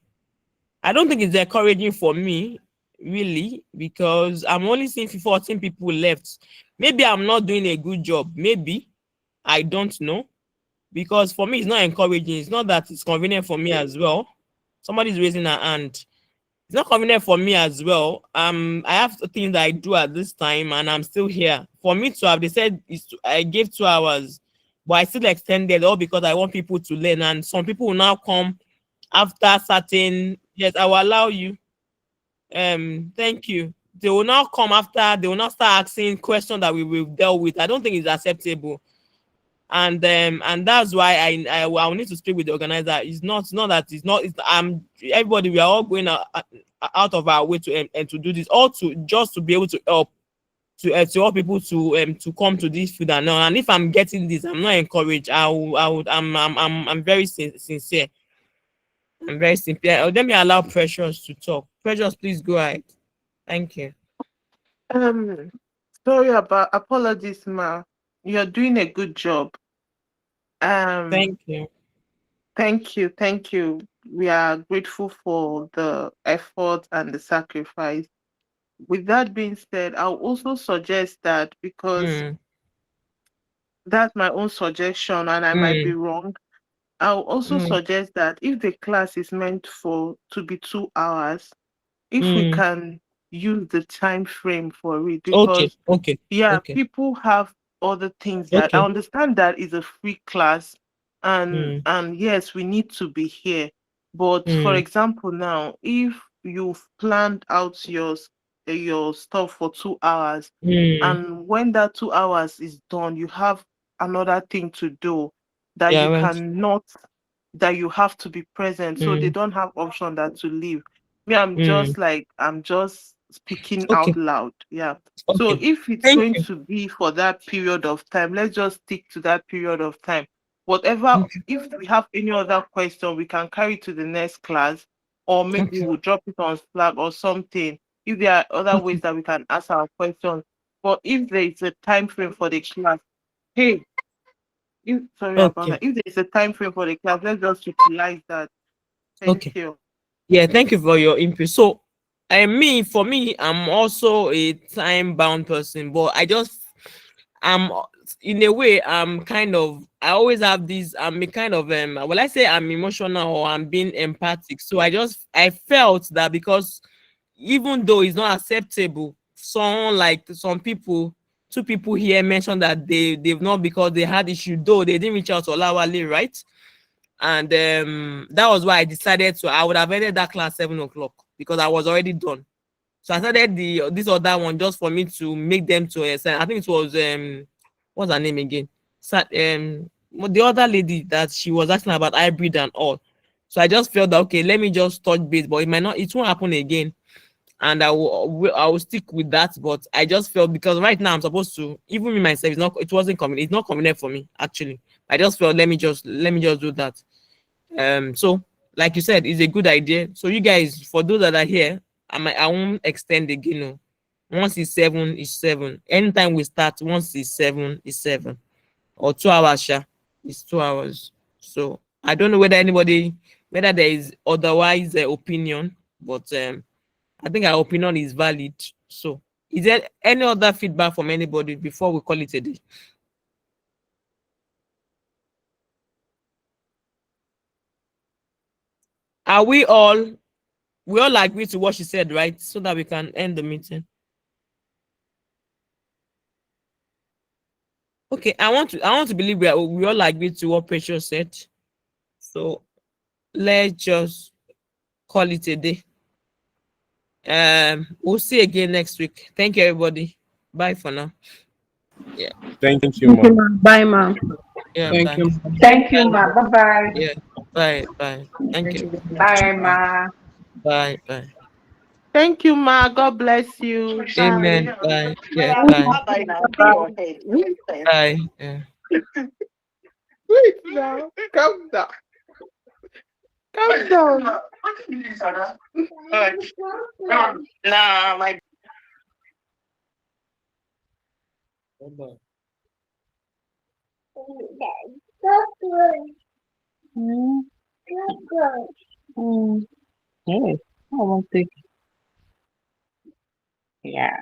I don't think it's encouraging for me, really, because I'm only seeing 14 people left. Maybe I'm not doing a good job. Maybe. I don't know. Because for me, it's not encouraging. It's not that it's convenient for me as well. Somebody's raising their hand. It's not convenient for me as well. I have things that I do at this time, and I'm still here. For me to have, they said I gave 2 hours, but I still extended all because I want people to learn. And some people will now come after certain. Yes, I will allow you. Thank you. They will now come after. They will not start asking questions that we will deal with. I don't think it's acceptable. And that's why I will need to speak with the organizer. It's not that it's not. Everybody, we are all going out of our way to and to do this, all to just to be able to help to people to come to this field and now. And if I'm getting this, I'm not encouraged. I'm very sincere. I'm very sincere. Let me allow Precious to talk. Precious, please go ahead. Thank you. Sorry about apologies, ma. You're doing a good job. Thank you. Thank you. We are grateful for the effort and the sacrifice. With that being said, I'll also suggest that, because that's my own suggestion and I might be wrong. I'll also suggest that if the class is meant to be 2 hours, if we can use the time frame for it, because people have other things that I understand that is a free class, and yes, we need to be here. But for example, now if you've planned out your stuff for 2 hours, and when that 2 hours is done, you have another thing to do that you cannot, that you have to be present, so they don't have option that to leave. Me, I'm just speaking out loud. Yeah. So if it's going to be for that period of time, let's just stick to that period of time. Whatever, if we have any other question, we can carry to the next class, or maybe we'll drop it on Slack or something. If there are other ways that we can ask our questions. But if there is a time frame for the class, sorry about that. If there is a time frame for the class, let's just utilize that. Thank you. Yeah, thank you for your input. So, for me, I'm also a time-bound person, but I'm in a way, I always have this. I'm a kind of Well, I say I'm emotional or I'm being empathic. So I felt that because even though it's not acceptable, some people, 2 people here mentioned that they've not, because they had issue, though they didn't reach out to Olawale, right? And that was why I decided I would have ended that class 7 o'clock because I was already done. So I started this other one just for me to make them to I think it was what's her name again? The other lady that she was asking about hybrid and all. So I just felt that okay, let me just touch base, but it won't happen again. And I will stick with that. But I just felt, because right now I'm supposed to, even me myself, it wasn't convenient. It's not convenient for me, actually. I just felt let me just do that. So like you said, it's a good idea. So you guys, for those that are here, I won't extend again. No. Once it's 7, it's 7. Anytime we start, once it's 7, it's 7. Or 2 hours, it's 2 hours. So I don't know whether there is otherwise opinion, but I think our opinion is valid. So is there any other feedback from anybody before we call it a day? Are we all we all agree to what she said, right? So that we can end the meeting. Okay, I want to believe we all agree to what Precious said. So let's just call it a day. We'll see again next week. Thank you, everybody. Bye for now. Yeah. Thank you, ma. Bye, ma. Yeah. Thank Bye. you. Thank you, ma. Bye bye. Yeah. Bye. Bye. Thank you. Bye, ma. Bye. Bye. Thank you, ma. God bless you. Amen. Bye. Bye. Yeah. Bye. Bye now. Be your head. Bye. Yeah. Wait now. Calm down. Calm down. Nah, my Yes, I want to. Yeah.